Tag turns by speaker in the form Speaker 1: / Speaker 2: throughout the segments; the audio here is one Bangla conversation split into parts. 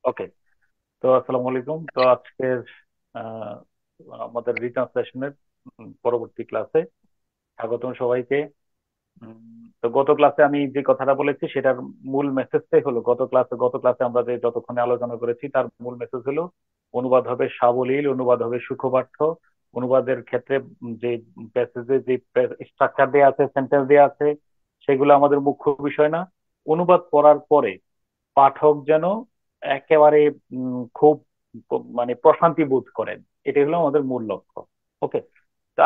Speaker 1: ওকে। তো আসসালামু আলাইকুম। তো আজকের আহ, আমাদের রিটার্ন সেশনের পরবর্তী ক্লাসে স্বাগতম সবাইকে। তো গত ক্লাসে আমি যে কথাটা বলেছি সেটার মূল মেসেজটাই হলো, গত ক্লাসে আমরা যে যতক্ষণে আলোচনা করেছি তার মূল মেসেজ হলো অনুবাদ হবে সাবলীল, অনুবাদ হবে সুখপাঠ্য। অনুবাদের ক্ষেত্রে যে প্যাসেজে যে স্ট্রাকচার দেওয়া আছে, সেন্টেন্স দেওয়া আছে, সেগুলো আমাদের মুখ্য বিষয় না। অনুবাদ পড়ার পরে পাঠক যেন একেবারে খুব মানে প্রশান্তি বোধ করেন, এটাই হলো আমাদের মূল লক্ষ্য। ওকে। তো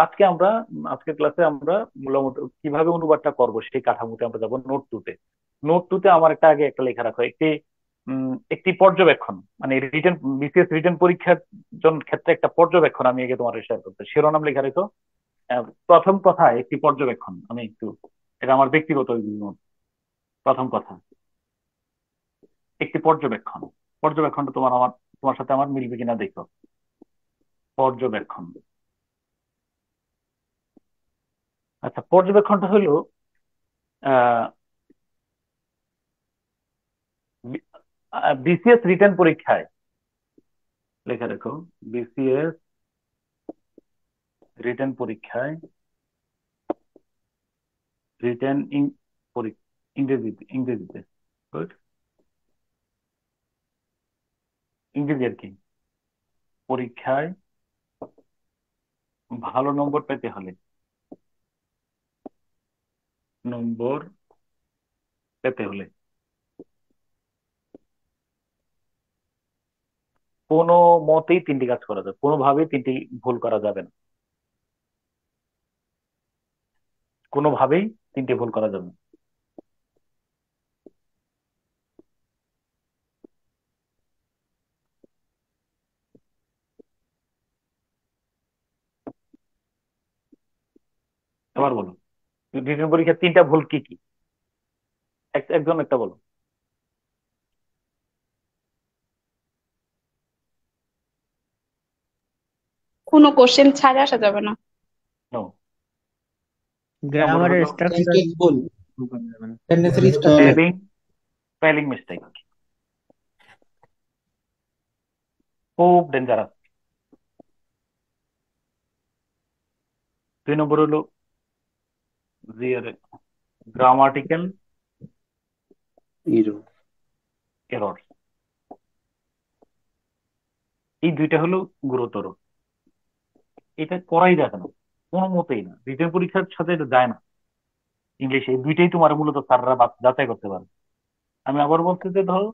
Speaker 1: আজকে ক্লাসে আমরা মূলত কিভাবে অনুবাদটা করব সেই কাঠামোতে আমরা যাবো। নোট টুতে আমার আগে একটা লেখা রাখো, একটি পর্যবেক্ষণ, মানে রিটেন বিসিএস রিটেন পরীক্ষার ক্ষেত্রে একটা পর্যবেক্ষণ আমি আগে তোমার শেয়ার করতে শিরোনাম লেখা রেখো। প্রথম কথা একটি পর্যবেক্ষণ, আমি একটু, এটা আমার ব্যক্তিগত নোট। প্রথম কথা একটি পর্যবেক্ষণ। পর্যবেক্ষণটা তোমার সাথে আমার মিলবে কিনা দেখো। পর্যবেক্ষণ। আচ্ছা, পর্যবেক্ষণটা হলো আহ বিসিএস রিটেন পরীক্ষায়, লেখা রেখো, বিসিএস রিটেন পরীক্ষায়, রিটেন ইংরেজিতে গুড, ইংরেজি আর কি। পরীক্ষায় ভালো নম্বর পেতে হলে, নম্বর পেতে হলে কোনো মতেই তিনটি কাজ করা যাবে, কোনোভাবেই তিনটি ভুল করা যাবে না। কোনোভাবেই তিনটি ভুল করা যাবে না। এবার বলো, রিটেন পরীক্ষার তিনটা ভুল কি কি? একজন একটা বলো।
Speaker 2: কোনো কোশ্চেন ছাড়া আসা যাবে না।
Speaker 1: নো। এক নম্বর
Speaker 3: গ্রামারের
Speaker 1: হলো
Speaker 3: স্ট্রাকচার
Speaker 4: সিনট্যাক্স ভুল,
Speaker 3: ভুল করা যাবে না।
Speaker 4: সেন্টেন্সের স্ট্রাকচার।
Speaker 1: স্পেলিং, স্পেলিং মিস্টেক, খুব ডেঞ্জারাস। 2 নম্বর হলো যে গ্রামাটিক্যাল
Speaker 4: ইরো।
Speaker 1: এরর। এই দুইটা হলো গুরুতর, এটা করাই যাবে না, কোনো মতেই না, রিটেন পরীক্ষার সাথে এটা যায় না। ইংলিশে এই দুইটাই তোমার মূলত স্যাররা যাচাই করতে পারে। আমি আবার বলতে যে ধরো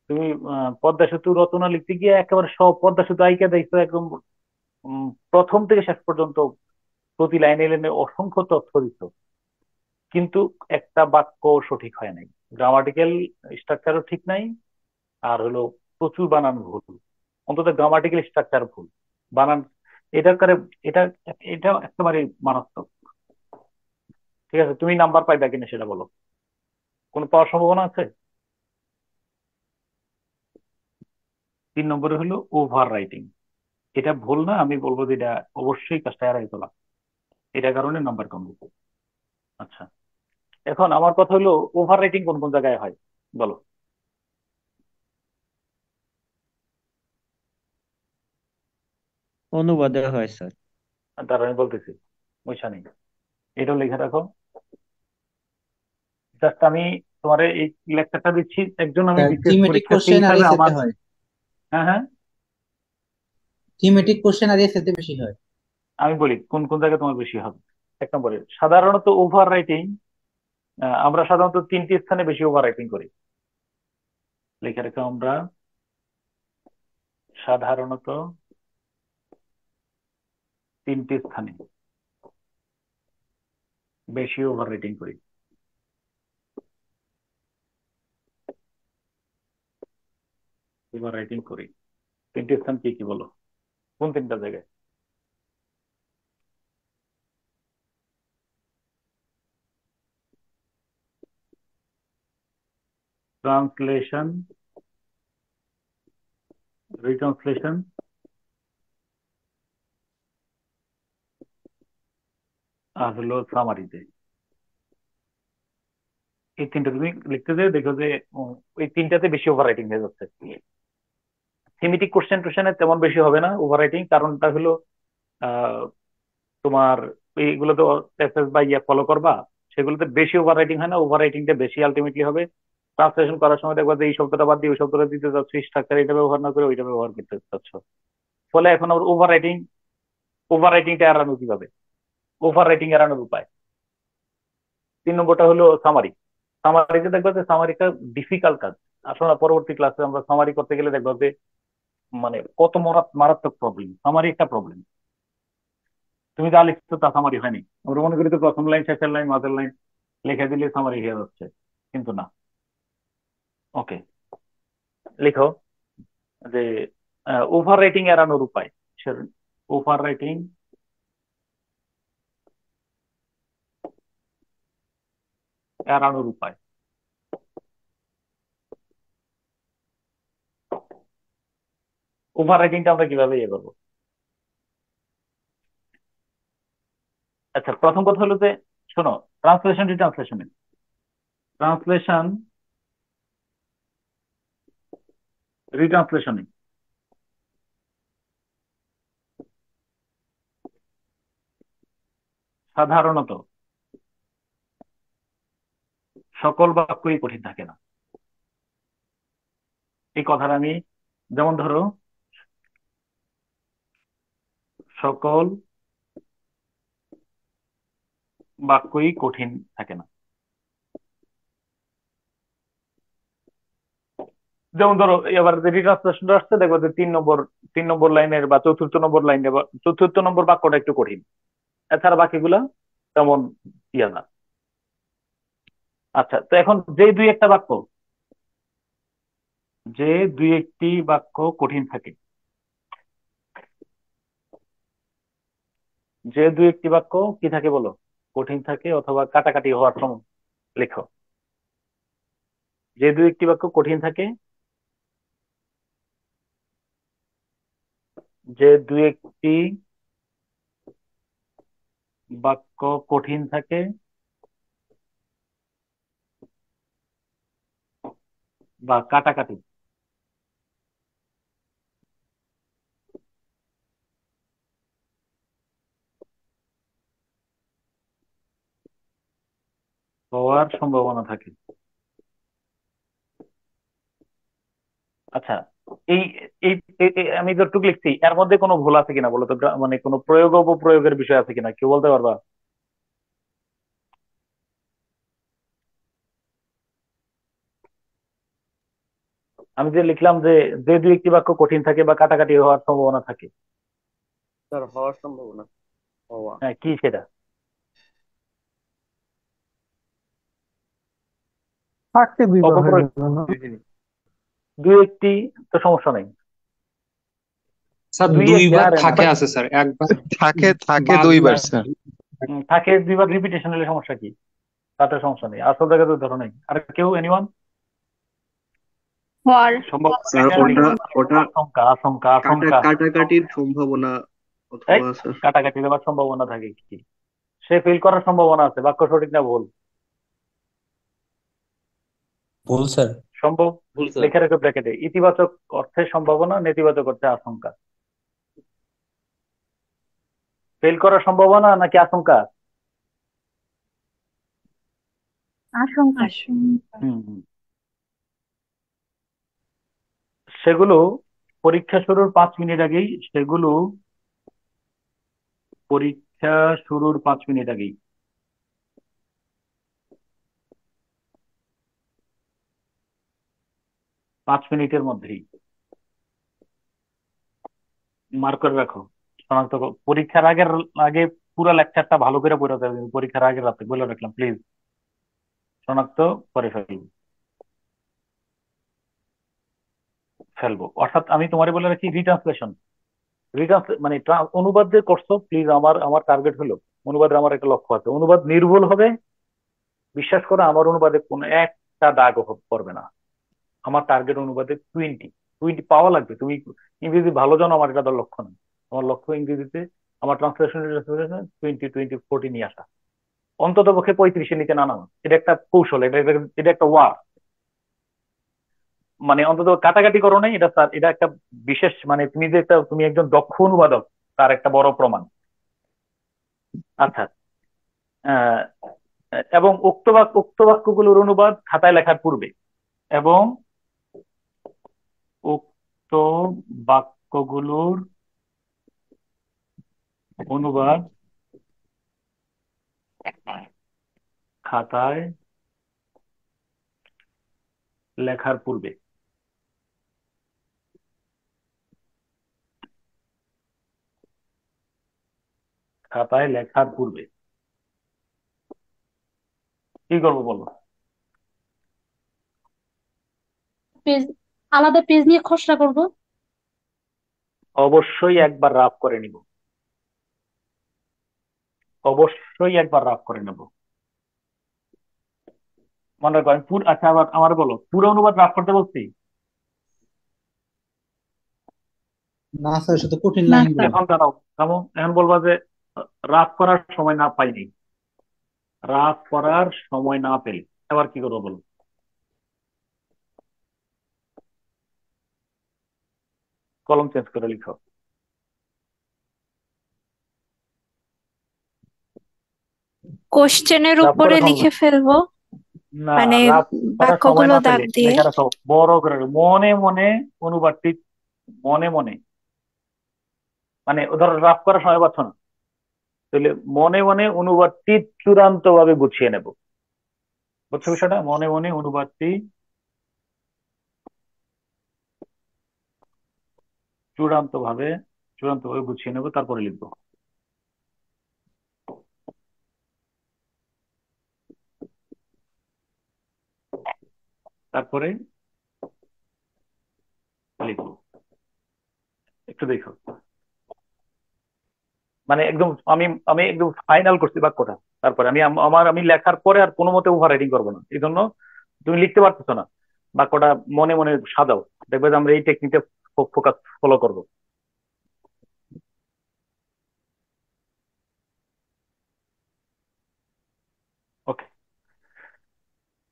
Speaker 1: তুমি পদ্মা সেতু রচনা লিখতে গিয়ে একেবারে সব পদ্মা সেতু আইকা দেখছো একদম, প্রথম থেকে শেষ পর্যন্ত প্রতি লাইনে লাইনে অসংখ্য তথ্য দিচ্ছ, কিন্তু একটা বাক্য সঠিক হয় নাই, গ্রামাটিক্যাল স্ট্রাকচারও ঠিক নাই, আর হলো প্রচুর বানান ভুল, অন্তত গ্রামাটিক্যাল স্ট্রাকচার ভুল, বানান, এটার কারে, এটা এটা একেবারে মারাত্মক। ঠিক আছে, তুমি নাম্বার পাইবা কিনা সেটা বলো, কোনো পাওয়ার সম্ভাবনা আছে? 3 নম্বরে হলো ওভার রাইটিং। এটা ভুল না, আমি বলবো যে এটা অবশ্যই কাজটা এড়াই চলা, এটার কারণে নাম্বার কম দিচ্ছে। আচ্ছা, এখন আমার কথা হলো ওভার রাইটিং কোন কোন জায়গায় হয় বলো।
Speaker 3: অনুবাদে হয় স্যার।
Speaker 1: তার আমি বলতেছি, পয়সা নেই, এটাও লিখে রাখো। জাস্ট আমি তোমার এই লেকচারটা দিচ্ছি একজন, আমি বিশেষ
Speaker 4: থিমেটিক
Speaker 1: পরীক্ষার্থী
Speaker 4: কোশ্চেন আর
Speaker 1: হিসাবে
Speaker 4: এসেতে
Speaker 1: আমার।
Speaker 4: হয়।
Speaker 1: হ্যাঁ হ্যাঁ,
Speaker 4: থিমেটিক কোশ্চেন আর এসেতে বেশি হয়।
Speaker 1: আমি বলি কোন কোন জায়গায় তোমার বেশি হবে। 1 নম্বরে সাধারণত ওভার রাইটিং, আমরা সাধারণত 3টি স্থানে বেশি ওভার রাইটিং করি। লিখে রেখো, আমরা সাধারণত 3টি স্থানে বেশি ওভার রাইটিং করি। ওভার রাইটিং করি 3টি স্থান কি কি বলো, কোন 3টা জায়গায়? ট্রান্সলেশন, রিট্রান্সলেশন, আর হলো সামারিতে। এই 3টা তুমি লিখতে যে দেখো যে এই 3টাতে বেশি ওভার রাইটিং হয়ে যাচ্ছে। থিমেটিক কোশ্চেন টোশ্চেনে তেমন বেশি হবে না ওভার রাইটিং, কারণটা হলো আহ, তোমার এইগুলো তো এসএস বা ইয়ে ফলো করবা, সেগুলোতে বেশি ওভার রাইটিং হয় না, ওভার রাইটিংটা বেশি আলটিমেটলি হবে। ট্রান্সলেশন করার সময় দেখবা যে এই শব্দটা বাদ দিয়ে ওই শব্দটা দিতে চাচ্ছ, স্ট্রাকচার এটা ব্যবহার না করে ওইটা ব্যবহার করতে চাচ্ছ। ফলে এখন আবার ওভার রাইটিংটা এড়ানো কিভাবে? ওভার রাইটিং এড়ানোর উপায় 3 নম্বরটা হলো সামারি। সামারিতে দেখবা যে সামারিটা ডিফিকাল্ট কাজ। আসলে পরবর্তী ক্লাসে আমরা সামারি করতে গেলে দেখবা যে মানে কত মারাত্মক প্রবলেম, সামারি একটা প্রবলেম। তুমি যা লিখছো তা সামারি হয়নি। আমরা মনে করি তো প্রথম লাইন, শেষের লাইন, মাঝের লাইন লিখে দিলে সামারি হয়ে যাচ্ছে, কিন্তু না। ওকে, লিখো যে ওভার রাইটিং এড়ানোর উপায়। ওভার রাইটিং এড়ানোর উপায়। ওভার রাইটিংটা আমরা কিভাবে ইয়ে করবো? আচ্ছা, প্রথম কথা হলো যে শোনো, ট্রান্সলেশন রিট্রান্সলেশনে সাধারণত সকল বাক্যই কঠিন থাকে না। এই কথাটা আমি, যেমন ধরো, সকল বাক্যই কঠিন থাকে না। যেমন ধরো এবার যে রিট্রান্সলেশনটা আসছে, দেখবো যে 3 নম্বর লাইনের বা 4র্থ নম্বর লাইনে বা 4র্থ নম্বর বাক্যটা একটু কঠিন, এছাড়া বাকিগুলা তেমন ইয়া না। আচ্ছা, তো এখন যে দুই একটি বাক্য কঠিন থাকে, যে দুই একটি বাক্য কি থাকে বলো? কঠিন থাকে অথবা কাটাকাটি হওয়ার সম্ভব। লেখো, যে দুই একটি বাক্য কঠিন থাকে, যে দুই একটি বাক্য কঠিন থাকে বা কাটাকাটি হওয়ার সম্ভাবনা থাকে। আচ্ছা, এই এই আমি যতটুকু লিখছি এর মধ্যে কোনো ভুল আছে কিনা বলো তো? মানে কোনো প্রয়োগ অপপ্রয়োগের বিষয় আছে কিনা, কেউ বলতে পারবা? আমি যে লিখলাম যে যে দুই একটি বাক্য কঠিন থাকে বা কাটাকাটি হওয়ার সম্ভাবনা থাকে,
Speaker 5: স্যার হওয়ার সম্ভাবনা হওয়া
Speaker 1: হ্যাঁ, কি সেটা?
Speaker 6: থাকতে দুইবার হয়ে
Speaker 1: অপপ্রয়োগ।
Speaker 6: গেল না?
Speaker 1: জি, জি, জি। দুই একটি তো সমস্যা নাই,
Speaker 7: স্যার
Speaker 1: দুই একটি
Speaker 7: দুইবার
Speaker 1: আরে না,
Speaker 7: থাকে আছে স্যার, একবার
Speaker 8: থাকে থাকে দুইবার
Speaker 7: বাদবার।
Speaker 8: স্যার।
Speaker 1: থাকে দুইবার রিপিটেশন হলে সমস্যা কি? তাতে সমস্যা নেই, আসল জায়গাতে ধরো নাই। আর কেউ, এনিওয়ান?
Speaker 2: হওয়ার
Speaker 1: সম্ভব,
Speaker 5: স্যার
Speaker 1: এটা
Speaker 5: ওটা
Speaker 1: লিখো।
Speaker 5: ওটা
Speaker 1: আশঙ্কা, আশঙ্কা, আশঙ্কা।
Speaker 5: কাটাকাটির সম্ভাবনা
Speaker 1: এই,
Speaker 5: অথবা স্যার
Speaker 1: কাটাকাটি দেওয়ার সম্ভাবনা থাকে কি? সে ফেল করার সম্ভাবনা আছে, বাক্য সঠিক না ভুল?
Speaker 9: ভুল স্যার।
Speaker 1: সম্ভব।
Speaker 5: ভুল স্যার।
Speaker 1: লেখা রেখে ব্র্যাকেটে, ইতিবাচক অর্থে সম্ভাবনা, নেতিবাচক অর্থে আশঙ্কা। ফেল করার সম্ভাবনা নাকি আশঙ্কা?
Speaker 2: আশঙ্কা।
Speaker 1: হুম হুম। সেগুলো পরীক্ষা শুরুর 5 মিনিট আগেই, পরীক্ষা শুরুর 5 মিনিট আগেই, 5 মিনিটের মধ্যেই মার্ক করে রাখো। শনাক্ত পরীক্ষার আগে পুরো লেকচারটা ভালো করে পড়ে যাবে, পরীক্ষার আগের রাতে বলে রাখলাম, প্লিজ শনাক্ত করে ফেলবো। অর্থাৎ আমি তোমারে বলে রাখি, রিট্রান্সলেশন, মানে অনুবাদ যে করছো, প্লিজ, আমার আমার টার্গেট হলো, অনুবাদের আমার একটা লক্ষ্য আছে, অনুবাদ নির্ভুল হবে। বিশ্বাস করো, আমার অনুবাদে কোনো একটা দাগ পড়বে না। আমার টার্গেট অনুবাদে 20 পাওয়া লাগবে। তুমি ইংরেজি ভালো জানো, আমার এটা তো লক্ষ্য নেই। আমার লক্ষ্য ইংরেজিতে আমার ট্রান্সলেশন 20-40 নিয়ে আসা, অন্তত পক্ষে 35-এর নিচে না নামা। এটা একটা কৌশল, এটা এটা এটা একটা ওয়ার। মানে অন্তত কাটাকাটি করো নাই, এটা স্যার এটা একটা বিশেষ মানে তুমি একজন দক্ষ অনুবাদক তার একটা বড় প্রমাণ। আচ্ছা। আহ, এবং উক্ত বাক্যগুলোর অনুবাদ খাতায় লেখার পূর্বে, এবং উক্ত বাক্যগুলোর অনুবাদ খাতায় লেখার পূর্বে। খাতায় লেখার পূর্বে কি করবো বলো?
Speaker 2: পেজ, আলাদা পেজ নিয়ে খসড়া করব।
Speaker 1: অবশ্যই একবার রাফ করে নিব, অবশ্যই একবার রাফ করে নেব। মনে করেন আচ্ছা, আবার আমার বলো, পুরো অনুবাদ রাফ করতে বলছি?
Speaker 4: না স্যার, শুধু কঠিন
Speaker 2: না
Speaker 4: লাইন
Speaker 2: স্যার।
Speaker 4: গুলো।
Speaker 1: এখন দাঁড়াও, থামো, এখন বলবা যে রাফ করার সময় না পাইনি, রাফ করার সময় না পেলে এবার কি করবো বলো? কলম চেঞ্জ করে লিখো।
Speaker 8: কোশ্চেনের
Speaker 1: রাফ
Speaker 8: উপরে
Speaker 1: করার সময়
Speaker 8: লিখে ফেলবো,
Speaker 1: না,
Speaker 8: মানে
Speaker 1: রাফ করার সময়
Speaker 8: বাক্যগুলো
Speaker 1: না
Speaker 8: দাগ
Speaker 1: পেলে
Speaker 8: দিয়ে।
Speaker 1: লেখাটা সব বড় করে মনে মনে অনুবাদটি, মনে মনে, মানে ধরো রাফ করার সময় পাচ্ছ না, তাহলে মনে মনে অনুবাদটি চূড়ান্ত ভাবে গুছিয়ে নেব। বুঝছো বিষয়টা? মনে মনে অনুবাদটি চূড়ান্ত ভাবে গুছিয়ে নেব, তারপরে লিখবো। তারপরে লিখবো। একটু দেখো, মানে একদম আমি আমি একদম ফাইনাল করছি বাক্যটা। তারপরে আমি লেখার পরে আর কোনো মতে ওভার রাইটিং করবো না, এই জন্য তুমি লিখতে পারতেছো না, বাক্যটা মনে মনে সাজাও। দেখবে যে আমরা এই টেকনিকটা ফোকাস ফলো করবো। ওকে।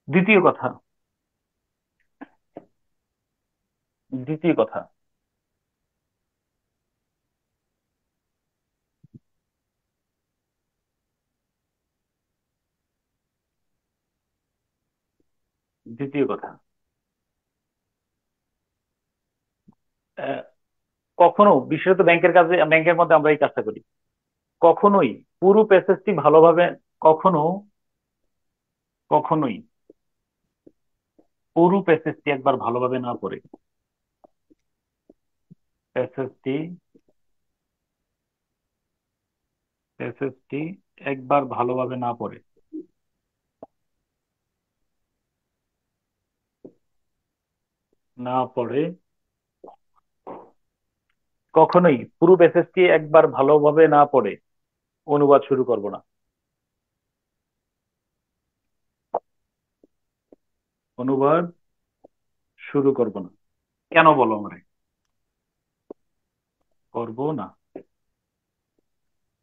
Speaker 1: দ্বিতীয় কথা, দ্বিতীয় কথা, দ্বিতীয় কথা, আহ, কখনো বিশেষত ব্যাংকের কাজে, ব্যাংকের মধ্যে আমরা এই কাজটা করি, কখনোই পুরো প্যাসেজটি ভালোভাবে, কখনো কখনোই পুরো প্যাসেজটি একবার ভালোভাবে না পড়ে, প্যাসেজটি প্যাসেজটি একবার ভালোভাবে না পড়ে, না পড়ে, কখনোই পুরো প্যাসেজটি একবার ভালোভাবে না পড়ে অনুবাদ শুরু করব না। অনুবাদ শুরু করব না। কেন বলো আমারে? করব না,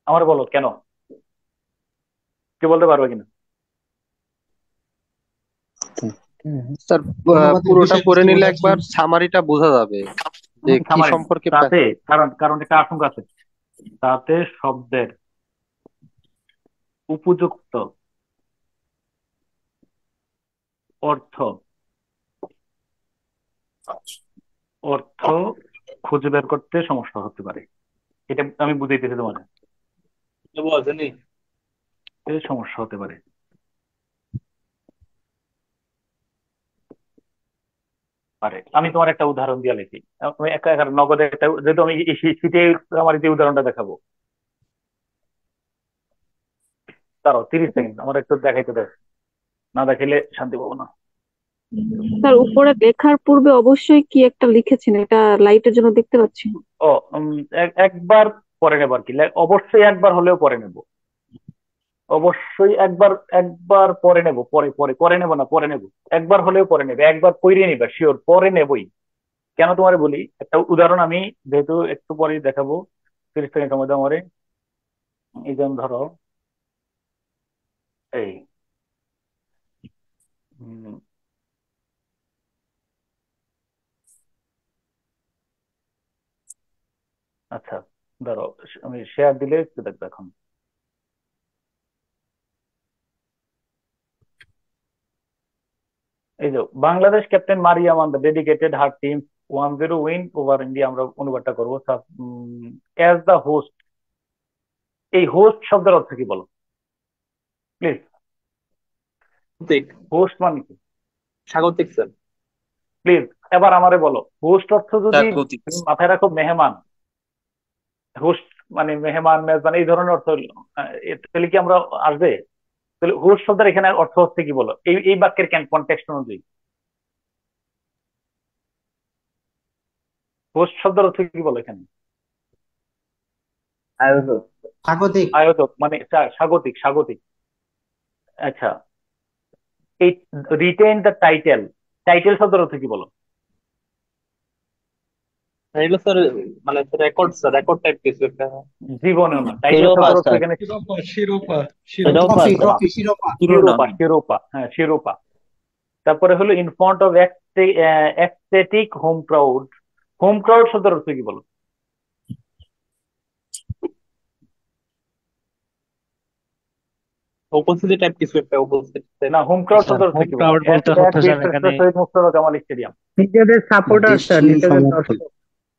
Speaker 1: আমার বলো কেন, কে বলতে পারবে কিনা?
Speaker 5: স্যার
Speaker 4: অনুবাদের
Speaker 5: পুরোটা পড়ে
Speaker 4: বিষয়বস্তু
Speaker 5: নিলে
Speaker 4: বোঝার
Speaker 5: একবার
Speaker 4: জন্য।
Speaker 5: সামারিটা বোঝা যাবে যে কি
Speaker 1: খামারে
Speaker 5: সম্পর্কে
Speaker 1: তাতে, কারণ কারণ একটা আশঙ্কা আছে, তাতে শব্দের উপযুক্ত অর্থ অর্থ খুঁজে বের করতে সমস্যা হতে পারে। এটা আমি বুঝাইতেছি তোমার, সমস্যা হতে পারে। আমি তোমার একটা উদাহরণ দিয়ে লিখি। আমি একটা নগদের একটা, যেহেতু আমি এই শীতে আমার যে উদাহরণটা দেখাবো, তারও 30 সেকেন্ড আমার একটু দেখাইতে দেয়, না দেখাইলে শান্তি পাবো না।
Speaker 2: স্যার, উপরে লেখার পূর্বে অবশ্যই কি একটা লিখেছেন, এটা লাইটের জন্য দেখতে পাচ্ছি না।
Speaker 1: ও, একবার পরে নেবো আর কি, অবশ্যই একবার হলেও পরে নেব, অবশ্যই একবার, একবার পরে নেব, পরে পরে পরে নেব না, পরে নেব, একবার হলেও পরে নেবে, একবার পইরে নিবা শিওর, পরে নেবই। কেন তোমারে বলি, একটা উদাহরণ আমি যেহেতু একটু পরেই দেখাবো, 30 সেকেন্ডের মধ্যে আমারে, এই যেমন ধরো এই উম, আচ্ছা, ধরো আমি শেয়ার দিলে একটু দেখবো এখন। এই যে Bangladesh captain Mariam on the dedicated her team 1-0 win over India, আমরা অনুবাদটা করবো। অ্যাজ দ্য হোস্ট, এই হোস্ট শব্দের অর্থ কি বলো প্লিজ।
Speaker 8: স্বাগতিক।
Speaker 1: হোস্ট মানে কি
Speaker 8: স্বাগতিক স্যার।
Speaker 1: প্লিজ? এবার আমারে বলো, হোস্ট অর্থ যদি
Speaker 8: স্বাগতিক।
Speaker 1: তুমি মাথায় রাখো মেহমান, হোস্ট মানে মেহমান মেজবান এই ধরনের অর্থ তাহলে কি আমরা আসবে? তাহলে হোস্ট শব্দের এখানে অর্থ হচ্ছে কি বলো, এই এই বাক্যের কনটেক্সট অনুযায়ী হোস্ট শব্দের অর্থ কি বলো এখানে?
Speaker 3: আয়োজক।
Speaker 4: স্বাগতিক।
Speaker 1: আয়োজক মানে স্বাগতিক, স্বাগতিক। আচ্ছা, এই রিটেইন দ্য টাইটেল, টাইটেল শব্দের অর্থ কি বলো?
Speaker 8: এগুলো স্যার মানে রেকর্ড স্যার, রেকর্ড টাইপ কিছু একটা।
Speaker 1: জীবনেও না, টাইটেল
Speaker 3: শিরোপা
Speaker 1: শব্দের অর্থ
Speaker 3: স্যার।
Speaker 1: এখানে
Speaker 7: শিরোপা শিরোপা শিরোপা
Speaker 3: শিরোপা
Speaker 4: ট্রফি
Speaker 3: স্যার।
Speaker 4: ট্রফি শিরোপা।
Speaker 3: শিরোনাম।
Speaker 1: শিরোপা, শিরোপা, হ্যাঁ শিরোপা। তারপরে হলো in front of ecstatic home crowd, home crowd শব্দের অর্থ কি বলো?
Speaker 8: উপস্থিতি টাইপ কিছু একটা, উপস্থিতি type।
Speaker 1: না, হোম ক্রাউড
Speaker 6: স্যার
Speaker 1: শব্দের অর্থ
Speaker 6: হোম
Speaker 1: কি বলো?
Speaker 6: ক্রাউড বলতে হচ্ছে স্যার এখানে
Speaker 1: শহীদ মুস্তফা কামাল স্টেডিয়াম।
Speaker 6: নিজেদের সাপোর্টার স্যার,
Speaker 4: দেশি
Speaker 6: নিজেদের
Speaker 4: সমর্থক।
Speaker 6: দর্শক,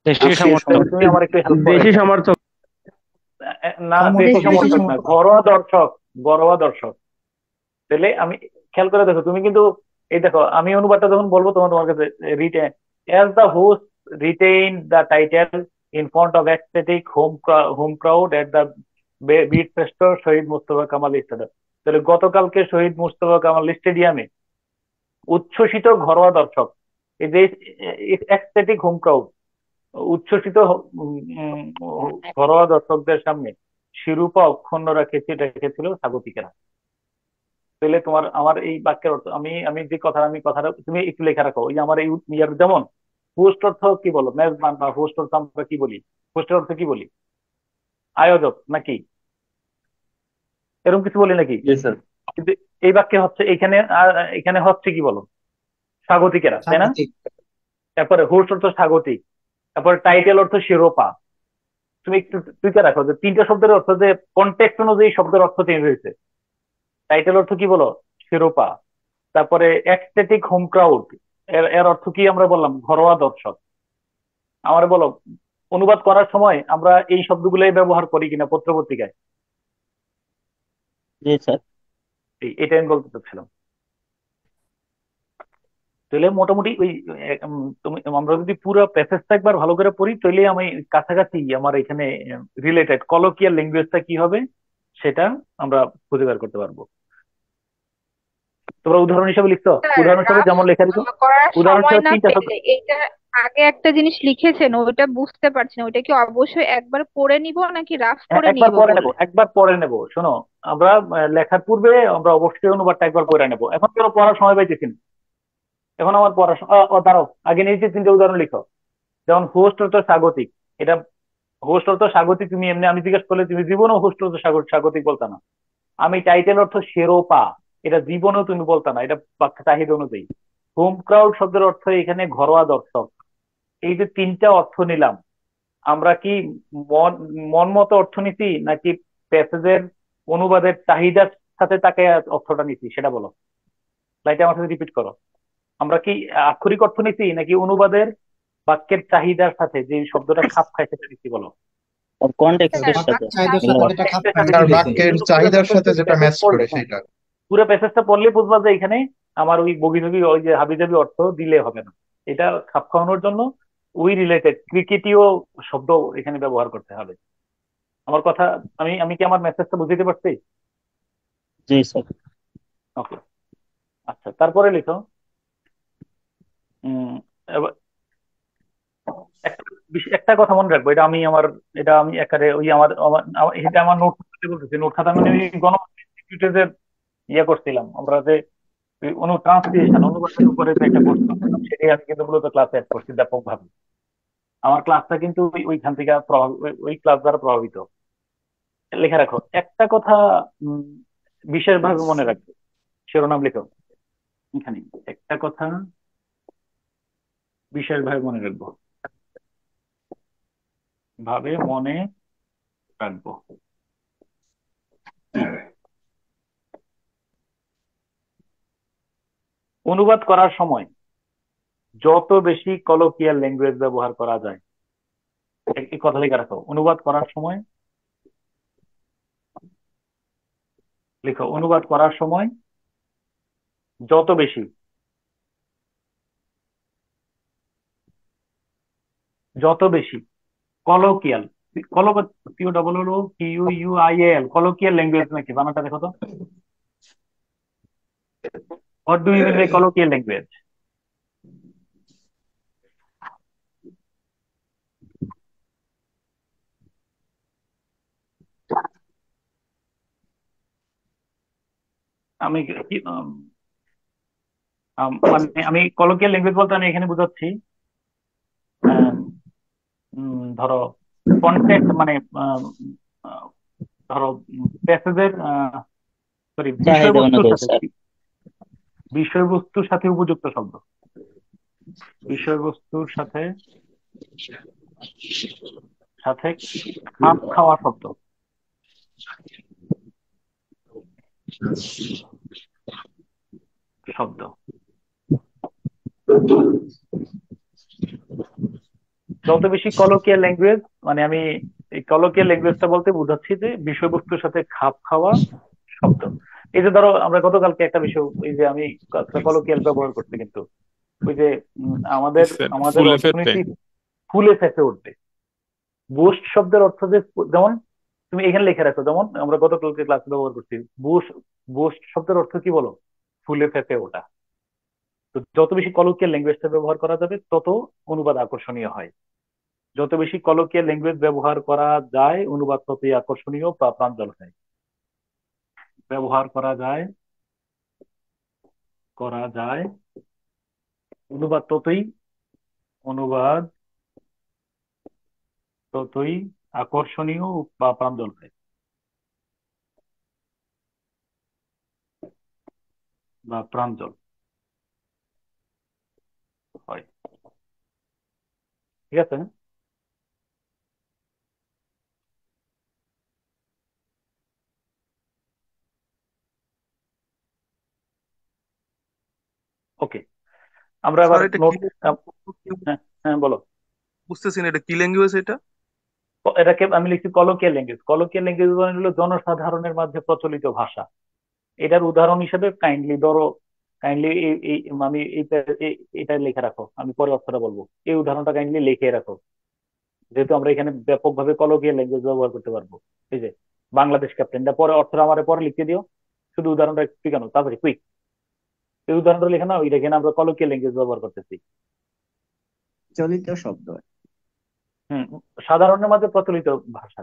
Speaker 6: দেশি
Speaker 4: দেশীয়
Speaker 6: সমর্থক,
Speaker 1: তাহলে তুমি আমার একটু হেল্প করে।
Speaker 6: দেশি সমর্থক।
Speaker 1: না, দেশি
Speaker 4: সমর্থক, দেশি
Speaker 1: সমর্থক না,
Speaker 4: সমর্থক।
Speaker 1: ঘরোয়া দর্শক, ঘরোয়া দর্শক। তাহলে আমি খেয়াল করে দেখো, তুমি কিন্তু এই দেখো আমি অনুবাদটা যখন বলবো তখন তোমার কাছে retain as the host retain the title in front of ecstatic home crowd at the বিট ফেস্টর শহীদ মুস্তফা কামাল স্টেডিয়াম। তাহলে গতকালকে শহীদ মুস্তফা কামাল স্টেডিয়ামে উচ্ছ্বসিত ঘরোয়া দর্শক, এই যে এক্সটেটিক হোম ক্রাউড, উচ্ছ্বসিত ঘরোয়া দর্শকদের সামনে শিরোপা অক্ষুণ্ণ রেখেছিল স্বাগতিকেরা। তাহলে তোমার আমার এই বাক্যের অর্থ, আমি আমি যে কথা আমি কথাটা তুমি একটু লেখা রাখো। ওই আমার এই ইয়ার যেমন হোস্ট অর্থ কি বলো, মেজবান বা হোস্ট অর্থ আমরা কি বলি? হোস্টের অর্থ কি বলি? আয়োজক নাকি এরকম কিছু বলি নাকি?
Speaker 8: জি স্যার।
Speaker 1: কিন্তু এই বাক্যে হচ্ছে এখানে এখানে হচ্ছে কি বলো, স্বাগতিকেরা, তাই না?
Speaker 4: স্বাগতিক।
Speaker 1: তারপরে হোস্ট অর্থ স্বাগতিক, তারপরে টাইটেল অর্থ শিরোপা। তুমি একটু টুইকে রাখো যে তিনটা শব্দের অর্থ যে কনটেক্সট অনুযায়ী শব্দের অর্থ চেঞ্জ হয়েছে। টাইটেল অর্থ কি বলো? শিরোপা। তারপরে এক্সটেটিক হোম ক্রাউড, এর এর অর্থ কি আমরা বললাম? ঘরোয়া দর্শক। আমার বলো, অনুবাদ করার সময় আমরা এই শব্দগুলোই ব্যবহার করি কিনা পত্র পত্রিকায়?
Speaker 3: জি স্যার।
Speaker 1: এটা আমি বলতে চাচ্ছিলাম। তাহলে মোটামুটি ওই তুমি আমরা যদি পুরো প্যাসেজটা একবার ভালো করে পড়ি তাহলে আমি কাছাকাছি আমার এখানে রিলেটেড কলোকিয়াল ল্যাঙ্গুয়েজটা কি হবে সেটা আমরা খুঁজে বের করতে পারবো। তোমরা উদাহরণ হিসেবে লিখছো,
Speaker 9: স্যার
Speaker 1: উদাহরণ হিসেবে
Speaker 9: রাফ
Speaker 1: যেমন লেখা দিত,
Speaker 9: করার
Speaker 1: উদাহরণ
Speaker 9: সময়
Speaker 1: হিসেবে
Speaker 9: না
Speaker 1: তিনটা শব্দ।
Speaker 9: পেলে, এইটা আগে একটা জিনিস লিখেছেন ওইটা বুঝতে পারছি না, ওইটা কি অবশ্যই একবার পড়ে নিব নাকি রাফ করে
Speaker 1: একবার
Speaker 9: নিব
Speaker 1: পরে নেবো,
Speaker 9: বললেন?
Speaker 1: একবার পরে নেবো। শোনো, আমরা লেখার পূর্বে আমরা অবশ্যই অনুবাদটা একবার পড়ে নেবো। এখন ধরো পড়ার সময় পাইতেছি না, এখন আমার পড়ার দাঁড়াও, আগে নিজে তিনটে উদাহরণ লিখো। যেমন হোস্ট অর্থ স্বাগতিক, এটা হোস্ট অর্থ স্বাগতিক তুমি এমনি আমি জিজ্ঞেস করলে তুমি জীবনেও হোস্ট অর্থ স্বাগতিক বলতা না। আমি টাইটেল অর্থ শিরোপা, এটা জীবনেও তুমি বলতা না, এটা চাহিদা অনুযায়ী। হোম ক্রাউড শব্দের অর্থ এখানে ঘরোয়া দর্শক। এই যে তিনটা অর্থ নিলাম, আমরা কি মন মন মতো অর্থ নিছি নাকি প্যাসেজের অনুবাদের চাহিদার সাথে তাকে অর্থটা নিছি সেটা বলো। লাইটা আমার সাথে রিপিট করো। আমরা কি আক্ষরিক অর্থ নিছি নাকি অনুবাদের বাক্যের চাহিদার সাথে যে শব্দটা খাপ খায় সেটা নিছি বলো।
Speaker 3: কনটেক্সটের
Speaker 9: স্যার
Speaker 3: সাথে
Speaker 4: চাহিদার সাথে
Speaker 3: মিলানো।
Speaker 4: যেটা খাপ
Speaker 1: কনটেক্সটের
Speaker 4: খায়
Speaker 1: সাথে
Speaker 4: ওটা
Speaker 7: তার
Speaker 1: নিছি।
Speaker 4: দিছে।
Speaker 7: বাক্যের
Speaker 1: কিন্তু পুরো
Speaker 7: চাহিদার সাথে যেটা
Speaker 1: প্যাসেজ
Speaker 7: ম্যাচ
Speaker 1: পড়লে,
Speaker 7: করে
Speaker 1: হ্যাঁ,
Speaker 7: সেটা।
Speaker 1: পুরো প্যাসেজটা পড়লে বুঝবা যে এখানে আমার ওই বগিনবি ওই যে হাবিজাবি অর্থ দিলে হবে না। এটা খাপ খাওয়ানোর জন্য ওই রিলেটেড ক্রিকেটীয় শব্দ এখানে ব্যবহার করতে হবে। আমার কথা, আমি আমি কি আমার মেসেজটা বুঝতে পারছি?
Speaker 3: জি স্যার।
Speaker 1: ওকে, আচ্ছা তারপরে লিখো। উম এবার একটা একটা কথা মনে রাখবো, এটা আমি আমার, এটা আমি একারে ওই এটা আমার নোট খাতাতে বলতেছি। নোট খাতা মানে ওই গণপ্রজাতন্ত্রের ইয়ে করছিলাম আমরা যে ট্রান্সলেশন অনুবাদের উপরে যে একটা কোর্স করছিলাম, সেটাই আমি কিন্তু মূলত ক্লাসে অ্যাড করছি ব্যাপকভাবে। আমার ক্লাসটা কিন্তু ওইখান থেকে ওই ক্লাস দ্বারা প্রভাবিত। লেখা রাখো একটা কথা, উম, বিশেষভাবে মনে রাখবে। শিরোনাম লিখো এখানে, একটা কথা বিশেষভাবে মনে রাখবো। ভাবে মনে রাখবো। অনুবাদ করার সময় যত বেশি কলোকিয়াল ল্যাঙ্গুয়েজ ব্যবহার করা যায়, এই কথা লিখে রাখো। অনুবাদ করার সময় লিখো, অনুবাদ করার সময় যত বেশি যত বেশি colloquial, Q double O Q U I L, colloquial language নাকি? বানানটা দেখো তো, what do you mean by colloquial language? আমি কি মানে আমি কলোকিয়াল ল্যাঙ্গুয়েজ বলতে আমি এখানে বুঝাচ্ছি আম, ধরো কন্টেক্ট মানে আহ, ধরো প্যাসেজের সরি
Speaker 3: চাহিদা
Speaker 1: বিষয়বস্তুর
Speaker 3: অনুযায়ী
Speaker 1: সাথে,
Speaker 3: স্যার।
Speaker 1: বিষয়বস্তুর সাথে উপযুক্ত শব্দ, বিষয়বস্তুর সাথে সাথে খাপ খাওয়া শব্দ, শব্দ যত বেশি কলোকিয়াল ল্যাঙ্গুয়েজ, মানে আমি এই কলোকিয়াল ল্যাঙ্গুয়েজটা বলতে বোঝাচ্ছি যে বিষয়বস্তুর সাথে খাপ খাওয়া শব্দ। এই যে ধরো আমরা গতকালকে একটা বিষয়, এই যে আমি কলোকিয়াল ব্যবহার করছি, কিন্তু ওই যে আমাদের আমাদের
Speaker 10: ফুলে ফেপে।
Speaker 1: অর্থনীতি ফুলে ফেঁপে উঠবে। বুস্ট শব্দের অর্থ যে, যেমন তুমি এখানে লিখে রাখো, যেমন আমরা গতকালকে ক্লাসে ব্যবহার করছি, বুস্ট। বুস্ট শব্দের অর্থ কি বলো? ফুলে ফেঁপে ওঠা। তো যত বেশি কলোকিয়াল ল্যাঙ্গুয়েজটা ব্যবহার করা যাবে তত অনুবাদ আকর্ষণীয় হয়। যত বেশি কলোকিয়াল ল্যাঙ্গুয়েজ ব্যবহার করা যায় অনুবাদ ততই আকর্ষণীয় বা প্রাঞ্জল হয়। ব্যবহার করা যায় অনুবাদ অনুবাদ ততই আকর্ষণীয় বা প্রাঞ্জল হয় বা প্রাঞ্জল হয়। ঠিক আছে? ওকে, আমরা এবার
Speaker 10: স্যার এটা কি
Speaker 1: নোট। হ্যাঁ, হ্যাঁ বলো।
Speaker 10: বুঝতেছি না, এটা কি ল্যাঙ্গুয়েজ এটা?
Speaker 1: এটাকে আমি লিখছি কলোকিয়াল ল্যাঙ্গুয়েজ। কলোকিয়াল ল্যাঙ্গুয়েজ মানে হলো জনসাধারণের মাঝে প্রচলিত ভাষা। এটার উদাহরণ হিসেবে কাইন্ডলি ধরো, কাইন্ডলি আমি এটা লিখে রাখো, আমি পরে অর্থটা বলবো। এই উদাহরণটা কাইন্ডলি লিখে রাখো, যেহেতু আমরা এখানে ব্যাপকভাবে কলোকিয়াল ল্যাঙ্গুয়েজ ব্যবহার করতে পারবো। এই যে বাংলাদেশ ক্যাপ্টেনটা, পরে অর্থটা আমার পরে লিখে দিও, শুধু উদাহরণটা একটু কেন তাড়াতাড়ি কুইক। এই উদাহরণটা লিখে নাও, এটা এখানে আমরা কলোকিয়াল ল্যাঙ্গুয়েজ ব্যবহার করতেছি।
Speaker 3: চলিত শব্দ।
Speaker 1: হম, সাধারণের মাঝে প্রচলিত ভাষা।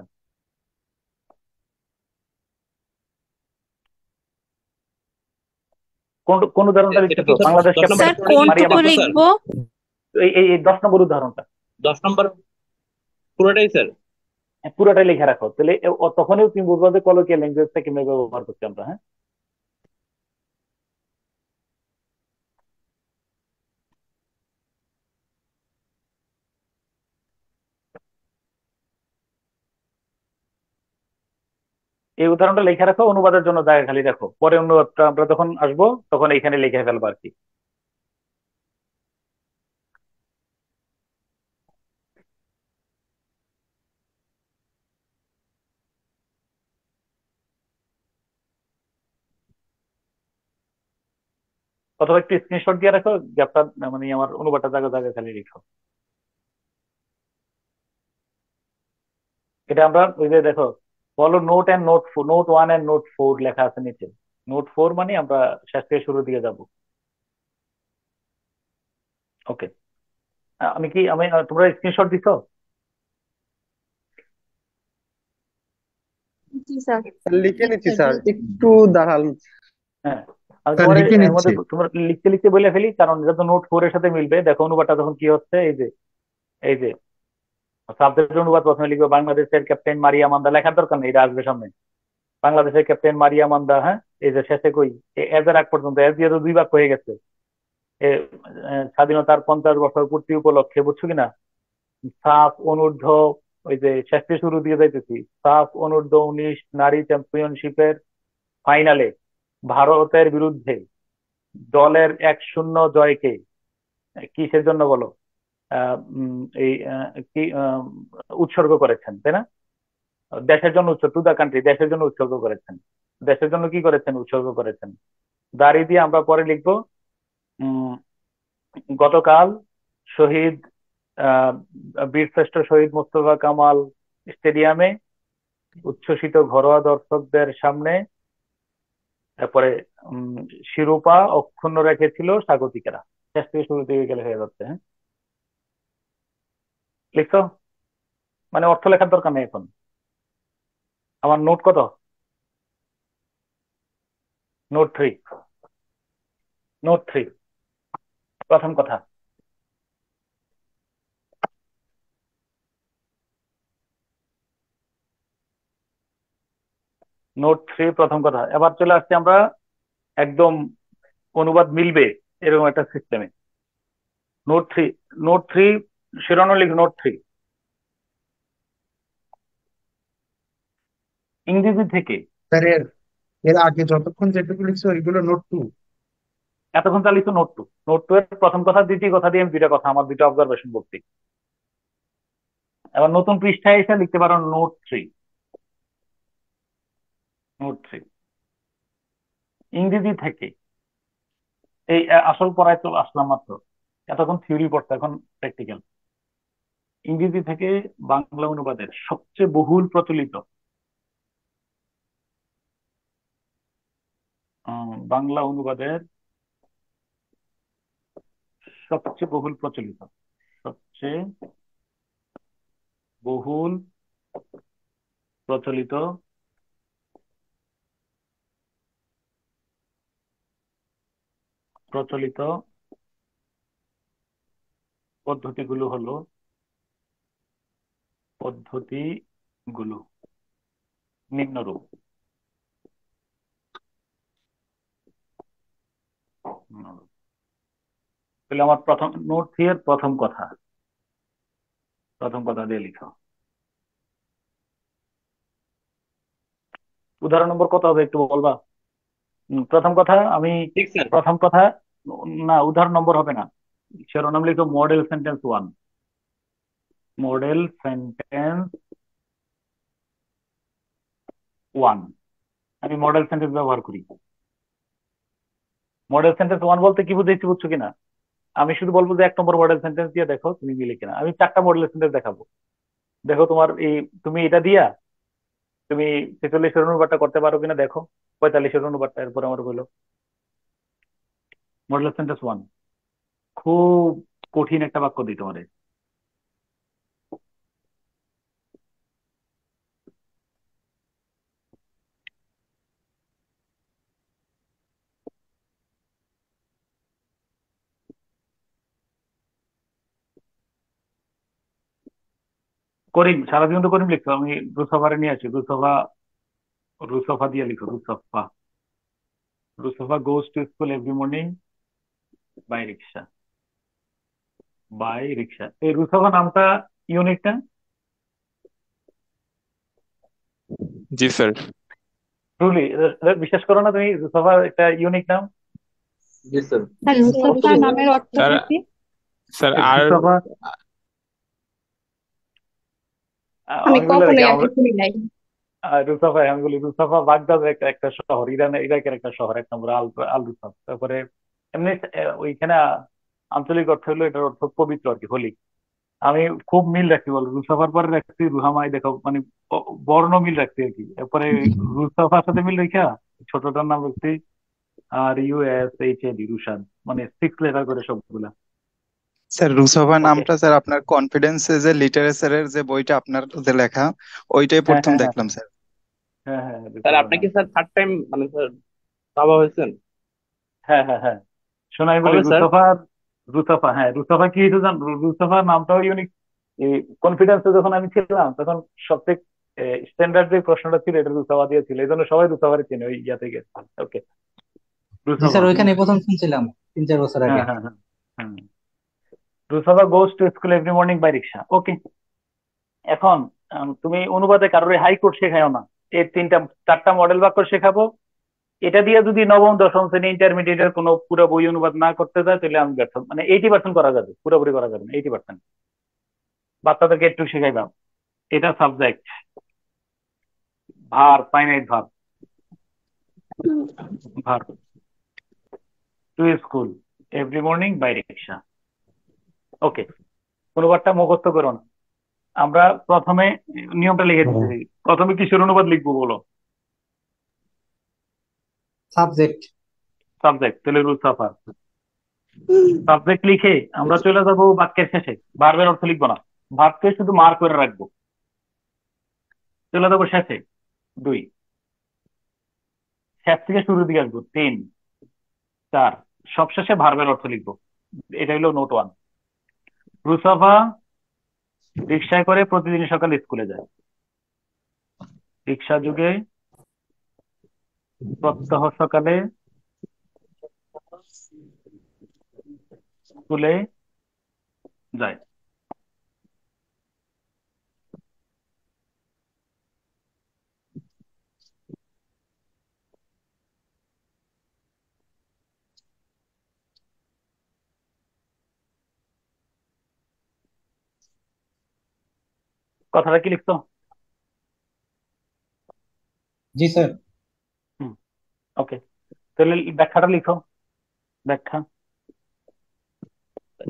Speaker 1: কোন কোন উদাহরণটা
Speaker 8: এটা
Speaker 1: লিখতেছো?
Speaker 8: কি স্যার
Speaker 1: বাংলাদেশ
Speaker 8: 10 নম্বর
Speaker 1: ক্যাপ্টেন
Speaker 9: স্যার
Speaker 8: পুরোটাই
Speaker 1: মারিয়া
Speaker 8: লিখতে
Speaker 9: কোনটুকু
Speaker 8: হবে
Speaker 1: মান্দা।
Speaker 8: স্যার?
Speaker 9: লিখবো?
Speaker 1: এই 10 নম্বর উদাহরণটা
Speaker 8: 10 নম্বর পুরোটাই স্যার?
Speaker 1: পুরোটাই লিখে রাখো, তাহলে তখনই তুমি বুঝবা যে কলোকিয়াল ল্যাঙ্গুয়েজটা কিভাবে ব্যবহার করছি আমরা। হ্যাঁ, এই উদাহরণটা লিখে রাখো, অনুবাদের জন্য জায়গা খালি রাখো, পরে অনুবাদটা আমরা যখন আসবো তখন এখানে লিখে ফেলবো আর কি। অথবা একটু স্ক্রিনশট দিয়ে রাখো গ্যাপটা, মানে আমার অনুবাদটা জায়গা জায়গা খালি লিখো। এটা আমরা ওই যে দেখো, বলো note and note 4, note 1 and note 4 লেখা আছে নিচে। নোট 4 মানে আমরা শেষ থেকে শুরুর দিকে যাব। ওকে, আমি তোমরা স্ক্রিনশট দিছো?
Speaker 2: জি স্যার।
Speaker 7: লিখে নিচ্ছি স্যার, একটু দাঁড়ান।
Speaker 1: হ্যাঁ, আমি
Speaker 7: স্যার
Speaker 1: তোমার
Speaker 7: লিখে
Speaker 1: এর মধ্যে
Speaker 7: নিচ্ছি।
Speaker 1: তোমরা লিখতে লিখতে বলে ফেলি, কারণ এটা তো নোট 4 এর সাথে মিলবে। দেখো অনুবাদটা তখন কি হচ্ছে, এই যে সাবজেক্ট অনুবাদ প্রথমে লিখবে বাংলাদেশের ক্যাপ্টেন মারিয়া মান্দা, লেখার দরকার নেই, এটা আসবে সামনে। বাংলাদেশের ক্যাপ্টেন মারিয়া মান্দা, হ্যাঁ, এই যে শেষে কই এজ এর আগ পর্যন্ত, এজ দিয়ে তো 2 বাক্য হয়ে গেছে। এ, স্বাধীনতার 50 বছর পূর্তি উপলক্ষে, বুঝছো কিনা? সাফ অনূর্ধ্ব ওই যে শেষ থেকে শুরু দিয়ে যাইতেছি, সাফ অনূর্ধ্ব 19 নারী চ্যাম্পিয়নশিপের ফাইনালে ভারতের বিরুদ্ধে দলের 1-0 জয়কে কিসের জন্য বলো, এই কি উৎসর্গ করেছেন, তাই না? দেশের জন্য উৎসর্গ, টু দা কান্ট্রি, দেশের জন্য উৎসর্গ করেছেন। দেশের জন্য কি করেছেন? উৎসর্গ করেছেন। দাড়ি দিয়ে আমরা পরে লিখবো উম গতকাল শহীদ আহ বীরশ্রেষ্ঠ শহীদ মোস্তফা কামাল স্টেডিয়ামে উচ্ছ্বসিত ঘরোয়া দর্শকদের সামনে, তারপরে উম শিরোপা অক্ষুণ্ণ রেখেছিল স্বাগতিকেরা। শেষ থেকে শুরু থেকে গেলে হয়ে যাচ্ছে। হ্যাঁ, লিখছো? মানে অর্থ লেখার দরকার নেই এখন। আমার নোট কত? নোট 3। নোট 3 প্রথম কথা। নোট 3 প্রথম কথা। এবার চলে আসছি আমরা একদম অনুবাদ মিলবে এরকম একটা সিস্টেমে। নোট 3, নোট 3 শিরোনাম লিখ। নোট 3 ইংরেজি থেকে।
Speaker 7: স্যার এর এর আগে যতক্ষণ যেটুকু লিখছো ওইগুলো নোট 2।
Speaker 1: এতক্ষণ চালিত নোট 2। নোট 2 এর প্রথম কথা দ্বিতীয় কথা দিয়ে আমি দুইটা কথা, আমার দুইটা অবজারভেশন বলছি। এবার নতুন পৃষ্ঠায় এসে লিখতে পারো নোট 3। নোট 3 ইংরেজি থেকে। এই আসল পড়ায় তো আসলাম মাত্র, এতক্ষণ থিওরি পড়তো, এখন প্র্যাকটিক্যাল। ইংরেজি থেকে বাংলা অনুবাদের সবচেয়ে বহুল প্রচলিত, বাংলা অনুবাদের সবচেয়ে বহুল প্রচলিত, সবচেয়ে বহুল প্রচলিত প্রচলিত পদ্ধতিগুলো হলো, পদ্ধতিগুলো নিম্নরূপ। তাহলে আমার প্রথম নোট 3 এর প্রথম কথা, প্রথম কথা দিয়ে লিখো। উদাহরণ নম্বর কত হবে একটু বলবা? প্রথম কথা আমি,
Speaker 8: ঠিক স্যার।
Speaker 1: প্রথম কথা না, উদাহরণ নম্বর হবে না, শিরোনাম লিখো মডেল সেন্টেন্স 1। মডেল সেন্টেন্স 1 আমি মডেল সেন্টেন্স ব্যবহার করি। মডেল সেন্টেন্স 1 বলতে কি বুঝেছি, বুঝছো কিনা? আমি শুধু বলবো যে 1 নম্বর মডেল সেন্টেন্স দিয়ে দেখো তুমি মিলে কিনা। আমি 4টা মডেল সেন্টেন্স দেখাবো, দেখো তোমার এই, তুমি এটা দিয়া তুমি 46-এর অনুবাদটা করতে পারো কিনা দেখো, 45-এর অনুবাদটা। এরপর আমার বলো মডেল সেন্টেন্স 1 খুব কঠিন একটা বাক্য দিই তোমারে। করিম, সারাদিন তো করিম লিখছো, আমি রুসফারে নিয়ে আসি। রুসফা, রুসফা দিয়ে লিখো। Rusafa, Rusafa goes to school every morning by rickshaw. By rickshaw, এই রুসফা নামটা ইউনিক না?
Speaker 11: জি স্যার।
Speaker 1: ট্রুলি বিশ্বাস করো না তুমি, রুসফা একটা ইউনিক নাম।
Speaker 8: জি স্যার।
Speaker 2: স্যার রুসাফা নামের
Speaker 11: স্যার
Speaker 2: অর্থটা কি?
Speaker 11: স্যার
Speaker 1: এই
Speaker 11: আর
Speaker 1: রুসফা
Speaker 2: আমি
Speaker 1: আমি বলে রাখি
Speaker 2: কখনোই
Speaker 1: আমরা,
Speaker 2: আগে শুনি নাই।
Speaker 1: রুসাফা আমি বলি, রুসাফা বাগদাদের একটা একটা শহর, ইরাকের একটা শহর, 1 নম্বর আল আল রুসাফ। তারপরে এমনি ওইখানে আঞ্চলিক অর্থ হলো, এটার অর্থ পবিত্র আর কি, হোলি। আমি খুব মিল রাখছি, বল রুসাফার পরে রাখছি রুহামাই, দেখো মানে বর্ণ মিল রাখছি আর কি। এরপরে রুসাফার সাথে মিল রেখা ছোটটার নাম রাখছি RUSHAD, রুশাদ, মানে 6 লেটার করে সবগুলা।
Speaker 5: স্যার রুসোভা
Speaker 1: ওকে।
Speaker 5: নামটা স্যার আপনার কনফিডেন্সে যে লিটারেচারের যে বইটা আপনার যে লেখা ওইটাই
Speaker 1: হ্যাঁ
Speaker 5: প্রথম
Speaker 1: হ্যাঁ হ্যাঁ
Speaker 5: দেখলাম স্যার।
Speaker 1: হ্যাঁ হ্যাঁ
Speaker 8: স্যার
Speaker 1: রুসাফার
Speaker 8: আপনি
Speaker 1: নাম।
Speaker 8: কি স্যার থার্ড টাইম মানে স্যার বাবা হয়েছেন?
Speaker 1: হ্যাঁ হ্যাঁ হ্যাঁ, শোনো আমি বলি
Speaker 8: কবে স্যার?
Speaker 1: রুসাফার, রুসাফা, হ্যাঁ রুসাফা কি হয়েছে জান, রুসাফার নামটাও ইউনিক। এই কনফিডেন্সে যখন আমি ছিলাম তখন সবচেয়ে স্ট্যান্ডার্ড যে প্রশ্নটা ছিল এটা রুসাফা দিয়ে ছিল, এই জন্য সবাই রুসাফারে চিনে ওই ইয়া থেকে। ওকে,
Speaker 4: জি স্যার,
Speaker 1: রুসাফা।
Speaker 4: ওইখানে প্রথম শুনছিলাম 3-4 বছর আগে।
Speaker 1: হ্যাঁ হ্যাঁ হ্যাঁ হ্যাঁ, Rusafa goes to school every morning by rickshaw. Okay, এখন তুমি অনুবাদে কারোর হাইকোর্ট শেখাও না, এই তিনটা চারটা মডেল বাক্য শেখাবো। এটা দিয়ে যদি নবম দশম শ্রেণী ইন্টারমিডিয়েটের কোনো পুরো বই অনুবাদ না করতে যায় তাহলে আমি ব্যর্থ, মানে 80% করা যাবে, পুরোপুরি করা যাবে না 80%। বাচ্চাদেরকে একটু শেখাইলাম। এটা সাবজেক্ট, ভার finite verb, verb to school every morning by rickshaw. Okay, অনুবাদটা মুখস্থ করো না। আমরা প্রথমে নিয়মটা লিখে দিচ্ছি। প্রথমে কিসের অনুবাদ লিখবো বলো?
Speaker 4: সাবজেক্ট।
Speaker 1: সাবজেক্ট, তাহলে রুসাফার। সাবজেক্ট লিখে আমরা চলে যাবো বাক্যের শেষে, ভার্বের অর্থ লিখবো না, ভার্বকে শুধু মার্ক করে রাখবো। চলে যাবো শেষে, 2, শেষ থেকে শুরুর দিকে আসবো, 3, 4, সবশেষে ভার্বের অর্থ লিখবো। এটা হলো নোট 1। রুসাফা রিক্সায় করে প্রতিদিন সকালে স্কুলে যায়। রিক্সা যুগে প্রত্যহ সকালে স্কুলে যায়। কথাটা কি লিখছো?
Speaker 4: জি স্যার।
Speaker 1: ওকে, তাহলে ব্যাখ্যাটা লিখো। ব্যাখ্যা,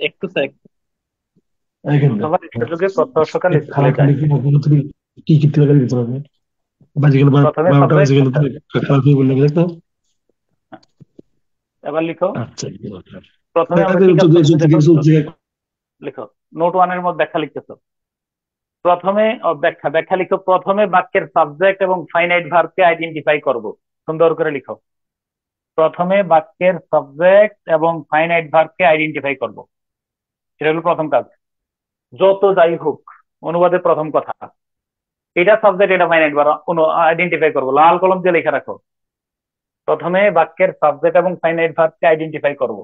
Speaker 8: একটু স্যার।
Speaker 1: রুসাফা রিক্সা যুগে প্রত্যহ সকালে স্কুলে যায়। প্রথমে সাবজেক্ট, এবার লিখো। প্রথমে আমরা কি কাজ করতেছি দেখো, লিখো নোট 1 এর মধ্যে ব্যাখ্যা লিখতেছো। প্রথমে ব্যাখ্যা, ব্যাখ্যা লিখো। প্রথমে বাক্যের সাবজেক্ট এবং ফাইনাইট ভার্বকে আইডেন্টিফাই করব। সুন্দর করে লিখো। প্রথমে বাক্যের সাবজেক্ট এবং ফাইনাইট ভার্বকে আইডেন্টিফাই করব, এটা হলো প্রথম কাজ। যত যাই হোক অনুবাদের প্রথম কথা, এটা সাবজেক্ট এটা ফাইনাইট ভার্ব আইডেন্টিফাই করব, লাল কলম দিয়ে লেখা রাখো। প্রথমে বাক্যের সাবজেক্ট এবং ফাইনাইট ভার্বকে আইডেন্টিফাই করব।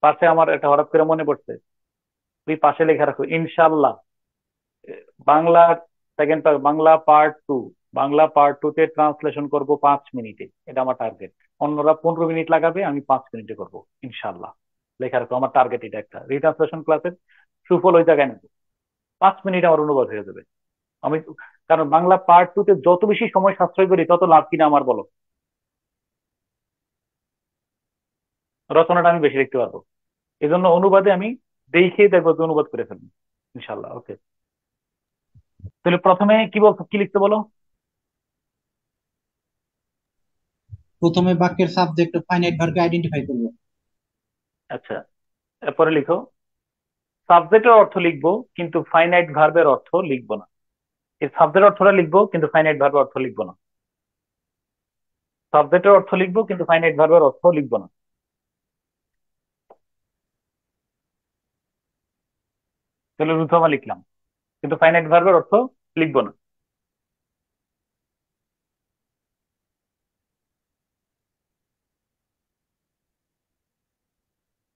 Speaker 1: পাশে আমার এটা হঠাৎ করে মনে পড়ছে, তুই পাশে লেখা রাখো ইনশাল্লাহ। Bangla second part, Bangla part 2, Bangla part 2 তে ট্রান্সলেশন করব 5 মিনিটে, এটা আমার টার্গেট। অন্যরা 15 মিনিট লাগাবে, আমি 5 মিনিটে করব ইনশাল্লাহ। লেখা রাখো, আমার টার্গেট এটা। একটা রিট্রান্সলেশন ক্লাসের সুফল ওই জায়গায় নেব, 5 মিনিট আমার অনুবাদ হয়ে যাবে। আমি, কারণ বাংলা পার্ট 2 তে যত বেশি সময় সাশ্রয় করি তত লাভ কিনা আমার বলো। রচনাটা আমি বেশি লিখতে পারবো, এই জন্য অনুবাদে আমি দেখেই দেখবো যে অনুবাদ করে ফেলবো ইনশাল্লাহ। ওকে, তাহলে প্রথমে কি বলছো, কি লিখতে বলো?
Speaker 4: প্রথমে বাক্যের সাবজেক্ট ও ফাইনাইট ভার্বকে আইডেন্টিফাই করব।
Speaker 1: আচ্ছা, এরপরে লিখো সাবজেক্টের অর্থ লিখবো কিন্তু ফাইনাইট ভার্বের অর্থ লিখবো না। এই সাবজেক্টের অর্থটা লিখবো কিন্তু ফাইনাইট ভার্বের অর্থ লিখবো না। সাবজেক্টের অর্থ লিখবো কিন্তু ফাইনাইট ভার্বের অর্থ লিখবো না। তাহলে রুথমা লিখলাম কিন্তু ফাইনাইট ভার্বের অর্থ লিখবো না।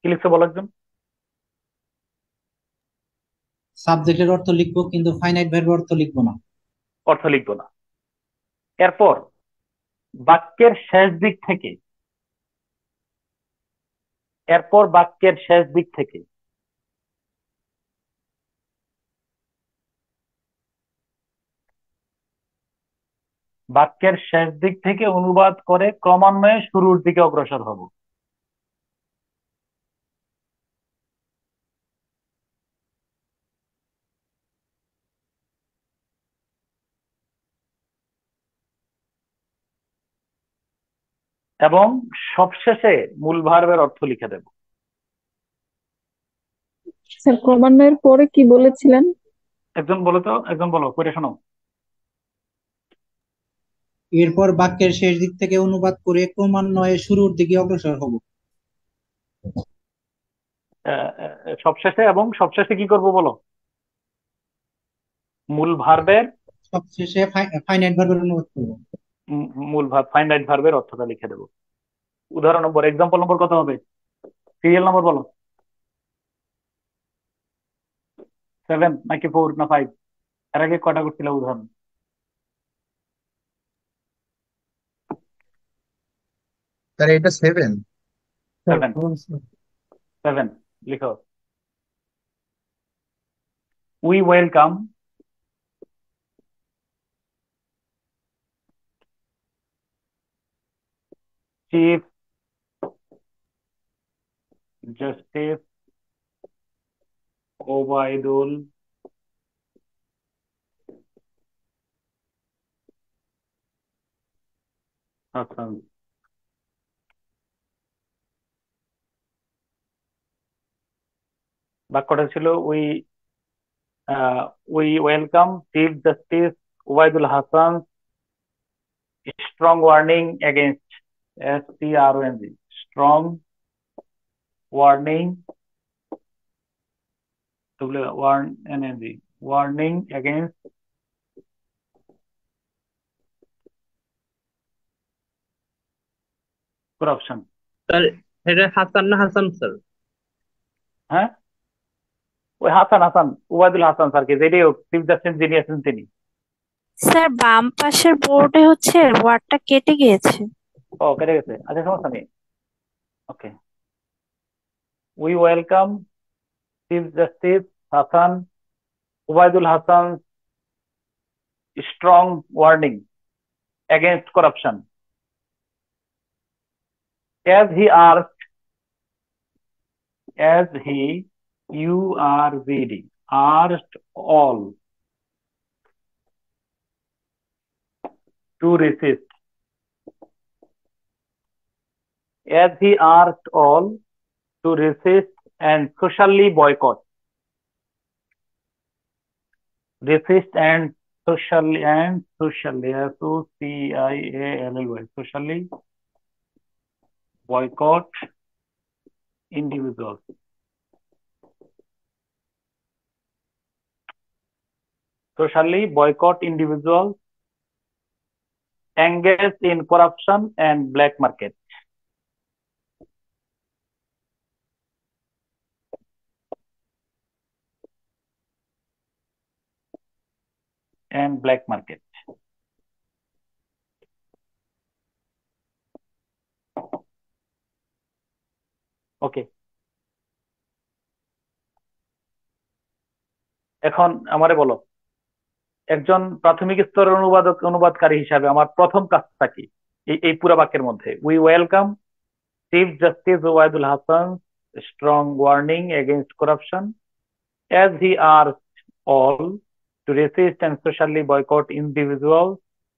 Speaker 1: কি লিখছো বলো একজন?
Speaker 4: সাবজেক্টের অর্থ লিখবো কিন্তু ফাইনাইট ভার্বের অর্থ লিখবো না।
Speaker 1: অর্থ লিখবো না। এরপর বাক্যের শেষ দিক থেকে, এরপর বাক্যের শেষ দিক থেকে বাক্যের শেষ দিক থেকে অনুবাদ করে ক্রমান্বয়ে শুরুর দিকে অগ্রসর হব। এবং সবশেষে মূল ভার্বের অর্থ লিখে দেব।
Speaker 2: স্যার ক্রমান্বয়ের পরে কি বলেছিলেন?
Speaker 1: একজন বলো তো, একজন বলো, পড়ে শোনো।
Speaker 4: এরপর বাক্যের শেষ দিক থেকে অনুবাদ করে ক্রমান্বয়ে শুরুর দিকে অগ্রসর হব।
Speaker 1: সবশেষে, এবং সবশেষে কি করব বলো? মূল ভার্বের,
Speaker 4: সবশেষে ফাইনাইট ভার্বের অনুবাদ করব।
Speaker 1: মূল ভার্ব ফাইনাইট ভার্বের অর্থটা লিখে দেব। উদাহরণ নম্বর, এক্সাম্পল নম্বর কত হবে? সিরিয়াল নাম্বার বলো, 7 নাকি 4 না 5? এর আগে কটা করছিল উদাহরণ?
Speaker 7: স্যার এটা 7।
Speaker 1: 7, 7 লিখো। We welcome chief justice Obaidul Hasan. বাক্যটা ছিল we welcome chief justice Obaidul Hasan strong warning against, STRONG, strong warning, warning against corruption.
Speaker 8: Sir এটা হাসান না হাসান স্যার?
Speaker 1: হ্যাঁ, ওই হাসান হাসান ওবায়দুল হাসান স্যারকে, যেটাই হোক চিফ জাস্টিস যিনি আছেন তিনি।
Speaker 12: স্যার বাম পাশের বোর্ডে হচ্ছে ওয়ার্ডটা কেটে গিয়েছে।
Speaker 1: ও কেটে গেছে, আচ্ছা সমস্যা নেই। Okay, we welcome chief justice Hasan Obaidul Hasan strong warning against corruption as he asked, URVD, asked all to resist, as he asked all to resist and socially boycott, resist and socially, SOCIALLY, socially boycott individuals, socially boycott individuals engaged in corruption and black market. And black market. ওকে, এখন আমারে বলো, একজন প্রাথমিক স্তরের অনুবাদকারী হিসাবে আমার প্রথম কাজটা কি এই পুরো বাক্যের মধ্যে? We welcome chief justice Obaidul Hasan strong warning against corruption as he asked all to resist and socially boycott individuals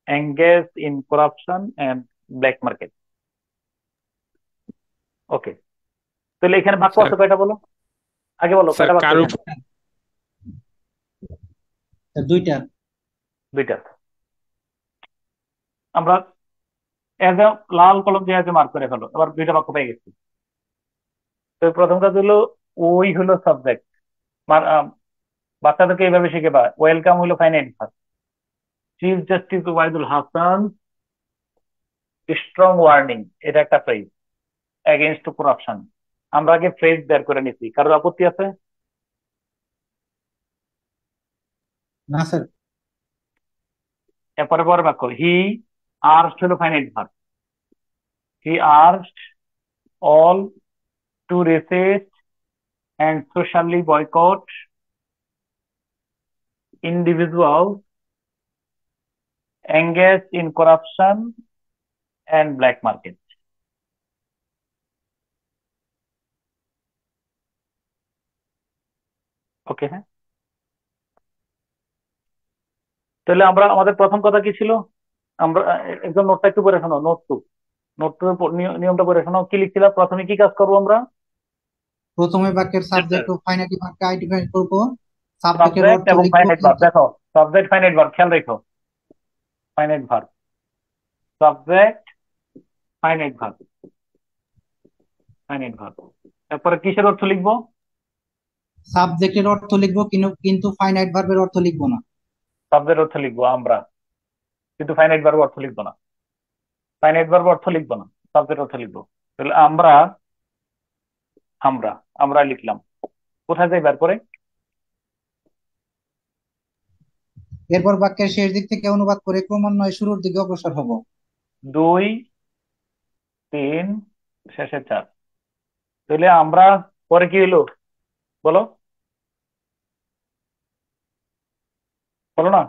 Speaker 1: engaged in corruption and black market. ওকে, তাহলে এখানে বাক্য আছে কয়টা বলো, আগে বলো
Speaker 11: স্যার
Speaker 1: কয়টা বাক্য
Speaker 11: কারো
Speaker 1: এখানে?
Speaker 4: দুইটা।
Speaker 1: দুইটা। আমরা লাল কলম দিয়ে মার্ক করে ফেলো, এবার দুইটা বাক্য পেয়ে গেছি। তো প্রথম কাজ হলো ওই হলো সাবজেক্ট, বাচ্চাদেরকে এইভাবে শিখেবা। ওয়েলকাম হলো finite verb, chief justice Obaidul Hasan strong warning, এটা একটা ফ্রেজ, এগেইনস্ট করাপশন। আমরা আগে ফ্রেজ বের করে নিছি, কারোর আপত্তি আছে?
Speaker 4: না স্যার।
Speaker 1: এরপরে পরের বাক্য হি আস্কড হলো finite verb, he asked all two racist and socially boycott individuals engaged in corruption and black market. ওকে, হ্যাঁ, তাহলে আমরা আমাদের প্রথম কথা কি ছিল? আমরা একদম নোটটা একটু পড়ে শোনো, নোট নিয়মটা পড়ে শোনো। কি লিখছিলাম? প্রথমে কি কাজ করবো আমরা?
Speaker 4: প্রথমে বাক্যের সাবজেক্ট ও ফাইনাইট ভার্বকে আইডেন্টিফাই করব, সাবজেক্টের
Speaker 1: সাবজেক্ট
Speaker 4: অর্থ
Speaker 1: এবং
Speaker 4: লিখব,
Speaker 1: ফাইনাইট ভার্ব। দেখো সাবজেক্ট ফাইনাইট ভার্ব, খেয়াল রেখো, finite verb, subject finite verb, finite verb. তারপরে কিসের অর্থ লিখবো?
Speaker 4: সাবজেক্টের অর্থ লিখব, কিন্তু ফাইনাইট ভার্বের অর্থ লিখব না।
Speaker 1: সাবজেক্ট অর্থ লিখবো আমরা, কিন্তু ফাইনাইট ভার্ব অর্থ লিখবো না, ফাইনাইট ভার্ব অর্থ লিখবো না, সাবজেক্ট অর্থ লিখবো। তাহলে আমরা আমরা আমরা লিখলাম। কোথায় যাই বার করে?
Speaker 4: এরপর বাক্যের শেষ দিক থেকে অনুবাদ করে ক্রমান্বয়ে শুরুর দিকে অগ্রসর হব।
Speaker 1: 2 3 শেষে 4। তাহলে আমরা পরে কি হলো বলো, বলো না।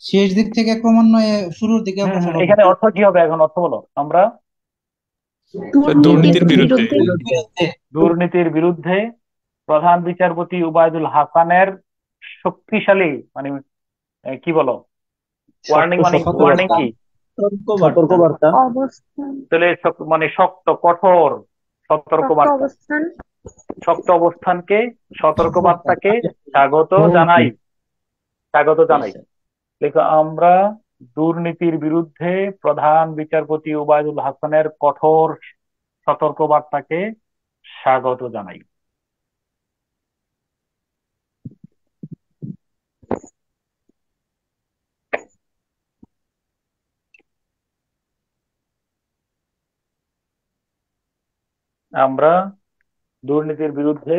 Speaker 4: শেষ দিক থেকে ক্রমান্বয়ে শুরুর দিকে অগ্রসর হব।
Speaker 1: এখানে অর্থ কি হবে এখন? অর্থ বলো। আমরা
Speaker 11: দুর্নীতির বিরুদ্ধে
Speaker 4: বিরুদ্ধে
Speaker 1: দুর্নীতির বিরুদ্ধে প্রধান বিচারপতি উবায়দুল হাসানের শক্তিশালী মানে কি বলো, ওয়ার্নিং মানে ওয়ার্নিং কি?
Speaker 3: সতর্কবার্তা।
Speaker 9: অবস্থান,
Speaker 1: তাহলে মানে শক্ত কঠোর সতর্কবার্তা,
Speaker 9: অবস্থান।
Speaker 1: শক্ত অবস্থানকে সতর্কবার্তাকে স্বাগত জানাই, স্বাগত জানাই। দেখো, আমরা দুর্নীতির বিরুদ্ধে প্রধান বিচারপতি উবায়দুল হাসানের কঠোর সতর্কবার্তাকে স্বাগত জানাই। আমরা দুর্নীতির বিরুদ্ধে,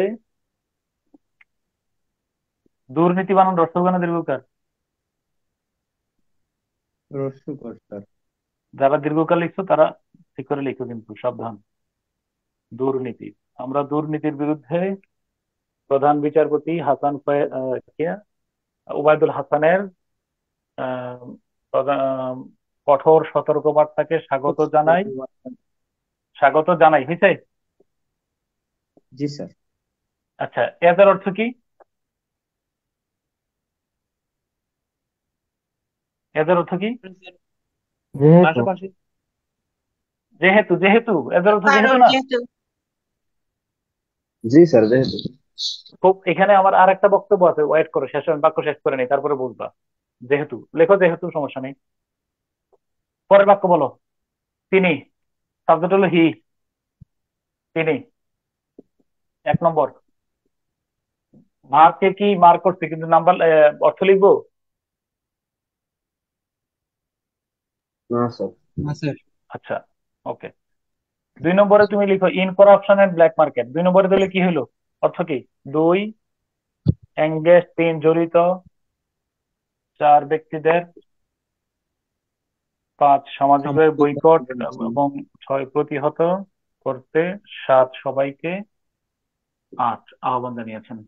Speaker 1: দুর্নীতি বানান রসগানা দীর্ঘকার,
Speaker 3: রস্যকর স্যার।
Speaker 1: যারা দীর্ঘকাল লিখছো তারা ঠিক করে লিখো কিন্তু সাবধান। দুর্নীতি, আমরা দুর্নীতির বিরুদ্ধে প্রধান বিচারপতি উবায়দুল হাসানের আহ, কঠোর সতর্কবার্তাকে স্বাগত জানাই, স্বাগত জানাই হয়েছে।
Speaker 3: জি স্যার।
Speaker 1: আচ্ছা, এদের অর্থ কি? এদের অর্থ কি?
Speaker 8: পাশাপাশি।
Speaker 1: যেহেতু, যেহেতু এদের অর্থ যেহেতু না।
Speaker 3: জি স্যার, যেহেতু।
Speaker 1: খুব এখানে আমার আর একটা বক্তব্য আছে, ওয়েট করো, শেষ বাক্য শেষ করে নেই তারপরে বলবা। যেহেতু লেখো, যেহেতু সমস্যা নেই। পরের বাক্য বলো। তিনি, সাবজেক্ট হলো হি, তিনি। 1 নম্বর, মার্কে কি মার্ক করছে কিন্তু নাম্বার অর্থ লিখবো।
Speaker 3: না স্যার।
Speaker 4: না স্যার।
Speaker 1: আচ্ছা, ওকে। 2 নম্বরে তুমি লিখো in corruption and black market. 2 নম্বরে দিলে কি হলো, অর্থ কি? 2 এঙ্গেজ, 3 জড়িত, 4 ব্যক্তিদের, 5 সামাজিকভাবে বয়কট এবং 6 প্রতিহত করতে, 7 সবাইকে, 8 আহ্বান জানিয়েছেন।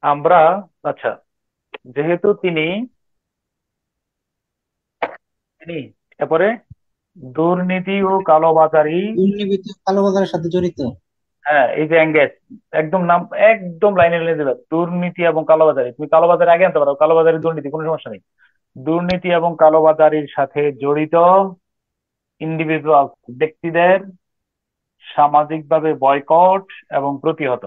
Speaker 1: আমরা, আচ্ছা, যেহেতু তিনি, তিনি, এরপরে দুর্নীতি ও কালোবাজারি,
Speaker 4: দুর্নীতি ও কালোবাজারের সাথে জড়িত।
Speaker 1: হ্যাঁ এই যে এঙ্গেজ, একদম নাম একদম লাইনে লিখে দেবে, দুর্নীতি এবং কালোবাজারি। তুমি কালোবাজারি আগে আনতে পারো, কালোবাজারি দুর্নীতি কোনো সমস্যা নেই। দুর্নীতি এবং কালোবাজারির সাথে জড়িত ইন্ডিভিজুয়াল ব্যক্তিদের সামাজিকভাবে বয়কট এবং প্রতিহত,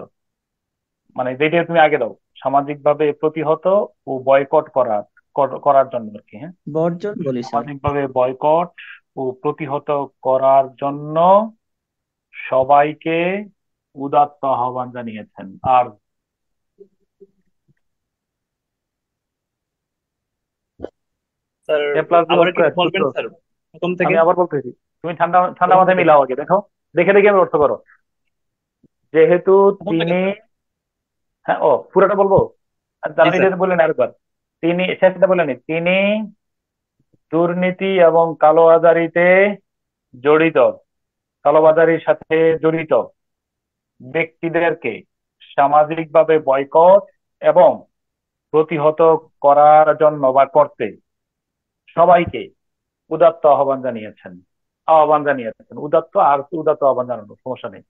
Speaker 1: মানে যেটা তুমি আগে দাও, সামাজিকভাবে প্রতিহত ও বয়কট করার জন্য আর কি। হ্যাঁ,
Speaker 3: বর্জন বলি স্যার।
Speaker 1: সামাজিকভাবে বয়কট ও প্রতিহত করার জন্য সবাইকে উদাত্ত আহ্বান জানিয়েছেন। আর
Speaker 8: স্যার
Speaker 1: এ প্লাস বি
Speaker 8: আবার
Speaker 1: হোল
Speaker 8: একটু
Speaker 1: স্কয়ার
Speaker 8: বলবেন
Speaker 1: সূত্র,
Speaker 8: স্যার, প্রথম থেকে।
Speaker 1: আমি আবার বলতেছি, তুমি ঠান্ডা ঠান্ডা
Speaker 8: প্রথম
Speaker 1: মাথায়
Speaker 8: থেকে
Speaker 1: মিলাও আগে, দেখো, দেখে দেখে আমি অর্থ করো। যেহেতু
Speaker 8: প্রথম থেকে
Speaker 1: তিনি,
Speaker 8: স্যার।
Speaker 1: হ্যাঁ ও পুরোটা বলবো,
Speaker 8: জি স্যার।
Speaker 1: এটা বললেন আরেকবার। তিনি, শেষটা বলেনি, তিনি দুর্নীতি এবং কালোবাজারিতে জড়িত, কালোবাজারির সাথে জড়িত ব্যক্তিদেরকে সামাজিকভাবে বয়কট এবং প্রতিহত করার জন্য বা করতে সবাইকে উদাত্ত আহ্বান জানিয়েছেন। আহ্বান জানিয়েছেন, উদাত্ত আর উদাত্ত আহ্বান জানানো, সমস্যা নেই।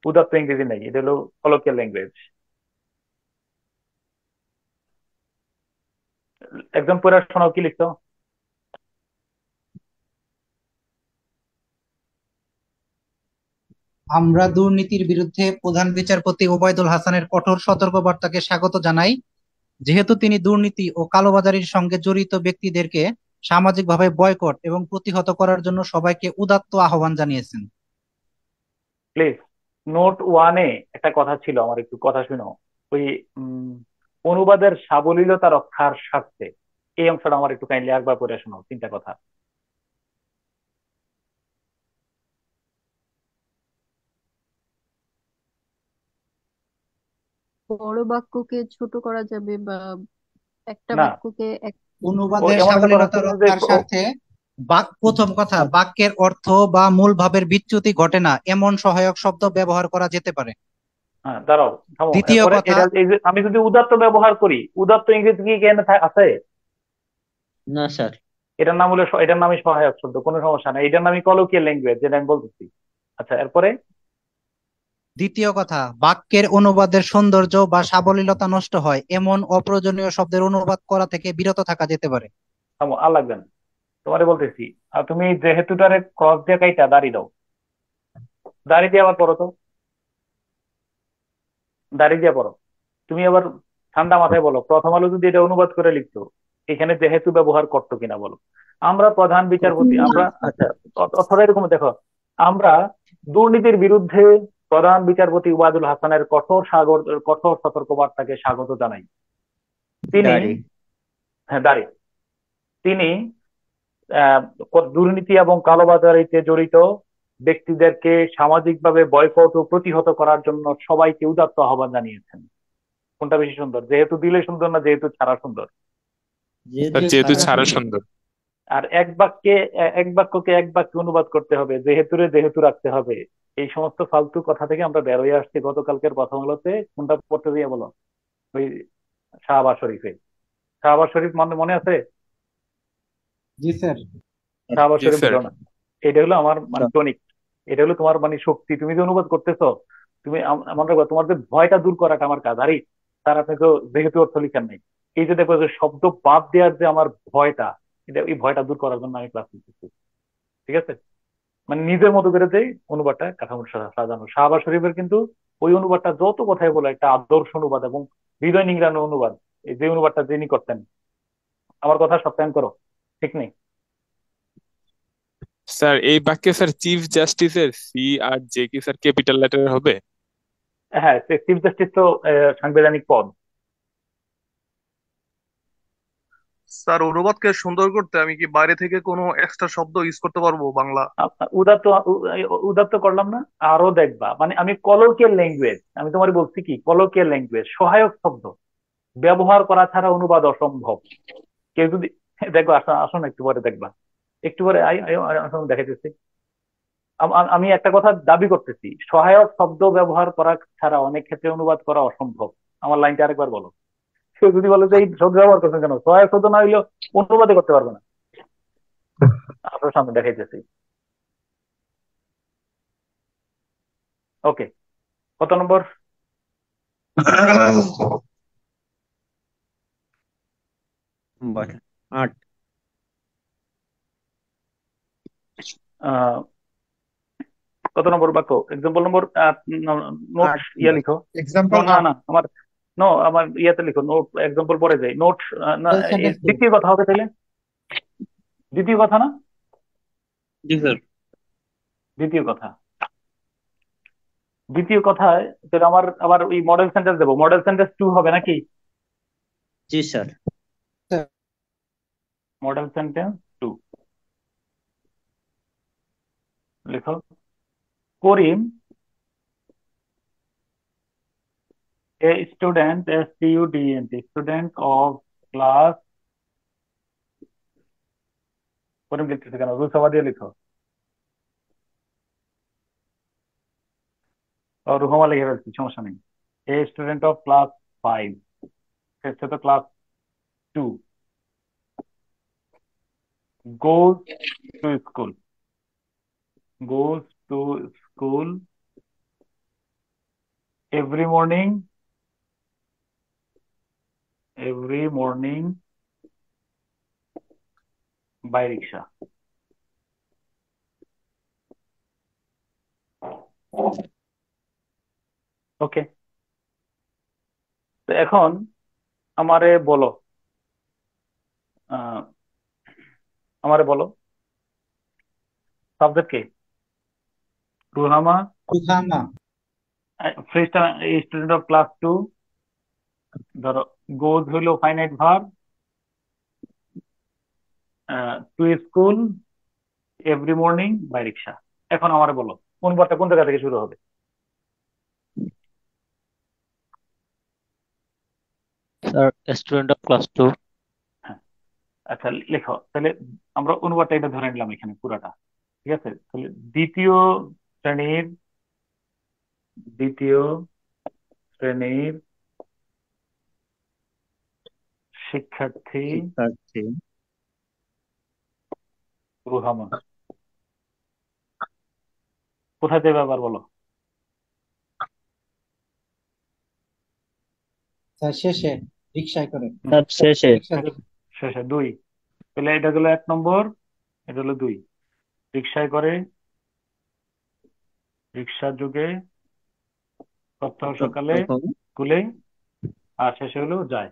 Speaker 1: উদাত্ত ইংরেজি নেই, এটা হলো কলোকিয়াল ল্যাঙ্গুয়েজ। একজন পড়ে শোনাও, কি লিখতো?
Speaker 4: আমরা দুর্নীতির বিরুদ্ধে প্রধান বিচারপতি ওবায়দুল হাসানের কঠোর সতর্কবার্তাকে স্বাগত জানাই, যেহেতু তিনি দুর্নীতি ও কালোবাজারির সঙ্গে জড়িত ব্যক্তিদেরকে সামাজিকভাবে বয়কট এবং প্রতিহত করার জন্য সবাইকে উদাত্ত আহ্বান জানিয়েছেন।
Speaker 1: প্লিজ, নোট 1-এ একটা কথা ছিল, আমার একটু কথা শুনো। ওই অনুবাদের সাবলীলতা রক্ষার স্বার্থে এই অংশটা আমার একটু কাইন্ডলি একবার পড়ে শোনাও, 3টা কথা।
Speaker 2: বড় বাক্যকে ছোট করা যাবে, বা একটা
Speaker 1: না,
Speaker 2: বাক্যকে
Speaker 1: ও
Speaker 4: অনুবাদের
Speaker 1: এমন একটা করা
Speaker 4: সাবলীলতা
Speaker 1: ছিল যে
Speaker 4: রক্ষার স্বার্থে প্রথম কথা, বাক্যের অর্থ বা মূল ভাবের বিচ্যুতি ঘটে না এমন সহায়ক শব্দ ব্যবহার করা যেতে পারে।
Speaker 1: হ্যাঁ দাঁড়াও, থামো।
Speaker 4: দ্বিতীয়
Speaker 1: এরপরে
Speaker 4: কথা,
Speaker 1: এটা এই যে আমি যদি উদাত্ত ব্যবহার করি, উদাত্ত ইংরেজি কি এখানে আছে?
Speaker 3: না স্যার।
Speaker 1: এটার নাম হলো এটার নামই সহায়ক শব্দ, কোনো সমস্যা নাই, এটার নামই কলোকিয়াল ল্যাঙ্গুয়েজ, যেটা আমি বলতেছি। আচ্ছা, এরপরে
Speaker 4: দ্বিতীয় কথা, বাক্যের অনুবাদের সৌন্দর্য বা সাবলীলতা নষ্ট হয় এমন অপ্রয়োজনীয় শব্দের অনুবাদ করা থেকে বিরত থাকা যেতে পারে।
Speaker 1: থামো, আর লাগবে না, তোমারে বলতেছি। আর তুমি যেহেতুটারে ক্রস দিয়ে কাইটা দাঁড়িয়ে দাও, দাঁড়িয়ে দিয়ে আবার পড়ো তো, দাঁড়িয়ে দিয়ে পড়ো। তুমি আবার ঠান্ডা মাথায় বলো, প্রথম আলো যদি এটা অনুবাদ করে লিখতো, এখানে যেহেতু ব্যবহার করতো কিনা বলো। আমরা প্রধান বিচারপতি, আমরা আচ্ছা, অথবা এরকম দেখো, আমরা দুর্নীতির বিরুদ্ধে প্রধান বিচারপতি ওবায়দুল হাসানের কঠোর সতর্কবার্তাকে স্বাগত জানাই। তিনি,
Speaker 3: দাড়ি।
Speaker 1: হ্যাঁ দাঁড়িয়ে, তিনি আহ, দুর্নীতি এবং কালোবাজারিতে জড়িত ব্যক্তিদেরকে সামাজিকভাবে বয়কট ও প্রতিহত করার জন্য সবাইকে উদাত্ত আহ্বান জানিয়েছেন। কোনটা বেশি সুন্দর, যেহেতু দিলে সুন্দর না যেহেতু ছাড়া সুন্দর?
Speaker 3: যেহেতু
Speaker 11: যেহেতু
Speaker 3: ছাড়া
Speaker 11: ছাড়া
Speaker 3: সুন্দর।
Speaker 11: সুন্দর।
Speaker 1: আর এক বাক্যকে এক বাক্যে অনুবাদ করতে হবে, যেহেতুরে যেহেতু রাখতে হবে। এই সমস্ত ফালতু কথা থেকে আমরা বের হয়ে আসছি গতকালকের প্রথম আলোতে। কোনটা পড়তে দিয়ে বলো? ওই শাহবাজ শরীফে, শাহবাজ শরীফ মনে মনে আছে?
Speaker 4: জি স্যার।
Speaker 1: শাহবাজ
Speaker 11: জি
Speaker 1: শরীফ
Speaker 11: স্যার।
Speaker 1: বুঝো না? এটা হলো আমার মানে টনিক, এটা হলো তোমার মানে শক্তি। তুমি যে অনুবাদ করতেছো, তুমি মনে রাখবা, তোমার যে ভয়টা দূর করাটা আমার কাজ। আরে তার আপনি তো যেহেতু অর্থ লিখার নেই, এই যে দেখো যে শব্দ বাদ দেওয়ার যে আমার ভয়টা, এটা এই ভয়টা দূর করার জন্য আমি ক্লাস নিতেছি। ঠিক আছে? মানে নিজের মতো করে যে অনুবাদটা কাঠামো সাজানো। শাহবাজ শরীফের কিন্তু ওই অনুবাদটা যত কথাই বলে একটা আদর্শ অনুবাদ এবং হৃদয় নিংড়ানো অনুবাদ। এই যে অনুবাদটা যিনি করতেন, আমার কথা সত্যায়ন করো, ঠিক নেই?
Speaker 11: স্যার এই বাক্যে স্যার চিফ জাস্টিসের সি আর জে কি স্যার ক্যাপিটাল লেটার হবে?
Speaker 1: হ্যাঁ, চিফ জাস্টিস তো সাংবিধানিক পদ।
Speaker 10: স্যার অনুবাদকে সুন্দর করতে আমি কি বাইরে থেকে কোনো এক্সট্রা শব্দ ইউজ করতে পারবো বাংলা?
Speaker 1: উদাত্ত উদাত্ত করলাম না? আরো দেখবা, মানে আমি কলোকিয়াল ল্যাঙ্গুয়েজ, আমি তোমার বলছি কি কলোকিয়াল ল্যাঙ্গুয়েজ, সহায়ক শব্দ ব্যবহার করা ছাড়া অনুবাদ অসম্ভব। কেউ যদি দেখবা, আসো আসো না, একটু পরে দেখবা, একটু পরে আসুন দেখাইতেছি। আমি একটা কথা দাবি করতেছি, সহায়ক শব্দ ব্যবহার করা ছাড়া অনেক ক্ষেত্রে অনুবাদ করা অসম্ভব। আমার লাইনটা আরেকবার বলো। কেউ যদি বলে যে এই শব্দ ব্যবহার করছেন কেন, সহায়ক শব্দ না হইলেও অনুবাদে করতে পারবে না। আপনার সামনে দেখাইতেছি। ওকে, কত নম্বর?
Speaker 3: বল। 8।
Speaker 1: আহ কত নম্বর বাক্য? এক্সাম্পল নম্বর নোট
Speaker 3: 8
Speaker 1: ইয়া
Speaker 3: নম্বর।
Speaker 1: লিখো।
Speaker 7: এক্সাম্পল
Speaker 1: না
Speaker 7: 8।
Speaker 1: না, আমার নো, আমার ইয়াতে লিখো নোট, এক্সাম্পল পরে যাই নোট। না,
Speaker 4: সেন্টেন্স টু।
Speaker 1: দ্বিতীয় কথা হবে তাইলে, দ্বিতীয় কথা না,
Speaker 8: জি স্যার।
Speaker 1: দ্বিতীয় কথা, দ্বিতীয় কথায় তাহলে আমার আবার ওই মডেল সেন্টেন্স দেবো, মডেল সেন্টেন্স 2 হবে নাকি?
Speaker 3: জি স্যার।
Speaker 1: মডেল সেন্টেন্স 2 লিখো। Karim a student, STUDENT, student of class, Karim লিখতেছে কেন, রুসাবা দিয়ে লিখো। রুহামা লিখে ফেলছি, সমস্যা নেই। এ স্টুডেন্ট অফ ক্লাস 5, হচ্ছে তো class 2, goes to school, goes to school every morning, every morning by rickshaw. Okay, তো এখন আমারে বলো, আহ, আমারে বলো সাবজেক্ট কে? রুহামা,
Speaker 4: রুহামা।
Speaker 1: ফ্রেজটা স্টুডেন্ট অফ ক্লাস 2, ধরো গোজ হইলো finite verb, to school every morning by rickshaw. এখন আমারে বলো কোন বারটা কোন জায়গা থেকে শুরু হবে?
Speaker 6: Sir student of class 2।
Speaker 1: হ্যাঁ, আচ্ছা লেখো তাহলে। আমরা অনুবাদটা এটা ধরে নিলাম এখানে পুরাটা, ঠিক আছে? তাহলে শ্রেণীর দ্বিতীয় শ্রেণীর শিক্ষার্থী
Speaker 3: শিক্ষার্থী
Speaker 1: রুহামা কোথায় যাবে আবার বলো?
Speaker 4: স্যার শেষে রিক্সায় করে।
Speaker 3: স্যার শেষে
Speaker 4: রিক্সা
Speaker 1: শেষে 2। তাহলে এটা গেলো 1 নম্বর, এটা হলো 2। রিক্সায় করে, রিক্সা যুগে, সপ্তাহ সকালে,
Speaker 3: প্রথম
Speaker 1: স্কুলে, আর শেষে হলো যায়।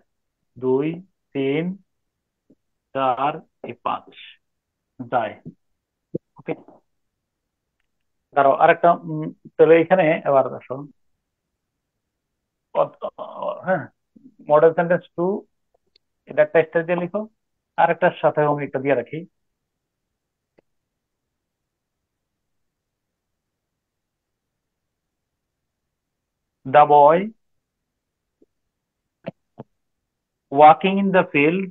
Speaker 1: 2 3 4 5 যায়। ওকে, দাঁড়াও আরেকটা। তাহলে এখানে এবার আসো। হ্যাঁ, মডেল সেন্টেন্স 2 এটা একটা স্টার দিয়ে লিখো, আর একটার সাথে আমি একটা দিয়ে রাখি। The boy walking in the field,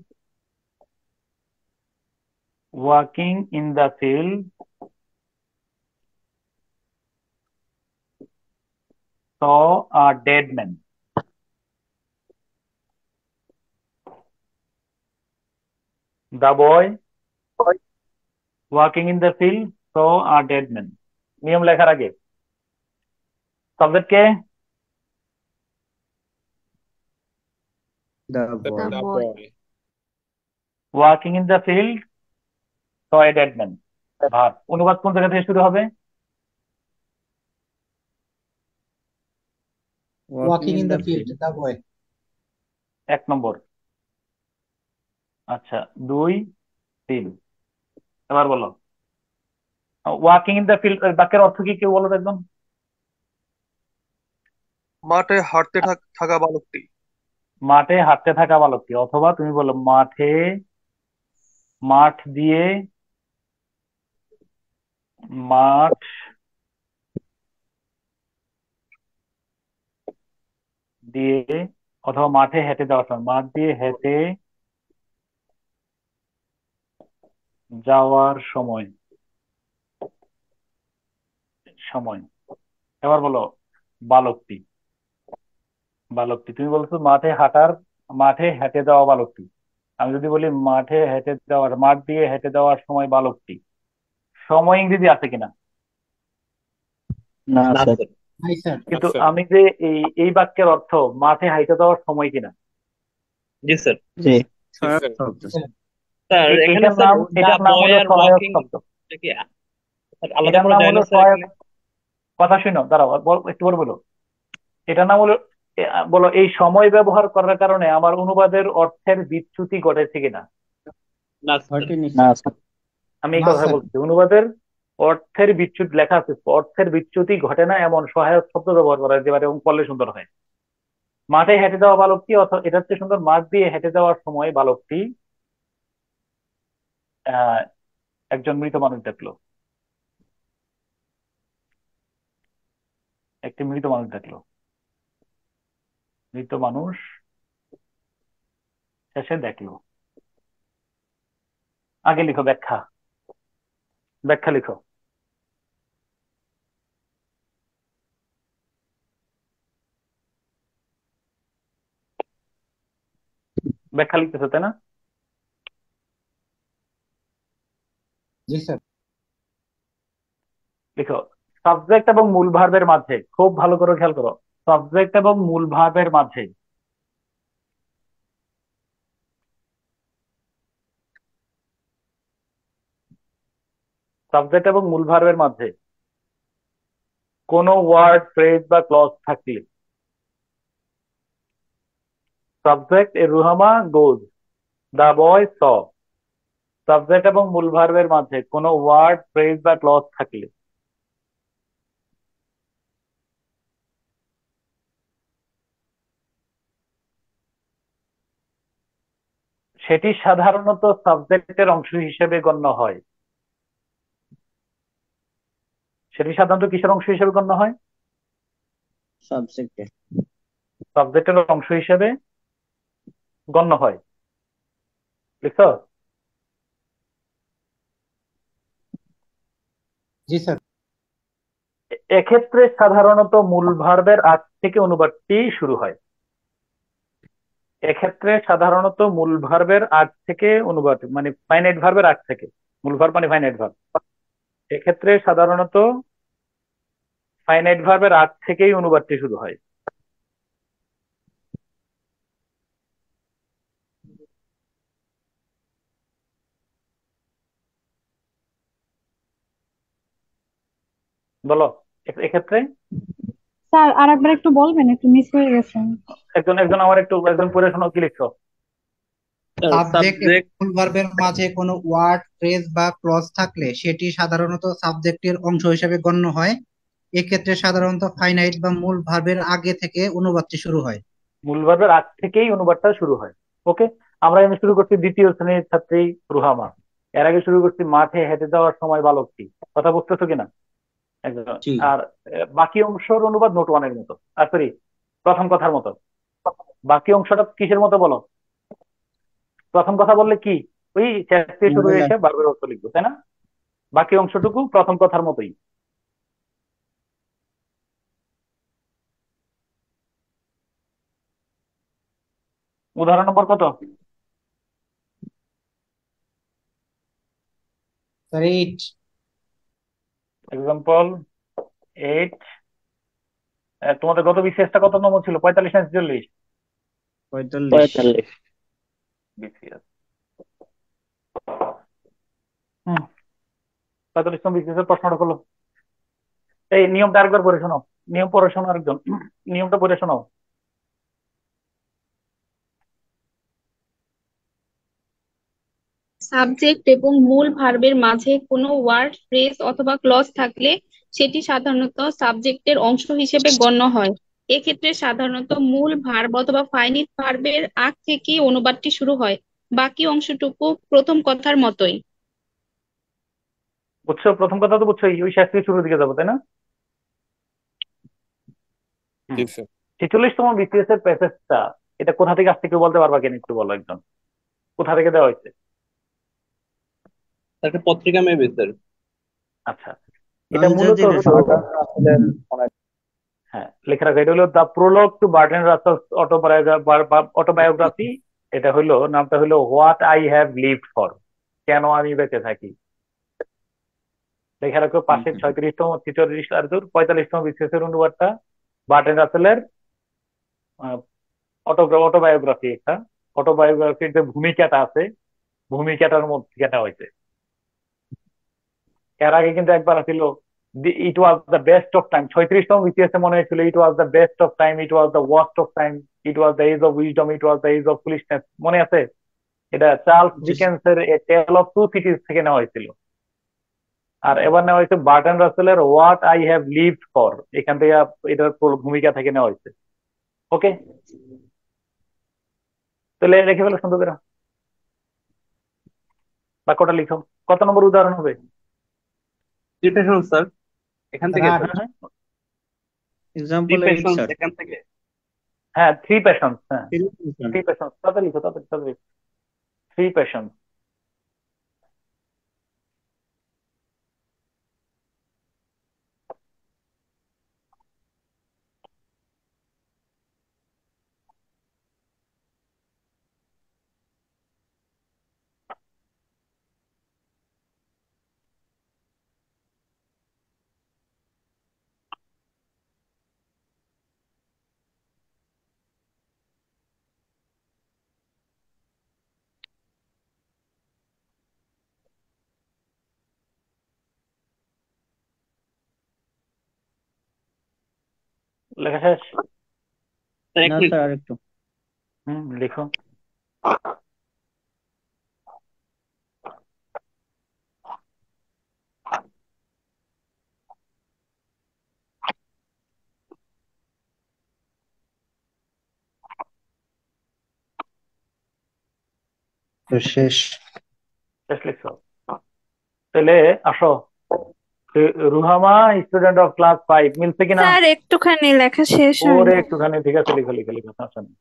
Speaker 1: saw a dead man. The boy walking in the field saw a dead man. নিয়ম লেখার আগে subject K?
Speaker 3: the
Speaker 12: The
Speaker 3: boy
Speaker 11: The
Speaker 12: boy.
Speaker 11: boy.
Speaker 1: Walking in the field saw a dead man। ভার অনুবাদ কোন জায়গা থেকে শুরু হবে?
Speaker 4: ওয়াকিং ইন দ্য ফিল্ড দা বয়।
Speaker 1: 1 নম্বর। আচ্ছা 2 3, এবার বলো ওয়াকিং ইন দ্য ফিল্ড বাক্যের অর্থ কি কেউ বলো তো একদম?
Speaker 10: মাঠে হাঁটতে থাকা বালকটি।
Speaker 1: মাঠে হাঁটতে থাকা বালকটি, অথবা তুমি বলো মাঠ দিয়ে মাঠ দিয়ে অথবা মাঠে হেঁটে যাওয়ার সময়, মাঠ দিয়ে হেঁটে যাওয়ার সময় সময়। এবার বলো বালকটি। তুমি বলছো মাঠে হেঁটে যাওয়া বালকটি। আমি যদি বলি মাঠ দিয়ে হেঁটে যাওয়ার সময় বালকটি, সময় ইংরেজি আছে কিনা?
Speaker 3: না
Speaker 8: না
Speaker 3: স্যার
Speaker 8: স্যার।
Speaker 4: নাই স্যার।
Speaker 1: কিন্তু
Speaker 11: স্যার।
Speaker 1: আমি যে এই বাক্যের অর্থ মাঠে হাইটে যাওয়ার সময় কিনা,
Speaker 8: জি স্যার।
Speaker 3: জি
Speaker 11: জি
Speaker 3: সহায়ক
Speaker 11: স্যার।
Speaker 3: শব্দ স্যার।
Speaker 8: স্যার এখানে
Speaker 1: এটার
Speaker 8: স্যার
Speaker 1: নাম
Speaker 8: দা বয়
Speaker 1: হলো
Speaker 8: আর
Speaker 1: সহায়ক
Speaker 8: ওয়াকিং
Speaker 1: শব্দ।
Speaker 8: কি আলাদা
Speaker 1: এটার
Speaker 8: করা
Speaker 1: নাম
Speaker 8: যায়
Speaker 1: হলো
Speaker 8: না স্যার
Speaker 1: সহায়ক।
Speaker 8: এখানে?
Speaker 1: কথা শুনো, দাঁড়াও একটু পরে বলো। এটার নাম হলো বলো এই সময় ব্যবহার করার কারণে আমার অনুবাদের অর্থের বিচ্যুতি ঘটেছে কিনা?
Speaker 8: না স্যার।
Speaker 3: হয়তো না স্যার
Speaker 1: আমি এই
Speaker 4: না
Speaker 1: কথা
Speaker 4: স্যার।
Speaker 1: বলছি, অনুবাদের অর্থের বিচ্যুতি লেখা আছে, অর্থের বিচ্যুতি ঘটে না এমন সহায়ক শব্দ ব্যবহার করা যেতে পারে এবং পড়লে সুন্দর হয়। মাঠে হেঁটে যাওয়া বালকটি, অথবা এটা হচ্ছে সুন্দর, মাঠ দিয়ে হেঁটে যাওয়ার সময় বালকটি আহ একজন মৃত মানুষ দেখলো, একটি মৃত মানুষ দেখলো। মৃত মানুষ শেষে দেখলো। আগে লিখো ব্যাখ্যা, লিখো। ব্যাখ্যা লিখতেছো তাই না?
Speaker 4: জি স্যার।
Speaker 1: লিখো সাবজেক্ট এবং মূল ভার্বের মাঝে, খুব ভালো করে খেয়াল করো, সাবজেক্ট এবং মূল ভার্বের মাঝে কোনো ওয়ার্ড, ফ্রেজ বা ক্লজ থাকলে, সাবজেক্ট এ রুহামা গোজ, দা বয় স। সাবজেক্ট এবং মূল ভার্বের মাঝে কোনো ওয়ার্ড, ফ্রেজ বা ক্লজ থাকলে সেটি সাধারণত সাবজেক্টের অংশ হিসেবে গণ্য হয়। সেটি সাধারণত কিসের অংশ হিসেবে গণ্য হয়?
Speaker 3: সাবজেক্টে
Speaker 1: সাবজেক্টের অংশ হিসেবে গণ্য হয়। লিখছো?
Speaker 4: জি স্যার।
Speaker 1: এক্ষেত্রে সাধারণত মূল ভার্বের আগ থেকে অনুবাদটি শুরু হয়। এক্ষেত্রে সাধারণত মূল ভার্বের আগ থেকে অনুবাদ মানে ফাইনাইট ভার্বের আগ থেকে, মূল ভার্ব মানে ফাইনাইট ভার্ব, এক্ষেত্রে সাধারণত ফাইনাইট ভার্বের আগ থেকেই অনুবাদটি শুরু হয়। বলো এক্ষেত্রে।
Speaker 13: স্যার আর একবার একটু বলবেন, একটু মিস হয়ে গেছে।
Speaker 1: একজন একজন আমার একজন পড়ে শোনাও, কি লিখছো?
Speaker 4: সাবজেক্ট এবং
Speaker 8: সাবজেক্ট
Speaker 4: মূল ভার্বের মাঝে কোনো ওয়ার্ড, ফ্রেজ বা ক্লজ থাকলে সেটি সাধারণত সাবজেক্টের অংশ হিসেবে গণ্য হয়। এক্ষেত্রে সাধারণত ফাইনাইট বা মূল ভার্বের আগে থেকে অনুবাদটি শুরু হয়।
Speaker 1: মূল ভার্বের আগ থেকেই অনুবাদটা শুরু হয়। ওকে, আমরা এখানে শুরু করছি দ্বিতীয় শ্রেণীর ছাত্রী রুহামা। এর আগে শুরু করছি মাঠে হেঁটে যাওয়ার সময় বালকটি। কথা বুঝতেছো কিনা? একদম।
Speaker 3: জি
Speaker 1: আর বাকি অংশের অনুবাদ নোট ওয়ানের মতো, সরি প্রথম কথার মতো। বাকি অংশটা কিসের মতো বলো? প্রথম কথা বললে কি ওই শেষ থেকে শুরু হয়ে এসে ভার্বের অর্থ লিখবো, তাই না? বাকি অংশটুকু প্রথম কথার মতোই। উদাহরণ নম্বর কত?
Speaker 4: স্যার 8।
Speaker 1: এক্সাম্পল 8। তোমাদের গত বিসিএসটা কত নম্বর ছিল? 45 না 46?
Speaker 3: 45।
Speaker 6: 45।
Speaker 1: বিসিএস। 45 নম্বর বিসিএস এর প্রশ্নটা করলো। এই নিয়মটা আরেকবার পড়ে শোনাও, নিয়ম পড়ে শোনাও আরেকজন, নিয়মটা পড়ে শোনাও।
Speaker 14: সাবজেক্ট এবং মূল ভার্বের মাঝে কোনো ওয়ার্ড, ফ্রেজ অথবা ক্লজ থাকলে সেটি সাধারণত সাবজেক্টের অংশ হিসেবে গণ্য হয়। এক্ষেত্রে সাধারণত মূল ভার্ব অথবা ফাইনাইট ভার্বের আগ থেকেই অনুবাদটি শুরু হয়। বাকি অংশটুকু প্রথম কথার মতোই।
Speaker 1: বুঝছো? প্রথম কথা তো বুঝছো, ওই শেষ থেকে শুরুর দিকে যাবো, তাই না?
Speaker 11: জি স্যার।
Speaker 1: 46তম বিসিএস এর প্যাসেজটা এটা কোথা থেকে আসছে কেউ বলতে পারবা কিনা? একটু বলো একজন, কোথা থেকে দেওয়া হয়েছে?
Speaker 8: একটা পত্রিকা মেবি স্যার।
Speaker 1: আচ্ছা, এটা মূলত হলো, হ্যাঁ লেখা রাখো, এটা হলো the prologue to Bertrand Russell's autobiography. এটা হলো, নামটা হলো what I have lived for, কেন আমি বেঁচে থাকি। লেখা রাখো পাশে 36তম 45তম বিসিএস এর অনুবাদটা বার্টন রাসেলের অটোবায়োগ্রাফি। একটা অটোবায়োগ্রাফির যে ভূমিকাটা আছে, ভূমিকাটার মধ্যে কেটা হয়েছে। এর আগে কিন্তু একবার ছিল it was the best of time, 36তম বিসিএস এ মনে হয়েছিল it was the best of time, it was the worst of time, it was the age of wisdom, it was the age of foolishness. মনে আছে? এটা চার্লস ডিকেন্সের a tale of two cities থেকে নেওয়া হয়েছিল। আর এবার নেওয়া হয়েছে বার্টন রাসেলের what I have lived for, এখান থেকে এটার ভূমিকা থেকে নেওয়া হয়েছে। ওকে, তাহলে রেখে ফেলো সুন্দর করে, বাক্যটা লিখো। কত নম্বর উদাহরণ হবে?
Speaker 8: প্রিপারেশন স্যার, এখান থেকে স্যার।
Speaker 3: Example 8 sir.
Speaker 8: এখান থেকে।
Speaker 1: হ্যাঁ, থ্রি প্যাশনস। হ্যাঁ, থ্রি প্যাশনস, তাড়াতাড়ি লিখো, তাড়াতাড়ি তাড়াতাড়ি। Three passions. লেখা শেষ?
Speaker 3: না স্যার, আরেকটু।
Speaker 1: লিখো।
Speaker 4: শেষ।
Speaker 1: শেষ লিখছো? তাহলে আসো, রুহামা স্টুডেন্ট অফ ক্লাস 5, মিলছে কিনা?
Speaker 12: স্যার একটুখানি লেখা শেষ
Speaker 1: ওরে
Speaker 12: হয়নি।
Speaker 1: একটুখানি, ঠিক আছে লিখো লিখো লিখো, সমস্যা নেই।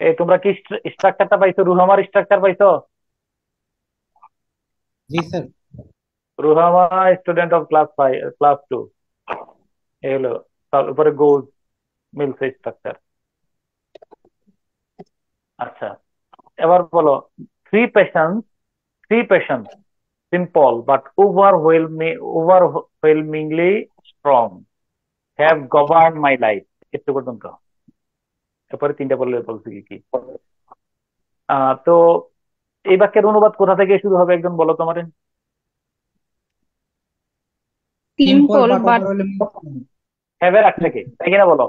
Speaker 1: এই তোমরা কি স্ট্রাকচারটা পাইছো? রুহামার স্ট্রাকচার পাইছো?
Speaker 4: জি স্যার।
Speaker 1: রুহামা স্টুডেন্ট অফ ক্লাস 2, এই হলো। তারপরে গোজ মিলছে স্ট্রাকচার। আচ্ছা, এবার বলো, three patient simple but overwhelmingly strong have governed my life, একটু পর্যন্ত। এরপরে তিনটা বললে বলছি কি কি। তো এই বাক্যের অনুবাদ কোথা থেকে শুরু হবে একজন বলো তোমারে।
Speaker 14: সিম্পল বাট
Speaker 1: হ্যাভ এর আগ থেকে, তাই কিনা বলো?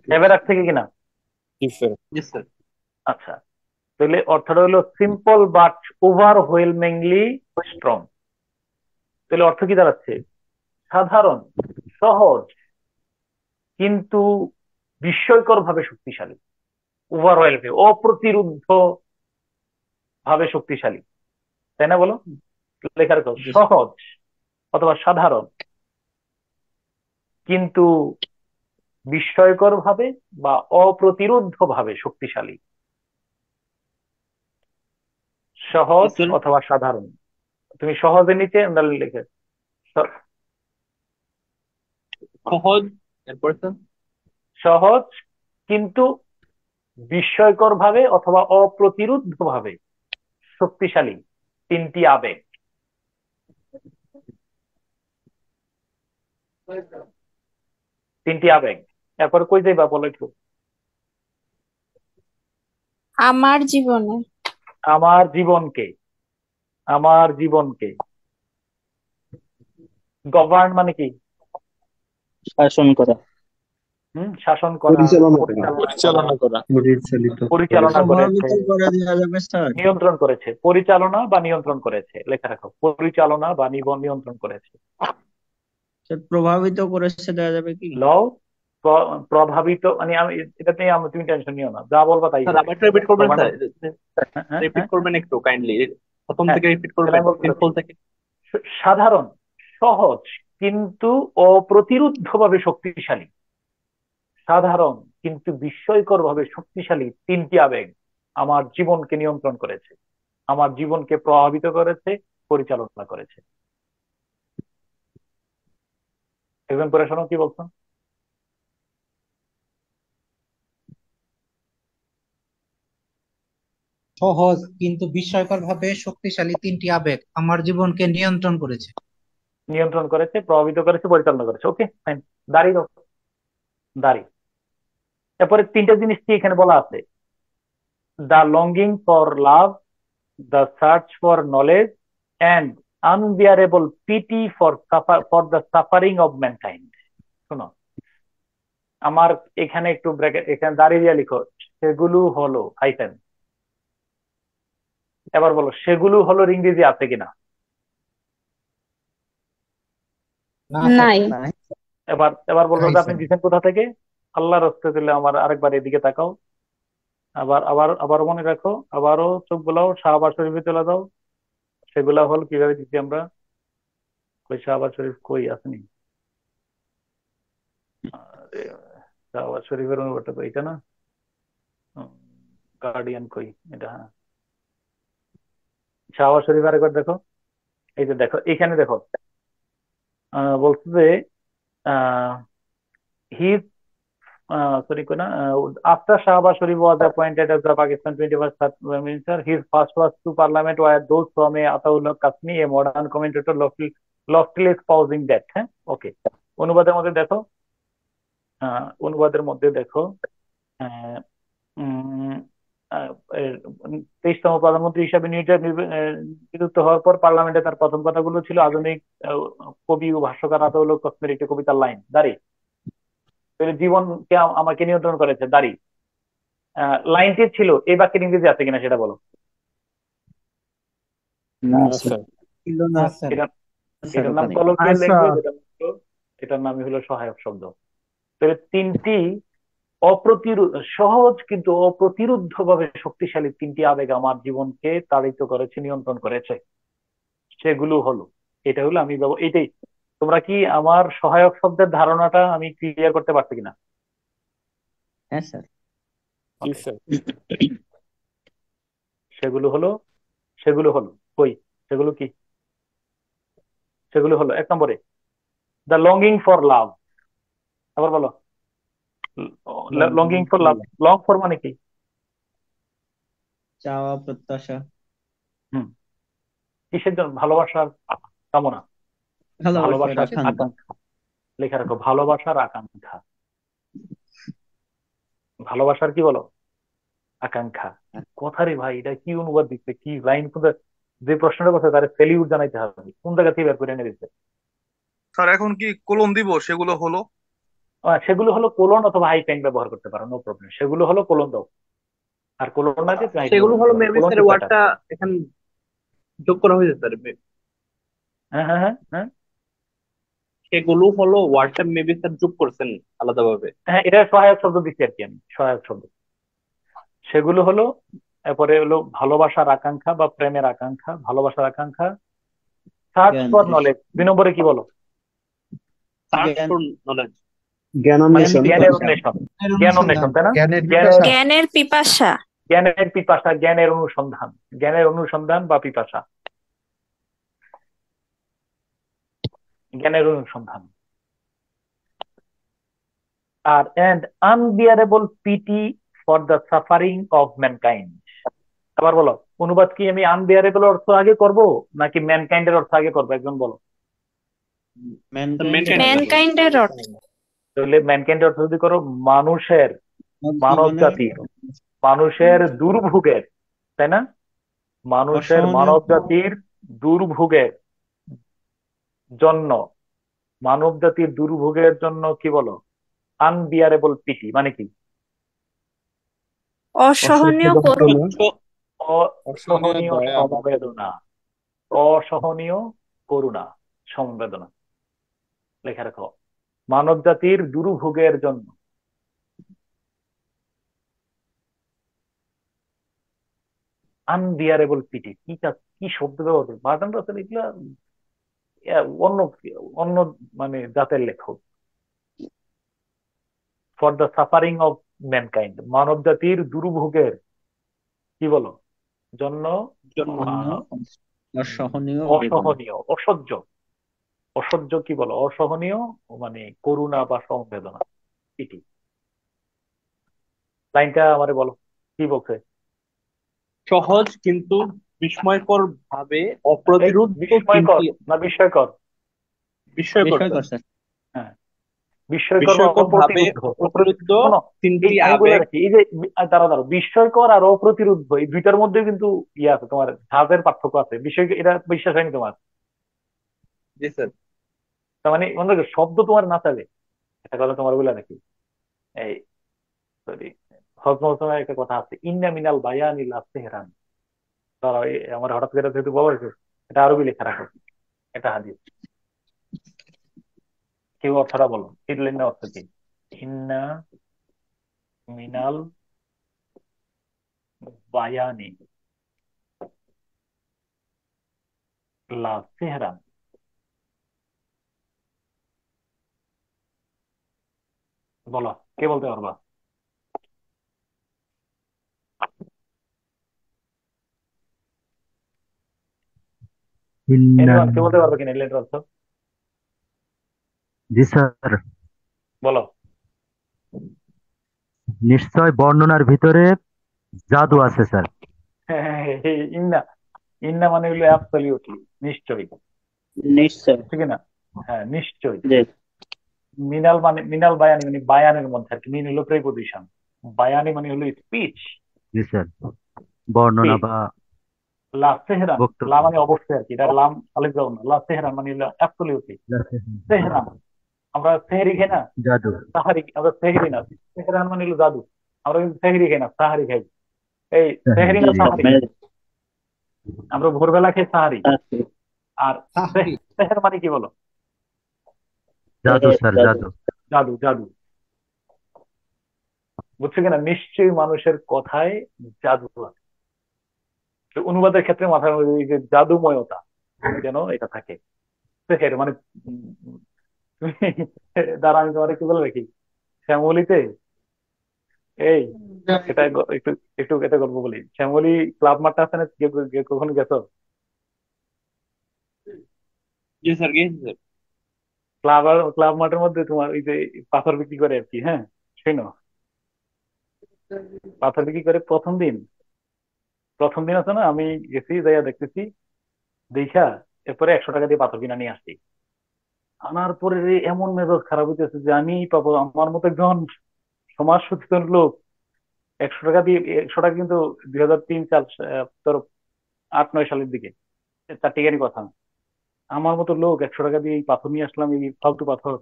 Speaker 1: হ্যাভ এর আগ থেকে কিনা?
Speaker 8: জি স্যার।
Speaker 1: আচ্ছা, তাহলে অর্থটা হলো সিম্পল বাট ওভারওয়েলমিংলি স্ট্রং। তাহলে অর্থ কি দাঁড়াচ্ছে? সাধারণ, সহজ কিন্তু বিস্ময়কর ভাবে শক্তিশালী। ওভারওয়েলমিং, অপ্রতিরোধ্য ভাবে শক্তিশালী, তাই না বলো? লেখার সহজ অথবা সাধারণ কিন্তু বিস্ময়কর ভাবে বা অপ্রতিরোধ্য ভাবে শক্তিশালী। সহজ অথবা সাধারণ। তুমি সহজের নিচে লিখে
Speaker 8: সহজ, এরপর স্যার
Speaker 1: সহজ কিন্তু বিস্ময়কর ভাবে অথবা অপ্রতিরোধ্য ভাবে শক্তিশালী তিনটি আবেগ। তিনটি আবেগ, এরপর কই যাইবা বলো একটু।
Speaker 12: আমার জীবনে
Speaker 1: আমার জীবনকে, আমার জীবনকে গভর্ন মানে কি?
Speaker 3: শাসন করা,
Speaker 1: শাসন করা,
Speaker 11: পরিচালনা করা,
Speaker 1: পরিচালনা
Speaker 3: প্রভাবিত
Speaker 1: করেছে,
Speaker 3: করে দেওয়া যাবে স্যার।
Speaker 1: নিয়ন্ত্রণ করেছে। পরিচালনা বা নিয়ন্ত্রণ করেছে, লেখা রাখো, পরিচালনা বা নিয়ন্ত্রণ করেছে।
Speaker 3: স্যার প্রভাবিত করেছে দেওয়া যাবে কি?
Speaker 1: লও প্রভাবিত মানে আমি এটা নিয়ে তুমি টেনশন নিও না, যা বলবা তাই
Speaker 8: স্যার
Speaker 1: হবে।
Speaker 8: আবার একটু রিপিট করবেন স্যার,
Speaker 1: হ্যাঁ,
Speaker 8: রিপিট
Speaker 1: হ্যাঁ,
Speaker 8: করবেন একটু কাইন্ডলি, প্রথম
Speaker 1: হ্যাঁ,
Speaker 8: থেকে রিপিট
Speaker 1: তাহলে
Speaker 8: করবেন,
Speaker 1: আমি বলতে
Speaker 8: সিম্পল
Speaker 1: পারছি।
Speaker 8: থেকে।
Speaker 1: সাধারণ, সহজ কিন্তু অপ্রতিরোধ্য ভাবে শক্তিশালী। সাধারণ কিন্তু বিস্ময়কর ভাবে শক্তিশালী তিনটি আবেগ আমার জীবনকে নিয়ন্ত্রণ করেছে, আমার জীবনকে প্রভাবিত করেছে, পরিচালনা করেছে। একজন করে শোনো কি বলছো।
Speaker 4: সহজ কিন্তু বিস্ময়কর ভাবে শক্তিশালী তিনটি আবেগ আমার জীবনকে নিয়ন্ত্রণ করেছে।
Speaker 1: নিয়ন্ত্রণ করেছে, প্রভাবিত করেছে, পরিচালনা করেছে। ওকে ফাইন, দাঁড়িয়ে দাও, দাঁড়িয়ে। এরপরে তিনটা জিনিস কি এখানে বলা আছে? The longing for love, the search for knowledge and unbearable pity for the suffering of mankind. শোনো, আমার এখানে একটু ব্র্যাকেট, এখানে দাঁড়িয়ে দিয়ে লিখো, সেগুলো হলো হাইফেন। এবার বলো সেগুলো হলো ইংরেজি আছে কিনা?
Speaker 14: নাই।
Speaker 1: এবার এবার বলবো যে আপনি দিচ্ছেন কোথা থেকে? আল্লাহর হস্তে দিলে আমার আরেকবার এদিকে তাকাও, আবার আবার আবার মনে রাখো, আবারও চোখ বোলাও, শাহবাজ শরীফে চলে যাও। সেগুলা হল কিভাবে দিচ্ছি আমরা? কই শাহবাজ শরীফ কই আসেনি? শাহবাজ শরীফের অনুবাদটা তো এটা না, গার্ডিয়ান কই এটা? হ্যাঁ, শাহবাজ শরীফ আরেকবার দেখো, এই যে দেখো এখানে দেখো, বলছে যে হি sorry, after Shahbaz Sharif was appointed as the Pakistan 21st Prime Minister, his first words to Parliament were those from Ataullah Kasmi, a modern commentator, loftily espousing that. হ্যাঁ, ওকে। অনুবাদের মধ্যে দেখো, অনুবাদের মধ্যে দেখো, 23তম প্রধানমন্ত্রী হিসাবে নিযুক্ত হওয়ার পর পার্লামেন্টে তার প্রথম কথাগুলো ছিল আধুনিক কবি ও ভাষ্যকার আতাউল্লাহ কাসমির একটি কবিতার লাইন। দাঁড়ি, জীবনকে আমাকে নিয়ন্ত্রণ করেছে, দাঁড়ি। লাইনটি ছিল, এই বাক্যের ইংরেজি আছে কিনা সেটা বলো। এটার নাম কলোকিয়াল ল্যাঙ্গুয়েজ, এটার নামই হলো সহায়ক শব্দ। তাহলে তিনটি সহজ কিন্তু অপ্রতিরোধ্য ভাবে শক্তিশালী তিনটি আবেগ আমার জীবনকে তাড়িত করেছে, নিয়ন্ত্রণ করেছে। সেগুলো হলো, এটা হলো আমি এইটাই। তোমরা কি আমার সহায়ক শব্দের ধারণাটা আমি ক্লিয়ার করতে পারছি কিনা?
Speaker 3: হ্যাঁ স্যার।
Speaker 11: জি
Speaker 1: ওকে,
Speaker 11: স্যার।
Speaker 1: সেগুলো হলো সেগুলো হলো কই, সেগুলো কি? সেগুলো হলো 1 নম্বরে দ্য লঙ্গিং ফর লাভ। আবার বলো, longing for love. Long for মানে কি?
Speaker 3: চাওয়া প্রত্যাশা,
Speaker 1: হুম, কিসের জন্য? ভালোবাসার কামনা,
Speaker 3: ভালোবাসার
Speaker 1: ভালোবাসার
Speaker 3: আকাঙ্ক্ষা।
Speaker 1: আকাঙ্ক্ষা। লেখা রাখো, ভালোবাসার আকাঙ্ক্ষা। ভালোবাসার কি বলো? আকাঙ্ক্ষা। কথা রে ভাই, এটা কি অনুবাদ দিচ্ছে, কি লাইন, যে প্রশ্নটা করছে তার ফেলিউর জানাইতে হবে, কোন জায়গা থেকে বের করে এনে দিচ্ছে।
Speaker 10: স্যার এখন কি কোলন দিব সেগুলো হলো?
Speaker 1: সেগুলো হলো কোলন অথবা হাইফেন ব্যবহার করতে পারো, নো প্রবলেম। সেগুলো হলো কোলন দাও, আর কোলন না দিয়ে হাইফেন
Speaker 8: সেগুলো
Speaker 1: ব্যবহার
Speaker 8: হলো
Speaker 1: করতে পারো।
Speaker 8: মেবি
Speaker 1: কোলন
Speaker 8: স্যার
Speaker 1: কি প্যাটার্ন?
Speaker 8: ওয়ার্ডটা এখানে যোগ করা হয়েছে স্যার।
Speaker 1: হ্যাঁ হ্যাঁ হ্যাঁ হ্যাঁ
Speaker 8: সেগুলো হলো ওয়ার্ডটা মেবি স্যার যোগ করছেন আলাদাভাবে।
Speaker 1: হ্যাঁ, এটা সহায়ক শব্দ দিচ্ছি আর কি, আমি সহায়ক শব্দ। সেগুলো হলো, এরপরে হলো ভালোবাসার আকাঙ্ক্ষা বা প্রেমের আকাঙ্ক্ষা, ভালোবাসার আকাঙ্ক্ষা। সার্চ ফর
Speaker 3: জ্ঞানের
Speaker 1: নলেজ 2 নম্বরে কি বলো?
Speaker 8: সার্চ
Speaker 3: জ্ঞান,
Speaker 8: ফর নলেজ।
Speaker 1: মানে
Speaker 6: জ্ঞানান্বেষণ
Speaker 1: জ্ঞানের
Speaker 3: পিপাসা,
Speaker 1: অন্বেষণ, জ্ঞান
Speaker 4: অনুসন্ধান,
Speaker 1: অন্বেষণ, তাই না?
Speaker 7: জ্ঞানের
Speaker 1: জ্ঞানের
Speaker 7: পিপাসা।
Speaker 12: জ্ঞানের পিপাসা।
Speaker 1: জ্ঞানের পিপাসা, জ্ঞানের অনুসন্ধান, জ্ঞানের অনুসন্ধান বা পিপাসা, জ্ঞানের অনুসন্ধান। আর and unbearable pity for the suffering of mankind. আবার বলো, অনুবাদ কি আমি আনবিয়ারেবল অর্থ আগে করব নাকি ম্যানকাইন্ডের অর্থ আগে করবো, একজন বলো।
Speaker 3: ম্যানকাইন্ডের
Speaker 8: ম্যানকাইন্ড।
Speaker 3: অর্থ
Speaker 12: ম্যানকাইন্ডের অর্থ।
Speaker 1: তাহলে ম্যানকাইন্ডের অর্থ যদি করো মানুষের, মানব
Speaker 3: জীবনের
Speaker 1: জাতির, মানুষের দুর্ভোগের, তাই না? মানুষের,
Speaker 3: অসহনীয়,
Speaker 1: মানব জাতির দুর্ভোগের জন্য, মানব জাতির দুর্ভোগের জন্য কি বলো? আনবিয়ারেবল পিটি মানে কি?
Speaker 12: অসহনীয় করুণ।
Speaker 11: অসহনীয়
Speaker 1: অসহনীয়
Speaker 11: দয়া বা করুণা।
Speaker 1: সমবেদনা, অসহনীয় করুণা, সমবেদনা। লেখা রাখো, মানব জাতির দুর্ভোগের জন্য আনবিয়ারেবল পিটি। কি শব্দ ব্যবহার করে বার্টন রাসেল, এগুলা অন্য অন্য মানে জাতের লেখক। For the suffering of mankind, মানব জাতির দুর্ভোগের কি বলো জন্য,
Speaker 8: জন্য
Speaker 3: জন্য
Speaker 1: আহ,
Speaker 3: অসহনীয় বেদনা।
Speaker 1: অসহনীয়, অসহ্য, অসহ্য কি বলো? অসহনীয় মানে করুণা বা সমবেদনা, পিটি। লাইনটা আমারে বলো, কি বলছে?
Speaker 8: সহজ কিন্তু বিস্ময়কর ভাবে
Speaker 1: এই
Speaker 8: অপ্রতিরোধ্য
Speaker 1: বিস্ময়কর
Speaker 8: তিনটি।
Speaker 1: না বিস্ময়কর?
Speaker 8: বিস্ময়কর
Speaker 3: বিষয়
Speaker 8: স্যার।
Speaker 3: করছে।
Speaker 1: হ্যাঁ, বিস্ময়কর বা
Speaker 8: বিস্ময়কর ভাবে
Speaker 1: অপ্রতিরোধ্য।
Speaker 8: অপ্রতিরোধ্য
Speaker 1: শোনো,
Speaker 8: তিনটি
Speaker 1: আমি বলে
Speaker 8: আবেগ।
Speaker 1: রাখি, এই যে দাঁড়া দাঁড়া, বিস্ময়কর আর অপ্রতিরোধ্য এই দুইটার মধ্যে কিন্তু ইয়ে আছে, তোমার ধাপের পার্থক্য আছে। বিষয় এটা বিশ্বাস হয়নি তোমার?
Speaker 8: জি স্যার।
Speaker 1: তার মানে মনে রাখো, শব্দ তোমার না চাবে, একটা কথা তোমার বলে রাখি। এই সরি, হজমত একটা কথা আছে, ইন্না মিনাল বায়ানি লা সেহরান। তারা আমার হঠাৎ করে যেহেতু বলা হয়েছে, এটা আরবি লেখা রাখো, এটা হাদিস। কেউ অর্থটা বলো, তিনলেন না অর্থ কি? ইন্না মিনাল বায়ানি লা সেহরান। বলো, কে বলতে পারবা? এনিওয়ান, কে বলতে পারবে কিনা এর অর্থ?
Speaker 6: জি স্যার,
Speaker 1: বলো।
Speaker 6: নিশ্চয় বর্ণনার ভিতরে জাদু আছে স্যার।
Speaker 1: ইন্না, ইন্না মানে হলো অ্যাবসলিউটলি, নিশ্চয়ই,
Speaker 8: নিশ্চয়।
Speaker 1: ঠিক না? হ্যাঁ, নিশ্চয়ই।
Speaker 8: জি।
Speaker 1: মিনাল মানে, মিনাল বায়ানি মানে বায়ানের মধ্যে আর কি। মিন হলো প্রেপোজিশন, বায়ানি মানে হলো স্পিচ।
Speaker 6: জি স্যার, বর্ণনা বা
Speaker 1: লা সেহরান,
Speaker 6: বক্তব্য।
Speaker 1: লা মানে অবশ্যই আর কি, এটা লাম আলিফ যাও না। লা সেহরান মানে হলো অ্যাবসলিউটলি। সেহরান, আমরা সেহরি খাই না,
Speaker 6: জাদু।
Speaker 1: সাহারি, আমরা সেহরি না। সেহরান মানে হলো জাদু। আমরা কিন্তু সেহরি খাই না, সাহারি খাই। এই সেহরি না
Speaker 8: জি
Speaker 1: সাহারি, আমরা ভোরবেলা খাই সাহারি। আর সেহর মানে কি বলো?
Speaker 6: জাদু স্যার, জাদু।
Speaker 1: জাদু, জাদু। বুঝছো কিনা? নিশ্চয়ই মানুষের কথায় জাদু আছে। তো অনুবাদের ক্ষেত্রে মাথার মধ্যে এই যে জাদুময়তা যেন এটা থাকে। সেহের মানে তুমি দাঁড়া, আমি তোমার কি বলে রাখি, শ্যামলিতে এই একটু একটু এটা গল্প বলি। শ্যামলী ক্লাব মাঠটা আছে না, কখনো গেছো?
Speaker 8: জি স্যার, গেছি স্যার।
Speaker 1: ক্লাব মাঠের মধ্যে তোমার ওই যে পাথর বিক্রি করে আর কি, হ্যাঁ শোনো, পাথর বিক্রি করে প্রথম দিন আছে না, আমি গেছি যাইয়া দেখতেছি, দেখা এরপরে 100 টাকা দিয়ে পাথর কিনা নিয়ে আসছি। আনার পরে রে এমন মেজাজ খারাপ হইতেছে যে আমি পাবো, আমার মতো একজন সমাজ সচেতন লোক 100 টাকা দিয়ে, 100 টাকা কিন্তু 2003-4 তোর 8-9 সালের দিকে, 4 টিকারই কথা। আমার মতো লোক 100 টাকা দিয়ে এই পাথর নিয়ে আসলাম, এই ফালতু পাথর।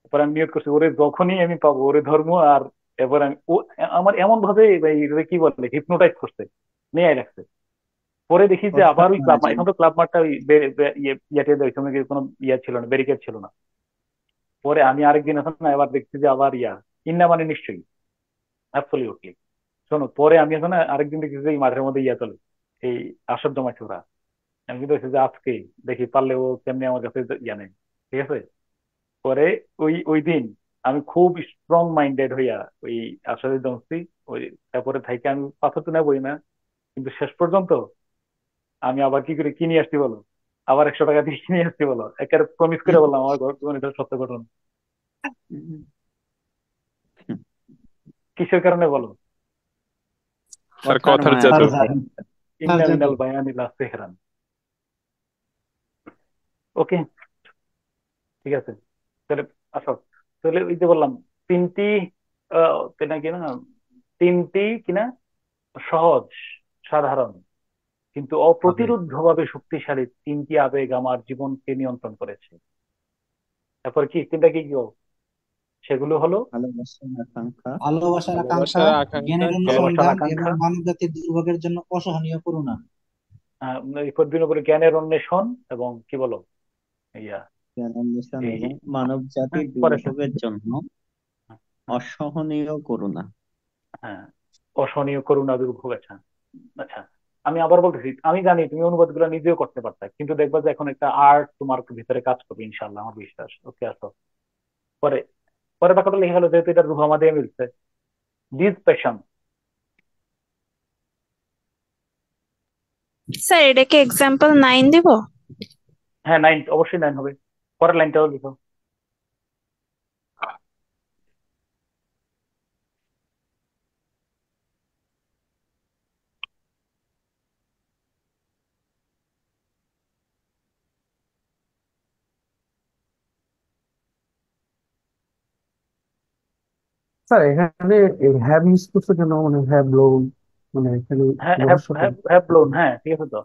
Speaker 1: এরপর আমি নিয়ত করছি, ওরে যখনই আমি পাবো ওরে ধর্ম। আর এবার আমি আমার এমন ভাবে কি বলে হিপনোটাইজ করছে, নিয়ে রাখছে। পরে দেখি যে আবার
Speaker 3: অর্থাৎ
Speaker 1: ওই ক্লাব, এখন তো ক্লাব মাঠটা ওই ইয়াতে ওই সময় কোনো ইয়া ছিল না, ব্যারিকেড ছিল না। পরে আমি আরেকদিন এখন না এবার দেখছি যে আবার ইন্না মানে নিশ্চয়ই, অ্যাবসলিউটলি। শোনো, পরে আমি এখন আরেকদিন দেখছি যে এই মাঠের মধ্যে চলে, এই আসর জমাইছে ওরা। আমি কিন্তু হচ্ছে যে আজকে দেখি পারলে ও কেমনি আমার কাছে নেই, ঠিক আছে। পরে ওই ওই দিন আমি খুব স্ট্রং মাইন্ডেড হইয়া ওই আসরে জমছি। ওই তারপরে থাইকে আমি পাথর তো নেবই না, কিন্তু শেষ পর্যন্ত আমি আবার কি করে কিনে আসছি বলো, আবার 100 টাকা দিয়ে কিনে আসছি বলো, একেবারে প্রমিস করে বললাম আমার ঘর জীবন এটা সত্য ঘটনা। কিসের কারণে বলো?
Speaker 11: স্যার
Speaker 3: কথার
Speaker 11: কথার
Speaker 3: মায়া
Speaker 11: জাদু।
Speaker 1: ইন্না মিনাল বায়ানি লা সিহরান। ওকে, ঠিক আছে। তাহলে আসো, তাহলে ওই যে বললাম তিনটি কিনা কিনা তিনটি কিনা সহজ, সাধারণ কিন্তু অপ্রতিরোধ্য ভাবে শক্তিশালী তিনটি আবেগ আমার জীবনকে নিয়ন্ত্রণ করেছে। তারপর কি তিনটা কি কি সেগুলো হলো
Speaker 3: ভালোবাসার আকাঙ্ক্ষা,
Speaker 4: ভালোবাসার আকাঙ্ক্ষা,
Speaker 11: ভালোবাসার আকাঙ্ক্ষা,
Speaker 4: জ্ঞানের
Speaker 1: ভালোবাসার
Speaker 4: অনুসন্ধান এবং
Speaker 1: আকাঙ্ক্ষা,
Speaker 4: মানবজাতির দুর্ভোগের জন্য অসহনীয় করুণা।
Speaker 1: এই পদ্মিন উপরে জ্ঞানের অন্বেষণ এবং কি বলো ইয়া
Speaker 3: জ্ঞানান্বেষণ
Speaker 1: এই
Speaker 3: এবং মানব জাতির
Speaker 1: পরেরটা,
Speaker 3: দুর্ভোগের জন্য অসহনীয় করুণা।
Speaker 1: হ্যাঁ, অসহনীয় করুণা দুর্ভোগ। আচ্ছা আচ্ছা, আমি আবার বলতেছি, আমি জানি তুমি অনুবাদ গুলো নিজেও করতে পারতা, কিন্তু দেখবা যে এখন একটা আর্ট তোমার ভিতরে কাজ করবে ইনশাল্লাহ, আমার বিশ্বাস। ওকে আসো, পরে পরে বাক্যটা লিখে গেলো, যেহেতু এটা রুহা দিয়ে মিলছে। দিস প্যাশন,
Speaker 12: স্যার এটাকে এক্সাম্পল 9 দিব?
Speaker 1: হ্যাঁ 9, অবশ্যই 9 হবে। পরের লাইনটাও লিখো।
Speaker 7: স্যার এখানে হ্যাভ ইউজ করছে কেন, মানে হ্যাভ ব্লোন, মানে এখানে
Speaker 1: হ্যাঁ
Speaker 7: রহস্যটা
Speaker 1: হ্যাভ ব্লোন, হ্যাঁ ঠিক আছে তো।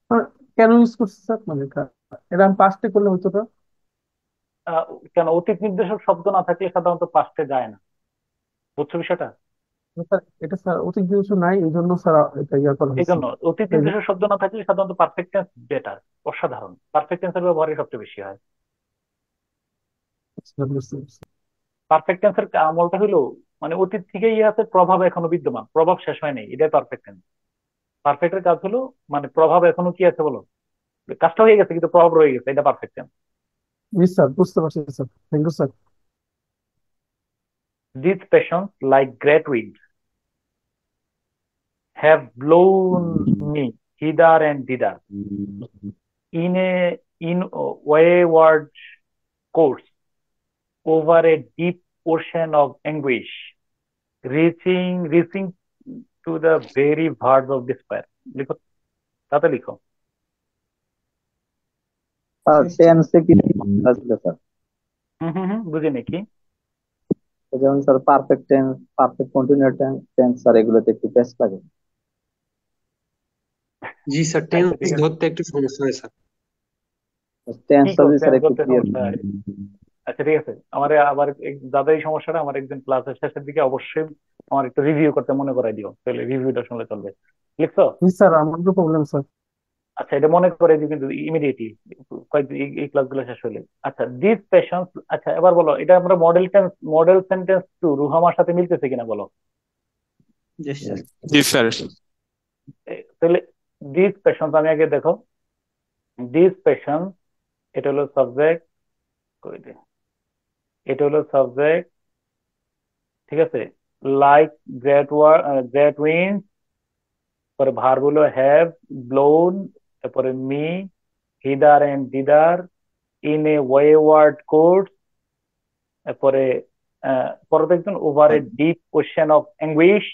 Speaker 7: মানে কেন ইউজ করছে স্যার, মানে এটা আমি পাস্টে করলে হতো না?
Speaker 1: আহ, কেন অতীত নির্দেশক শব্দ না থাকলে সাধারণত পাস্টে যায় না, বুঝছো বিষয়টা?
Speaker 7: স্যার এটা স্যার অতিরিক্ত কিছু নাই, এই জন্য স্যার এটা ইয়া করা
Speaker 1: এই
Speaker 7: হয়েছে।
Speaker 1: জন্য অতীত নির্দেশক শব্দ না থাকলে সাধারণত পারফেক্ট টেন্স বেটার, অসাধারণ। পারফেক্ট টেন্সের ব্যবহারই সবচেয়ে বেশি হয়।
Speaker 7: বুঝতে পারছি।
Speaker 1: পারফেক্ট টেন্সের আমলটা হইলো মানে অতীত থেকে আছে, প্রভাব এখনো বিদ্যমান, প্রভাব শেষ হয় নাই, এটাই পারফেক্ট টেন্স। পারফেক্টের কাজ হলো মানে প্রভাব এখনো কি আছে বলো, কাজটা হয়ে গেছে কিন্তু প্রভাব রয়ে গেছে, এটা পারফেক্ট টেন্স।
Speaker 7: জি স্যার, বুঝতে পারছি sir, thank you sir.
Speaker 1: These passions like great winds have blown me hither and thither in a wayward course over a deep ocean of anguish, reaching to the very verge of despair. লিখো, তাতে লিখো।
Speaker 15: টেন্সে কি আসবে স্যার?
Speaker 1: বুঝিনি কি?
Speaker 15: যেমন sir perfect tense, perfect continuous tense sir, এগুলোতে একটু পেস লাগে।
Speaker 16: জি স্যার,
Speaker 1: আচ্ছা
Speaker 16: টেন্স
Speaker 1: ঠিক আছে,
Speaker 16: ধরতে একটু সমস্যা হয় স্যার।
Speaker 1: কি
Speaker 15: টেন্সটা যদি স্যার
Speaker 1: টেন্স
Speaker 15: একটু
Speaker 1: ধরতে
Speaker 15: ক্লিয়ার
Speaker 1: সমস্যা হয়? আচ্ছা ঠিক আছে, আমার আবার যাদের এই সমস্যাটা, আমার একদিন ক্লাসের শেষের দিকে অবশ্যই আমার একটু রিভিউ করতে মনে করাই দিও, তাহলে রিভিউটা শুনলে চলবে। লিখছো?
Speaker 7: জি স্যার, আমার তো প্রবলেম স্যার।
Speaker 1: আচ্ছা, এটা মনে করে দিই কিন্তু ইমিডিয়েটলি, কয়েকদিন এই ক্লাসগুলো শেষ হলে। আচ্ছা দিস পেশেন্স, আচ্ছা এবার বলো এটা আমরা মডেল সেন্টেন্স টু রুহামার সাথে মিলতেছে কিনা বলো।
Speaker 11: জি স্যার।
Speaker 1: তাহলে দিস পেশেন্স, আমি আগে দেখো, দিস পেশেন্স এটা হলো সাবজেক্ট, এটা হলো সাবজেক্ট, ঠিক আছে, লাইক গ্রেট উইন্ড, পরে ভার্ব হলো হ্যাভ, ব্লোন, তারপরে me, hither and thither, in a wayward course, তারপরে পরে দেখবেন over a deep ocean of anguish,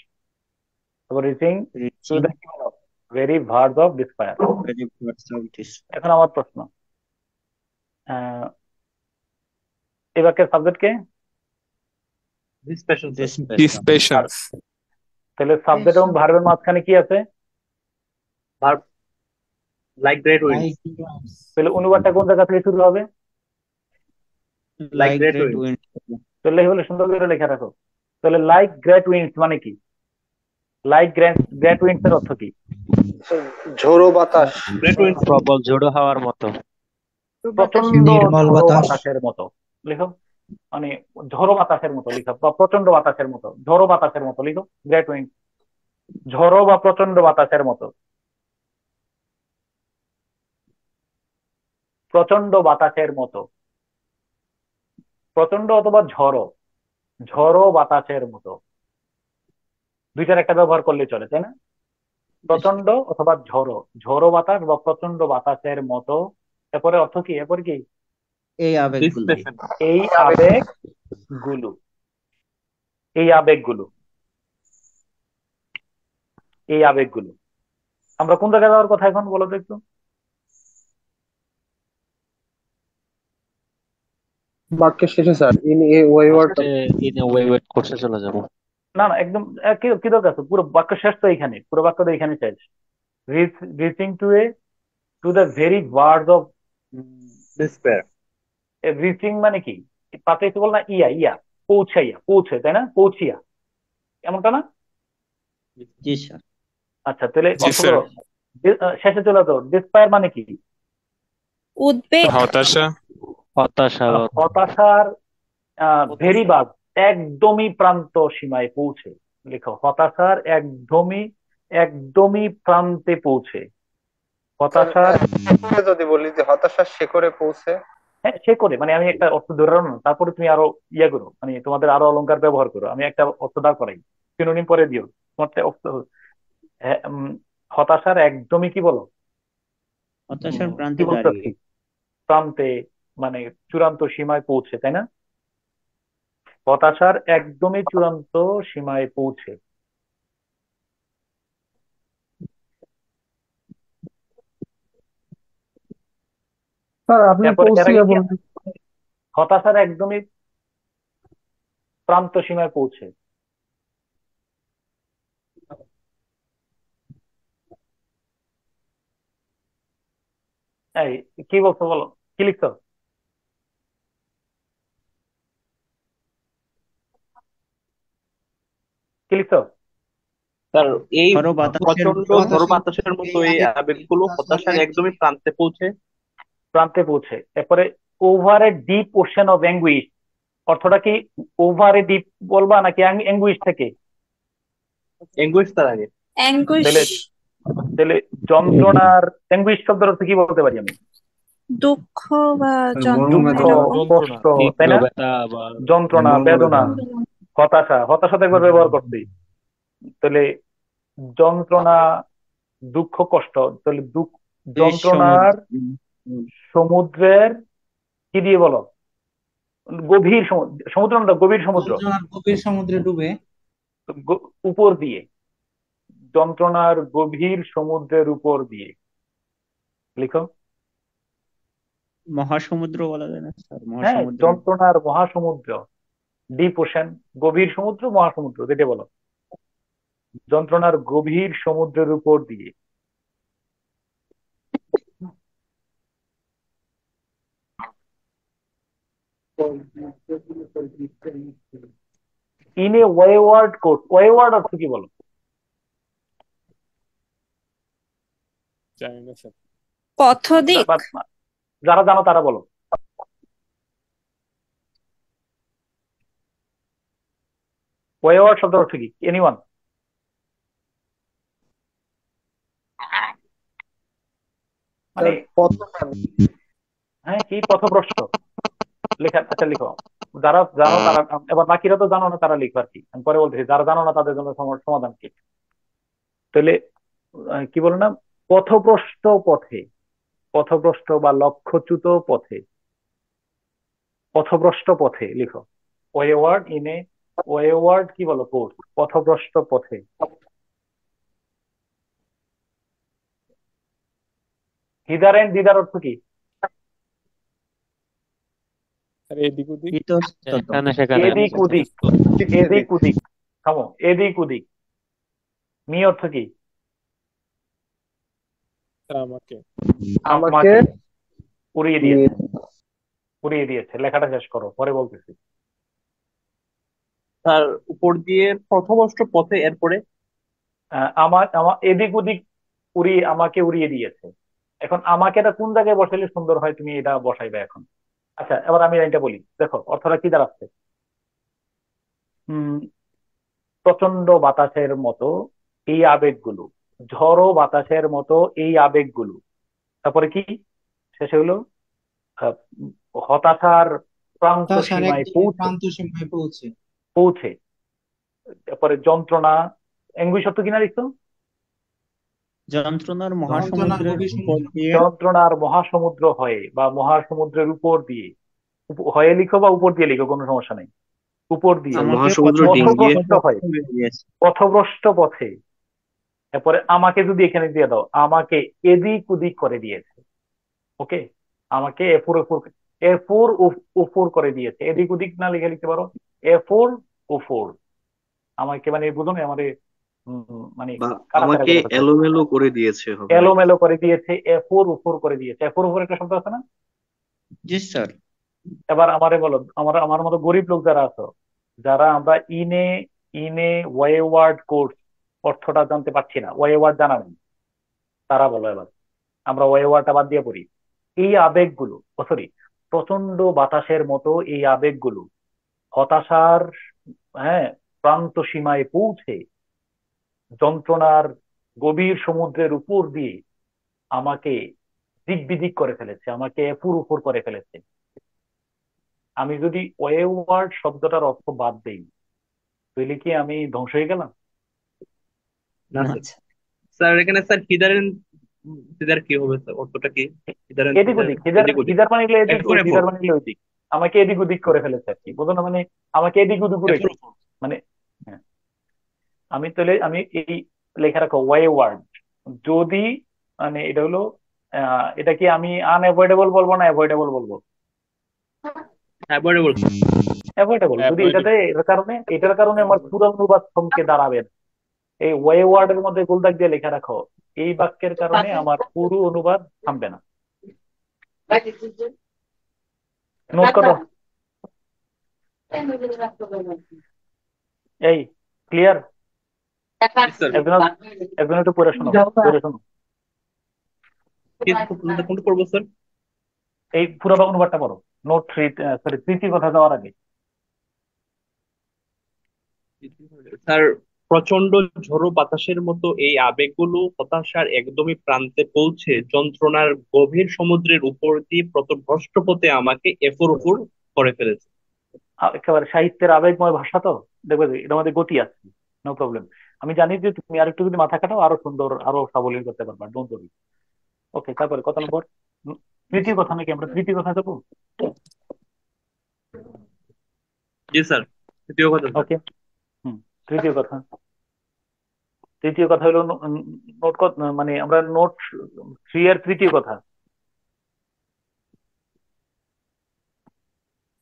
Speaker 1: তারপরে reaching to the very verbs of despair. এখন আমার প্রশ্ন, আহ, এই বাক্যের সাবজেক্ট কে?
Speaker 8: This patience
Speaker 11: This patience.
Speaker 1: তাহলে সাবজেক্ট এবং ভার্বের মাঝখানে কি আছে?
Speaker 8: ভার্ব লাইক গ্রেট উইন্ড,
Speaker 1: তাহলে অনুবাদটা কোন জায়গা থেকে শুরু হবে?
Speaker 8: Like
Speaker 3: like
Speaker 8: great
Speaker 3: great
Speaker 8: wind.
Speaker 3: Wind.
Speaker 1: তাহলে হলে সুন্দর করে লেখা রাখো। তাহলে লাইক গ্রেট উইন্ডস মানে কি? লাইক গ্রেট উইন্ডস এর অর্থ কি?
Speaker 16: ঝোড়ো বাতাস।
Speaker 8: গ্রেট উইন্ড
Speaker 17: প্রবল ঝোড়ো হাওয়ার মতো।
Speaker 1: প্রচন্ড
Speaker 4: নির্মল
Speaker 1: ঝড়ো
Speaker 4: বাতাস।
Speaker 1: বাতাসের মতো লিখো, মানে ঝড়ো বাতাসের মতো লিখো, বা প্রচন্ড বাতাসের মতো, ঝড়ো বাতাসের মতো লিখো। গ্রেট উইন্ড, ঝড়ো বা প্রচন্ড বাতাসের মতো, প্রচন্ড বাতাসের মতো, প্রচন্ড অথবা ঝড়ো, ঝড়ো বাতাসের মতো, দুইটার একটা ব্যবহার করলে চলে, তাই না? প্রচন্ড অথবা ঝড়ো, ঝড়ো বাতাস বা প্রচন্ড বাতাসের মতো। এরপরে অর্থ কি? এরপরে কি?
Speaker 3: এই
Speaker 8: দিস
Speaker 3: আবেগগুলো।
Speaker 8: পেশেন্ট
Speaker 1: এই আবেগগুলো, এই আবেগগুলো, এই আবেগগুলো। আমরা কোন জায়গায় যাওয়ার কথা এখন বলো তো একটু?
Speaker 16: বাক্যের শেষে sir in a wayward
Speaker 17: in a wait কোর্সে চলে যাব।
Speaker 1: না না, একদম কি দরকার আছে? পুরো বাক্য শেষ তো এখানে, পুরো বাক্য তো এখানে শেষ। Reaching to the very words of
Speaker 8: despair.
Speaker 1: Reaching মানে কি? পাতে একটু বল না, ইয়া ইয়া, পৌঁছাইয়া, পৌঁছে, তাই না? পৌঁছিয়া, এমনটা না?
Speaker 3: জি স্যার।
Speaker 1: আচ্ছা, তাহলে
Speaker 11: জি
Speaker 1: অর্থ
Speaker 11: স্যার।
Speaker 1: করো। শেষে চলে তো, ডিসপায়ার মানে কি?
Speaker 12: উদ্বেগ।
Speaker 11: হতাশা।
Speaker 17: হতাশা।
Speaker 1: হতাশার ভেরি বাদ, একদমই প্রান্ত সীমায় পৌঁছে লিখো। হতাশার একদমই, একদমই প্রান্তে পৌঁছে। হতাশার,
Speaker 16: যদি বলি যে হতাশার শিখরে পৌঁছে।
Speaker 1: হ্যাঁ সে করে, মানে আমি একটা অর্থ ধরে রাখলাম, তারপরে তুমি আরো ইয়ে করো, মানে তোমাদের আরো অলংকার ব্যবহার করো, আমি একটা অর্থ দাঁড় করাই, সিনোনিম পরে দিও তোমার অর্থ। হ্যাঁ, হতাশার একদমই কি বলো?
Speaker 3: হতাশার
Speaker 1: কি
Speaker 3: প্রান্তে
Speaker 1: বলতেছি?
Speaker 3: দাঁড়িয়ে।
Speaker 1: প্রান্তে মানে চূড়ান্ত সীমায় পৌঁছে, তাই না? হতাশার একদমই চূড়ান্ত সীমায় পৌঁছে।
Speaker 7: স্যার আপনি
Speaker 1: এরপরে এর আগে
Speaker 7: পৌঁছিয়া
Speaker 1: কি
Speaker 7: বলবেন।
Speaker 1: আছে? হতাশার একদমই প্রান্ত সীমায় পৌঁছে। এই কি বলছো বলো, কি লিখছো? কি লিখছো?
Speaker 8: স্যার এই
Speaker 3: ঝড়ো বাতাসের
Speaker 8: প্রচন্ড ঝড়ো বাতাসের মতো এই আবেগগুলো হতাশার একদমই প্রান্তে পৌঁছে।
Speaker 1: প্রান্তে পৌঁছে। এরপরে over a deep ocean of anguish, অর্থটা কি? ওভার এ ডিপ বলবা নাকি অ্যাঙ্গুইশ থেকে?
Speaker 8: অ্যাঙ্গুইশ তার আগে।
Speaker 1: তাহলে তাহলে যন্ত্রণার, অ্যাঙ্গুইশ শব্দের অর্থ কি বলতে পারি আমি?
Speaker 12: দুঃখ বা
Speaker 1: দুঃখ, কষ্ট, তাই না? যন্ত্রণা, বেদনা, হতাশা, হতাশা তো একবার ব্যবহার করছি। তাহলে যন্ত্রণা, দুঃখ, কষ্ট, তাহলে যন্ত্রণার সমুদ্রের কি দিয়ে বলো? গভীর সমুদ্র না, গভীর সমুদ্র,
Speaker 4: গভীর সমুদ্রে ডুবে,
Speaker 1: উপর দিয়ে, যন্ত্রণার গভীর সমুদ্রের উপর দিয়ে লিখো।
Speaker 3: মহাসমুদ্র বলা যায় না স্যার?
Speaker 1: হ্যাঁ,
Speaker 3: মহাসমুদ্র।
Speaker 1: যন্ত্রণার মহাসমুদ্র, ডিপ ওশেন, গভীর সমুদ্র, মহাসমুদ্র, যেটা বলো। যন্ত্রণার গভীর সমুদ্রের উপর দিয়ে। ইন এ ওয়েওয়ার্ড কোর্স, ওয়েওয়ার্ড অর্থ কি বলো?
Speaker 11: জানি না স্যার।
Speaker 12: পথদিক।
Speaker 1: যারা জানো তারা বলো। ওয়েওয়ার্ড শব্দের অর্থ কি? এনিওয়ান? মানে হ্যাঁ, কি পথভ্রষ্ট লেখা? আচ্ছা লিখো, যারা জানো তারা, এবার বাকিরা তো জানো না তারা লিখবে আর কি, আমি পরে বলতেছি যারা জানো না তাদের জন্য সমাধান কি। তাহলে কি বলে না, পথভ্রষ্ট পথে, পথভ্রষ্ট বা লক্ষ্যচ্যুত পথে, পথভ্রষ্ট পথে লিখো। ওয়েওয়ার্ড ইন এ, ওয়েওয়ার্ড কি বলো কোর্স, পথভ্রষ্ট পথে। হিদার এন্ড দিদার অর্থ কি?
Speaker 11: আর এদিক ওদিক।
Speaker 3: ইতস্তত।
Speaker 17: এখানে সেখানে
Speaker 1: এদিক ওদিক, এদিক ওদিক, থামো, এদিক ওদিক। মি অর্থ কি?
Speaker 11: স্যার আমাকে।
Speaker 16: আমাকে
Speaker 1: উড়িয়ে দিয়েছে, উড়িয়ে দিয়েছে। লেখাটা শেষ করো, পরে বলতেছি।
Speaker 8: স্যার উপর দিয়ে প্রথমষ্ট পথে, এরপরে
Speaker 1: আমার আমার এদিক ওদিক উড়িয়ে, আমাকে উড়িয়ে দিয়েছে। এখন আমাকে এটা কোন জায়গায় বসাইলে সুন্দর হয়, তুমি এটা বসাইবে এখন। আচ্ছা, এবার আমি এটা বলি, দেখো অর্থটা কি দাঁড়াচ্ছে। হম প্রচন্ড বাতাসের মতো এই আবেগগুলো, ঝড়ো বাতাসের মতো এই আবেগগুলো, তারপরে কি শেষে হলো আহ, হতাশার প্রান্ত
Speaker 4: হতাশার
Speaker 1: সীমায়
Speaker 4: একদম
Speaker 1: পৌঁছে,
Speaker 4: প্রান্ত সীমায় পৌঁছে।
Speaker 1: পৌঁছে, তারপরে যন্ত্রণা, এঙ্গুই শব্দ কিনা লিখতো,
Speaker 3: যন্ত্রণার
Speaker 4: যন্ত্রণা
Speaker 3: মহাসমুদ্রের
Speaker 4: গভীর
Speaker 3: উপর
Speaker 4: সমুদ্র,
Speaker 3: দিয়ে
Speaker 1: যন্ত্রণার মহাসমুদ্র হয়ে বা মহাসমুদ্রের উপর দিয়ে, হয়ে লিখো বা উপর দিয়ে লিখো, কোনো সমস্যা নেই, উপর দিয়ে,
Speaker 3: আমাকে
Speaker 18: মহাসমুদ্র ডিঙ্গিয়ে
Speaker 1: পথভ্রষ্ট হয়,
Speaker 3: দিয়েছে।
Speaker 1: পথভ্রষ্ট পথে। তারপরে আমাকে যদি এখানে দিয়ে দাও, আমাকে এদিক ওদিক করে দিয়েছে। ওকে, আমাকে এফোর এফোর, এফোর ওফোর করে দিয়েছে। এদিক ওদিক না লিখে লিখতে পারো এফোর ওফোর। আমাকে মানে বুঝো না মানে, মানে
Speaker 18: বা
Speaker 1: কাটা কাটা
Speaker 18: আমাকে
Speaker 1: করে ফেলছে,
Speaker 18: এলোমেলো করে দিয়েছে হবে নাকি?
Speaker 1: এলোমেলো করে দিয়েছে, এফোর ওফোর করে দিয়েছে। এফোর ওফোর একটা শব্দ আছে না?
Speaker 3: জি স্যার।
Speaker 1: এবার আমারে বলো, আমার আমার মতো গরিব লোক যারা আছো, যারা আমরা ইনে, ইনে ওয়ার্ড কোর্স অর্থটা জানতে পারছি না, ওয়ার্ড জানা নেই, তারা বলো এবার। আমরা ওয়ার্ডটা বাদ দিয়ে পড়ি। এই আবেগগুলো, ও সরি, প্রচন্ড বাতাসের মতো এই আবেগগুলো হতাশার, হ্যাঁ, প্রান্ত সীমায় পৌঁছে যন্ত্রণার গভীর সমুদ্রের উপর দিয়ে আমাকে দিক বিদিক করে ফেলেছে, আমাকে এপুর উপর করে ফেলেছে। আমি যদি ওয়ার্ড শব্দটার অর্থ বাদ দেই, তাহলে কি আমি ধ্বংস হয়ে গেলাম?
Speaker 8: না স্যার। স্যার এখানে স্যার হিদারেন, হিদার কি হবে স্যার, অর্থটা কি? হিদারেন
Speaker 1: এদিক
Speaker 8: হিদার,
Speaker 1: ওদিক, হিদার,
Speaker 8: এদিক ওদিক,
Speaker 1: হিদার মানে হলো এদিক,
Speaker 8: এরপর এরপর
Speaker 1: হিদার মানে হলো ওইদিক। আমাকে এদিক ওদিক করে ফেলেছে আর কি, বুঝো না, মানে আমাকে এদিক ওদিক করে,
Speaker 8: এরপর
Speaker 1: মানে হ্যাঁ। আমি তাহলে আমি এই লেখা রাখো ওয়ার্ড, যদি মানে এটা হলো এটা কি আমি আনএভয়েডেবল বলবো না অ্যাভয়েডেবল বলবো?
Speaker 8: অ্যাভয়েডেবল।
Speaker 1: অ্যাভয়েডেবল। যদি এটাতে, এটার কারণে আমার পুরো অনুবাদ থমকে দাঁড়াবে না। এই ওয়ার্ডের মধ্যে গোলদাগ দিয়ে লেখা রাখো, এই বাক্যের কারণে আমার পুরো অনুবাদ থামবে না। নোট করো। এই ক্লিয়ার? একজন, একজন একটু পড়ে শোনো, পড়ে শোনো।
Speaker 8: কোনটা পড়বো স্যার?
Speaker 1: এই পুরো অনুবাদটা পড়ো, নোট থ্রি, সরি তৃতীয় কথা দেওয়ার আগে।
Speaker 8: স্যার প্রচন্ড ঝড়ো বাতাসের মতো এই আবেগগুলো হতাশার একদমই প্রান্তে পৌঁছে যন্ত্রণার গভীর সমুদ্রের উপর দিয়ে পথভ্রষ্ট পথে আমাকে এফোর ওপর করে ফেলেছে।
Speaker 1: একেবারে সাহিত্যের আবেগময় ভাষা তো, দেখবে যে এটার মধ্যে গতি আছে, নো প্রবলেম। আমি জানি যে তুমি আরেকটু যদি মাথা খাটাও আরো সুন্দর, আরো সাবলীল করতে পারবা, ডোন্ট ওয়ারি। ওকে, তারপরে কথা নম্বর, তৃতীয় কথা নাকি আমরা তৃতীয় কথা দেবো?
Speaker 8: জি স্যার, তৃতীয় কথা স্যার।
Speaker 1: ওকে, তৃতীয় কথা, তৃতীয় কথা হলো নোট, মানে আমরা নোট থ্রি এর তৃতীয় কথা,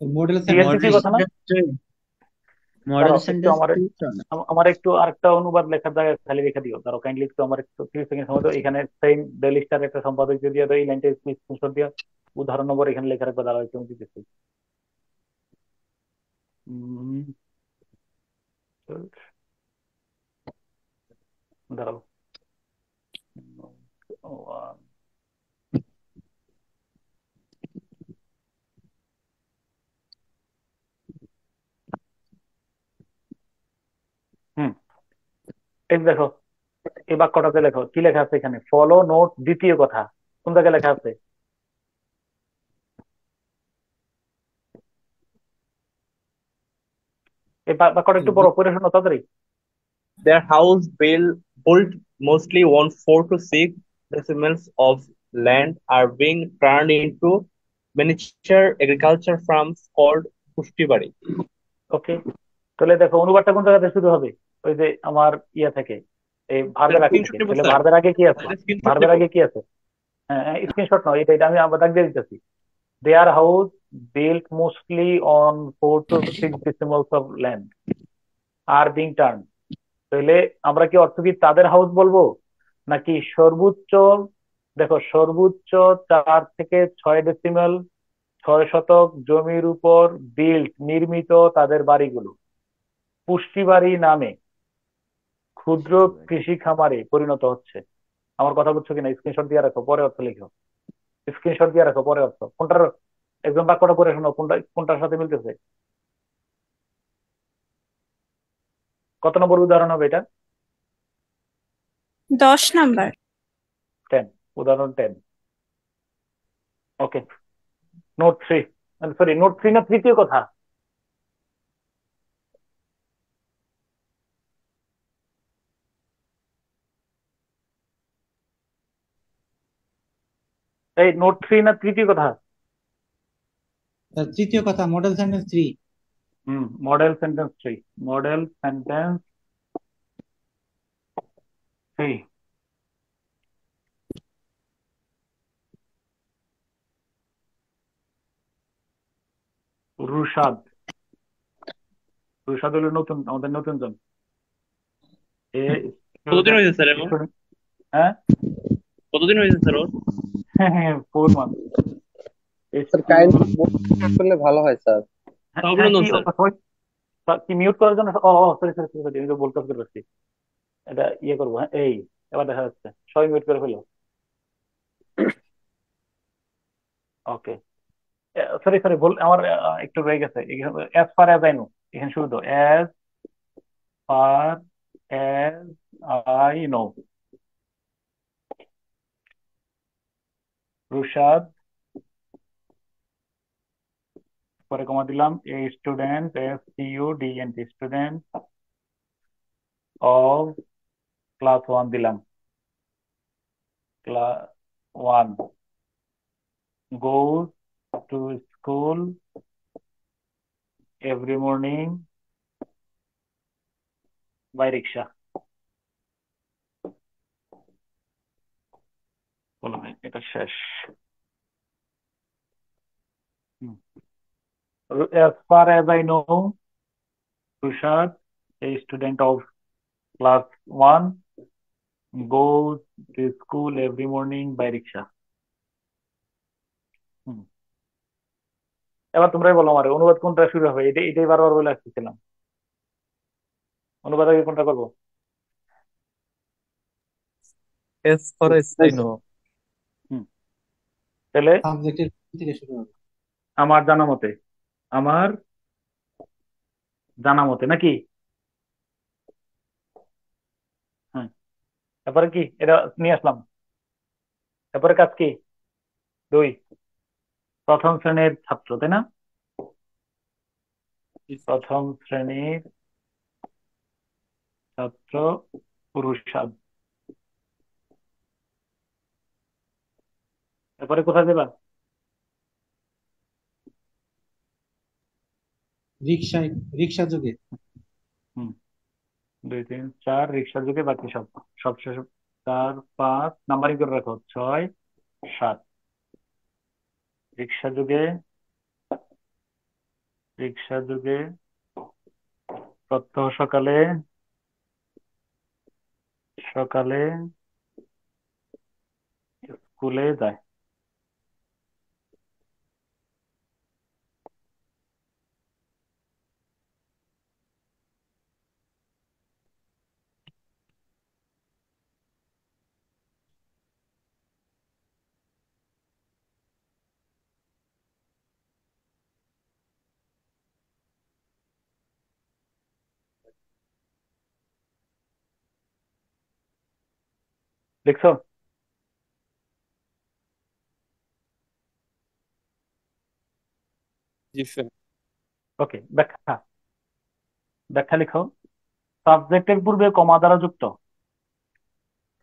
Speaker 4: মডেল
Speaker 1: থ্রি এর তৃতীয় কথা না?
Speaker 3: মডেল
Speaker 1: দাঁড়াও একটু
Speaker 3: সেন্টেন্স।
Speaker 1: আমার একটু আরেকটা অনুবাদ লেখার জায়গায় খালি রেখে দিও, দাঁড়াও কাইন্ডলি একটু আমার একটু 30 সেকেন্ড সময় দাও। এখানে সেম ডেইলি স্টার একটা সম্পাদক দিয়ে দাও, এই লাইনটা স্ক্রিনশট দিয়া উদাহরণ নম্বর এখানে লেখা রাখবে, দাঁড়াও একটু আমি দিতেছি। উম, দাঁড়াও, হুম, এই দেখো, এই বাক্যটাতে লেখো কি লেখা আছে এখানে, ফলো নোট দ্বিতীয় কথা, কোন জায়গায় লেখা আছে? এই বাক্যটা একটু বড় পড়ে শোনো তাড়াতাড়ি।
Speaker 8: Their house built mostly on 4 to 6 decimals of land are being turned into miniature agriculture farms called পুষ্টিবাড়ি।
Speaker 1: ওকে, তাহলে দেখো অনুবাদটা কোন জায়গাতে শুরু হবে? ওই যে আমার ইয়া থেকে, এই ভার্বের আগ
Speaker 8: স্ক্রিনশট
Speaker 1: থেকে।
Speaker 8: নিব
Speaker 1: তাহলে
Speaker 8: স্যার,
Speaker 1: ভার্বের আগে কি আছে?
Speaker 8: স্ক্রিনশট
Speaker 1: ভার্বের
Speaker 8: নিব।
Speaker 1: আগে কি আছে? হ্যাঁ, স্ক্রিনশট নাও, এটা আমি আবার দাগ দিয়ে দিতেছি। Their house built mostly on 4 to 6 decimals of land are being turn. তাহলে আমরা কি অর্থ কি তাদের হাউস বলবো, নাকি সর্বোচ্চ, দেখো সর্বোচ্চ 4 থেকে 6 ডেসিমেল 6 শতক জমির উপর নির্মিত তাদের বাড়িগুলো পুষ্টি বাড়ি নামে ক্ষুদ্র কৃষি খামারে পরিণত হচ্ছে। আমার কথা বুঝছো কিনা? স্ক্রিনশট দিয়ে রাখো, পরে অর্থ লিখো। স্ক্রিনশট দিয়ে রাখো, পরে অর্থ কোনটার, একদম বাক্যটা পড়ে শোনো কোনটার সাথে মিলতেছে। কত নম্বর উদাহরণ হবে এটা?
Speaker 12: 10 নাম্বার।
Speaker 1: 10, উদাহরণ 10। ওকে, নোট 3, সরি নোট 3 না তৃতীয় কথা? এই নোট 3 না তৃতীয় কথা?
Speaker 4: তৃতীয় কথা, model sentence 3।
Speaker 1: Model sentence 3, model sentence 3। Rushad, Rushad হলো নতুন, আমাদের নতুন জন। এ
Speaker 8: কতদিন হয়েছে স্যার এখন?
Speaker 1: হ্যাঁ
Speaker 8: কতদিন হয়েছে স্যার ওর?
Speaker 1: হ্যাঁ হ্যাঁ 4 মান্থ।
Speaker 16: স্যার কাইন্ডলি করলে ভালো হয় স্যার।
Speaker 8: অভিনন্দন স্যার।
Speaker 1: কি মিউট করার জন্য? ও সরি সরি সরি, আমি তো বলতে পারছি। এটা ইয়ে করবো, হ্যাঁ এই এবার দেখা যাচ্ছে, সবাই মিউট করে ফেলো। ওকে, সরি সরি, আমার একটু রয়ে গেছে। As far as I know, এখানে শুরু তো as far as I know. Rushad, পরে কমা দিলাম, এ student, STUDENT, student of class 1 দিলাম, class 1 goes to school every morning by rickshaw। বললাম এটা শেষ। As far as I know, Tushar, a student of class 1, goes to school every morning by rickshaw। এবার তোমরাই বলো আমার অনুবাদ কোনটা শুরু হবে? এটাই বারবার বলে আসতেছিলাম। অনুবাদ আগে কোনটা করবো?
Speaker 11: As far as I know,
Speaker 1: তাহলে
Speaker 4: সাবজেক্টের থেকে শুরু হবে।
Speaker 1: আমার জানা মতে, আমার জানা মতে নাকি? হ্যাঁ, তারপরে কি এটা নিয়ে আসলাম, তারপরে কাজ কি? 2, প্রথম শ্রেণীর ছাত্র, তাই না? প্রথম শ্রেণীর ছাত্র রুশাদ। তারপরে কোথায় দেবা?
Speaker 4: রিক্সায়, রিক্সা যোগে।
Speaker 1: 2, 3, 4, রিক্সা যুগে বাকি সব, সব শেষ। 4, 5 নাম্বারিং করে রাখো, 6, 7। রিক্সা যুগে, রিক্সা যুগে প্রত্যহ সকালে, সকালে স্কুলে যায়। দেখছো?
Speaker 11: জি স্যার।
Speaker 1: ওকে, ব্যাখ্যা। ব্যাখ্যা লিখো। সাবজেক্টের পূর্বে কমা দ্বারা যুক্ত,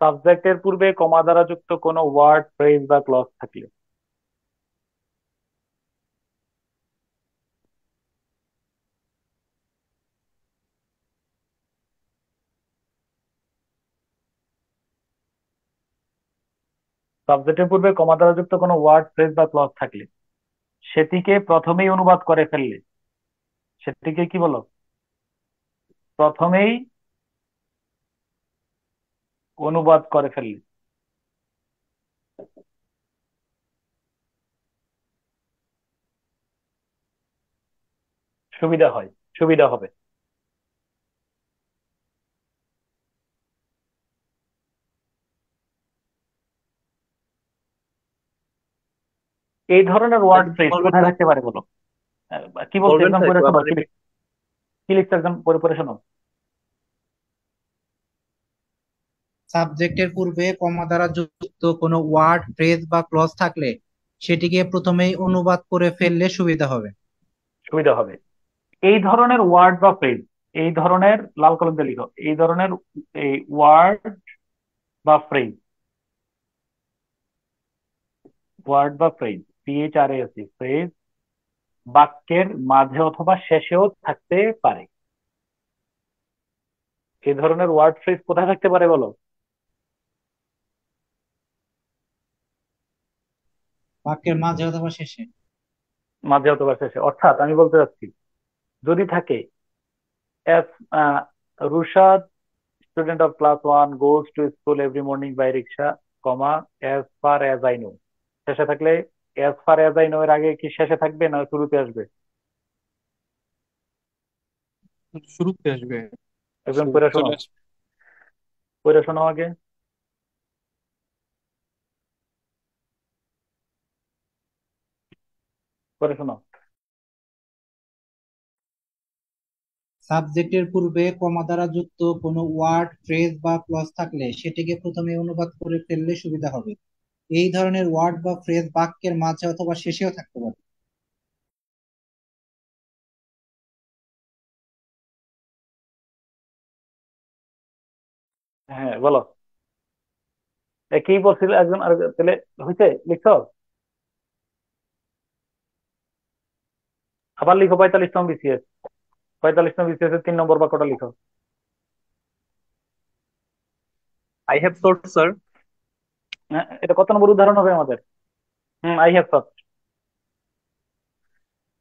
Speaker 1: সাবজেক্টের পূর্বে কমা দ্বারা যুক্ত কোনো ওয়ার্ড, ফ্রেজ বা ক্লজ থাকলে। সাবজেক্টের পূর্বে কমা দ্বারা যুক্ত কোনো ওয়ার্ড, ফ্রেজ বা ক্লজ থাকলে সেটিকে প্রথমেই অনুবাদ করে ফেললে, সেটিকে কি বলো? প্রথমেই অনুবাদ করে ফেললে সুবিধা হয়, সুবিধা হবে। এই ধরনের ওয়ার্ড ফ্রেজ
Speaker 8: বলবেন
Speaker 1: কোথায়
Speaker 8: স্যার?
Speaker 1: থাকতে পারে বলো? কি বলছে
Speaker 8: বলবেন
Speaker 1: একদম
Speaker 8: স্যার
Speaker 1: পড়ে
Speaker 8: একটু
Speaker 1: শোনো,
Speaker 8: আবার repeat?
Speaker 1: কি লিখছে একদম পড়ে পড়ে শোনো।
Speaker 4: সাবজেক্টের পূর্বে কমা দ্বারা যুক্ত কোনো ওয়ার্ড, ফ্রেজ বা ক্লজ থাকলে সেটিকে প্রথমেই অনুবাদ করে ফেললে সুবিধা হবে।
Speaker 1: সুবিধা হবে। এই ধরনের ওয়ার্ড বা ফ্রেজ, এই ধরনের, লাল কলম দিয়ে লিখো, এই ধরনের এই ওয়ার্ড বা ফ্রেজ, ওয়ার্ড বা ফ্রেজ, PHRASE, ফ্রেজ বাক্যের মাঝে অথবা শেষেও থাকতে পারে। এই ধরনের ওয়ার্ড ফ্রেজ কোথায় থাকতে পারে বলো?
Speaker 4: বাক্যের মাঝে অথবা শেষে।
Speaker 1: মাঝে অথবা শেষে, অর্থাৎ আমি বলতে চাচ্ছি যদি থাকে as Rushad, student of class 1, goes to school every morning by rickshaw, comma, as far as I know, শেষে থাকলে as far as I know এর আগে কি শেষে থাকবে না শুরুতে আসবে?
Speaker 11: শুরুতে আসবে।
Speaker 1: একদম
Speaker 11: শুরুতে
Speaker 1: পড়ে শোনো,
Speaker 11: চলে আসবে।
Speaker 1: পড়ে শোনো আগে। পড়ে শোনো।
Speaker 4: সাবজেক্টের পূর্বে কমা দ্বারা যুক্ত কোনো ওয়ার্ড, ফ্রেজ বা ক্লজ থাকলে সেটিকে প্রথমে অনুবাদ করে ফেললে সুবিধা হবে। এই ধরনের ওয়ার্ড বা ফ্রেজ বাক্যের মাঝে অথবা শেষেও থাকতে পারে।
Speaker 1: হ্যাঁ বলো, কি বলছিল একজন আর, তাহলে হয়েছে লিখছো? আবার লিখো 45 নং BCS, 45 নং BCS এর 3 নম্বর বাক্যটা লিখো।
Speaker 8: I have thought, sir.
Speaker 1: হ্যাঁ, এটা কত নম্বর উদাহরণ হবে আমাদের? I have thought.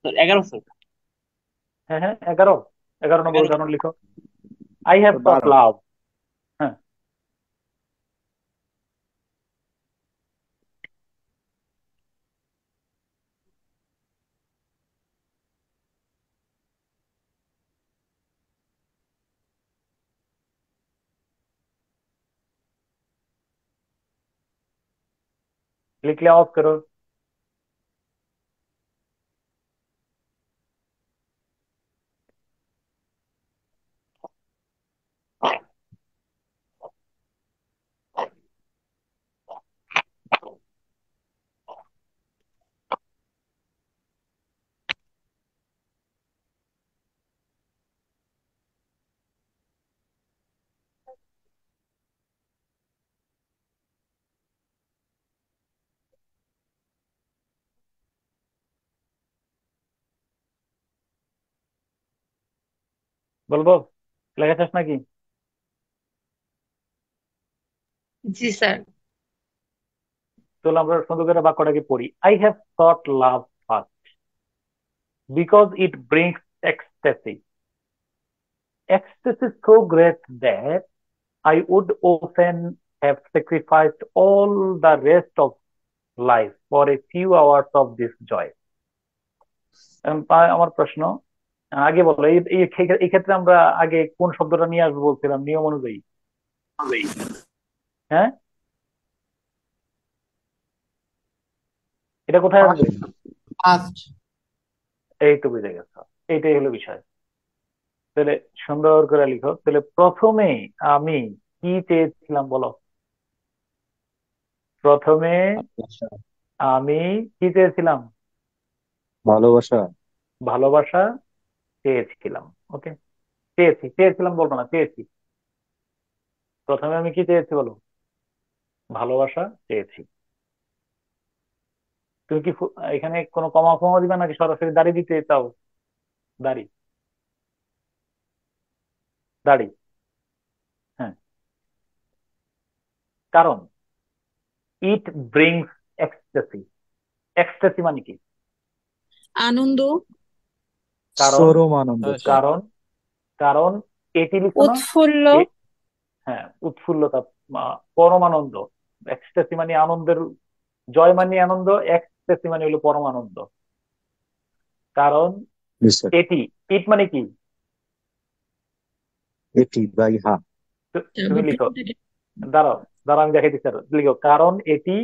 Speaker 8: Sir, 11 sir.
Speaker 1: হ্যাঁ হ্যাঁ 11 নম্বর
Speaker 8: 11
Speaker 1: উদাহরণ লিখো। I have thought
Speaker 15: 12।
Speaker 1: লাভ। হ্যাঁ, লিখলে আওয়াজ করো। বলবো লেখা শেষ নাকি?
Speaker 14: জি স্যার।
Speaker 1: চলো আমরা সুন্দর করে বাক্যটাকে পড়ি। I have thought love first because it brings ecstasy. Ecstasy so great that I would often have sacrificed all the rest of life for a few hours of this joy. আমার প্রশ্ন, আগে বলো এই এই ক্ষেত্রে আমরা আগে কোন শব্দটা নিয়ে আসবো বলছিলাম নিয়ম অনুযায়ী? হ্যাঁ, এটা কোথায় আসবে?
Speaker 4: ফার্স্ট।
Speaker 1: এই তো বুঝে গেছো, এইটাই হলো বিষয়। তাহলে সুন্দর করে লিখো, তাহলে প্রথমে আমি কি চেয়েছিলাম বলো? প্রথমে আমি কি চেয়েছিলাম?
Speaker 17: ভালোবাসা।
Speaker 1: ভালোবাসা চেয়েছিলাম। ওকে, চেয়েছিলাম বলবো না, চেয়েছি। প্রথমে আমি কি চেয়েছি বলো? ভালোবাসা চেয়েছি। তুমি কি এখানে কোনো কমা ফমা দিবা নাকি সরাসরি দাড়ি দিতে চাও? দাড়ি, দাড়ি। হ্যাঁ, কারণ ইট ব্রিংস এক্সটেসি। এক্সটেসি মানে কি?
Speaker 14: আনন্দ,
Speaker 1: কারণ
Speaker 6: চরম আনন্দ।
Speaker 1: কারণ কারণ এটি লিখো না।
Speaker 14: উৎফুল্ল,
Speaker 1: এ- হ্যাঁ, উৎফুল্লতা, পরমানন্দ। এক্সটেসি মানে আনন্দের, জয় মানে আনন্দ, এক্সটেসি মানে হলো পরমানন্দ। কারণ
Speaker 6: জি স্যার।
Speaker 1: এটি, ইট মানে কি?
Speaker 6: এটি বা ইহা।
Speaker 1: তুমি লিখো, দাঁড়াও দাঁড়াও, আমি দেখাই দিচ্ছি। লিখো, কারণ এটি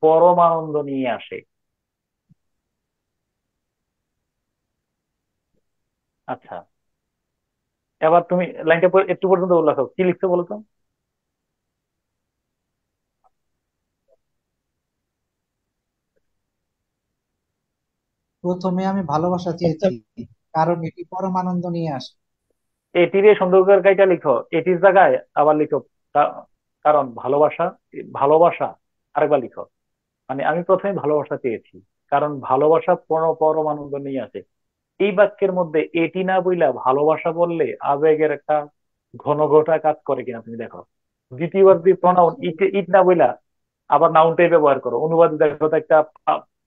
Speaker 1: পরমানন্দ নিয়ে আসে। আচ্ছা, এবার তুমি লাইনটা একটু পর্যন্ত লেখো, কি লিখছো বলো তো?
Speaker 4: প্রথমে আমি ভালোবাসা চেয়েছি, কারণ এটি পরমানন্দ নিয়ে আসে।
Speaker 1: এটির সুন্দর করে কাইটা লিখো, এটির জায়গায় আবার লিখো কারণ ভালোবাসা। ভালোবাসা আরেকবার লিখো, মানে আমি প্রথমে ভালোবাসা চেয়েছি, কারণ ভালোবাসা পরমানন্দ নিয়ে আসে। এই বাক্যের মধ্যে এটি না বইলা ভালোবাসা বললে আবেগের একটা ঘনঘটা কাজ করে কিনা তুমি দেখো। দ্বিতীয়বার যদি প্রনাউন ইট ইট না বইলা আবার নাউনটাই ব্যবহার করো, অনুবাদ দেখো তো একটা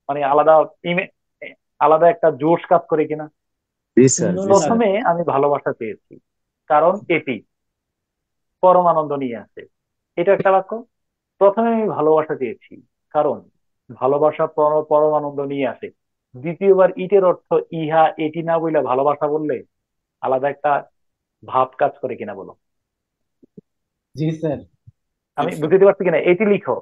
Speaker 1: মানে আলাদা আলাদা একটা জোশ কাজ করে কিনা।
Speaker 6: জি স্যার, জি স্যার।
Speaker 1: প্রথমে আমি ভালোবাসা পেয়েছি, কারণ এটি পরমানন্দ নিয়ে আসে। এটা একটা বাক্য। প্রথমে আমি ভালোবাসা চেয়েছি, কারণ ভালোবাসা পরমানন্দ নিয়ে আসে। দ্বিতীয়বার ইটের অর্থ ইহা এটি না বইলা ভালোবাসা বললে আলাদা একটা ভাব কাজ করে কিনা বলো।
Speaker 4: জি স্যার।
Speaker 1: আমি বুঝতে পারছি কিনা? এটি লিখো,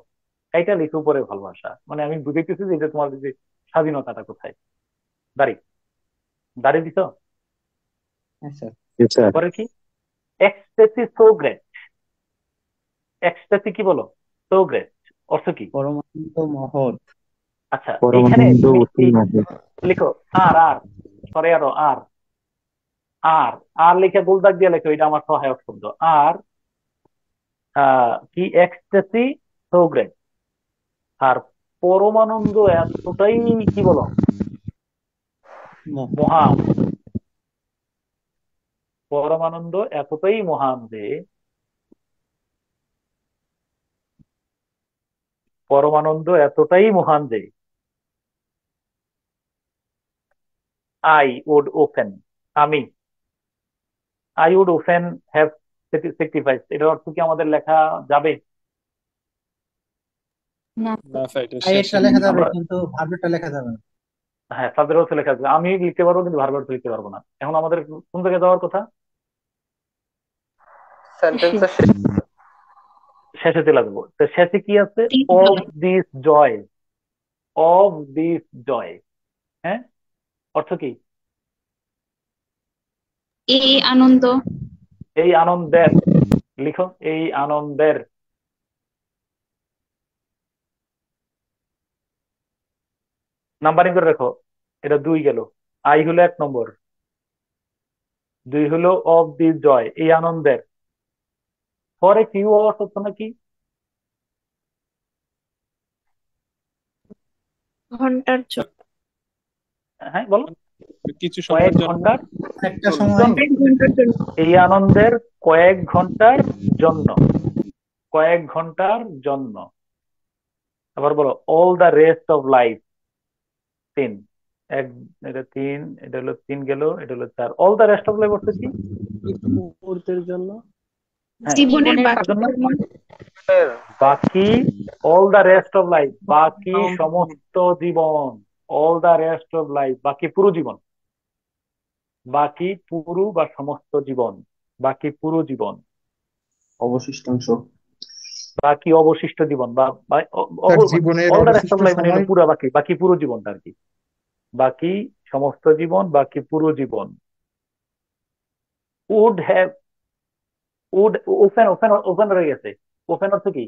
Speaker 1: এটা লিখো উপরে ভালোবাসা, মানে আমি বুঝাইতেছি যে এটা তোমার যে স্বাধীনতাটা কোথায়। দাড়ি, দাড়ি দিছো।
Speaker 4: হ্যাঁ স্যার।
Speaker 6: জি স্যার।
Speaker 1: পরে কি? Ecstasy so great. এক্সটেসি কি বলো? সো গ্রেট অর্থ কি?
Speaker 3: পরমানন্দ মহৎ।
Speaker 1: আচ্ছা, এইখানে
Speaker 6: পরমানন্দ
Speaker 1: তুমি
Speaker 6: অতি মহৎ।
Speaker 1: লিখো আর আর সরে আরো আর আর আর লিখে গোল দাগ দিয়ে লেখো, এটা আমার সহায়ক শব্দ। আর কি? Ecstasy so great. আর পরমানন্দ এতটাই কি বলো? মহান। পরমানন্দ এতটাই মহান যে, পরমানন্দ এতটাই মহান যে আই উড ওপেন, আমি I would open have sacrifice. এটার অর্থ কি আমাদের লেখা যাবে?
Speaker 11: না স্যার, এটা
Speaker 4: এটা
Speaker 11: শেষে
Speaker 4: লেখা যাবে,
Speaker 1: আমরা,
Speaker 4: কিন্তু ভার্বেরটা লেখা যাবে না।
Speaker 1: হ্যাঁ, তাদের অর্থ লেখা যাবে। আমি লিখতে পারবো কিন্তু ভার্ব অর্থ লিখতে পারবো না। এখন আমাদের কোন জায়গায় যাওয়ার কথা?
Speaker 16: সেন্টেন্সের শেষ।
Speaker 1: শেষে চলে যাবো। তো শেষে কি আছে? Of this joy, of this joy. হ্যাঁ, অর্থ কি?
Speaker 14: এই আনন্দ,
Speaker 1: এই আনন্দের। লিখো, এই আনন্দের। নাম্বারিং করে রাখো, এটা 2 গেল। আই হলো 1 নম্বর, 2 হলো অফ দিস জয়, এই আনন্দের। পরে ফিউ আওয়ার্স হচ্ছে নাকি?
Speaker 12: ঘন্টার জন্য।
Speaker 1: হ্যাঁ বলো,
Speaker 11: কিছু
Speaker 1: কয়েক
Speaker 11: সময়ের জন্য।
Speaker 1: ঘন্টার
Speaker 4: একটা সময়
Speaker 1: জন্য। এই আনন্দের কয়েক ঘন্টার জন্য, কয়েক ঘন্টার জন্য। আবার বলো, all the rest of life. 3, এক, এটা 3, এটা হলো 3 গেল, এটা হলো 4। All the rest of life অর্থ কি?
Speaker 3: মুহূর্তের জন্য।
Speaker 1: হ্যাঁ,
Speaker 14: জীবনের
Speaker 1: তার
Speaker 14: বাকি
Speaker 1: জন্য
Speaker 14: সময়,
Speaker 1: বাকি, all the rest of life বাকি সমস্ত জীবন। All the rest of life বাকি পুরো জীবন। বাকি পুরো বা সমস্ত জীবন, বাকি পুরো জীবন,
Speaker 16: অবশিষ্টাংশ।
Speaker 1: বাকি অবশিষ্ট জীবন বা
Speaker 5: তার জীবনের
Speaker 1: অল দ্য রেস্ট
Speaker 5: অবশিষ্ট
Speaker 1: অফ লাইফ মানে
Speaker 5: সময়।
Speaker 1: হলো পুরো, বাকি বাকি পুরো জীবনটা আর কি। বাকি সমস্ত জীবন, বাকি পুরো জীবন। Would have, would, open open open রয়ে গেছে। ওপেন অর্থ কি?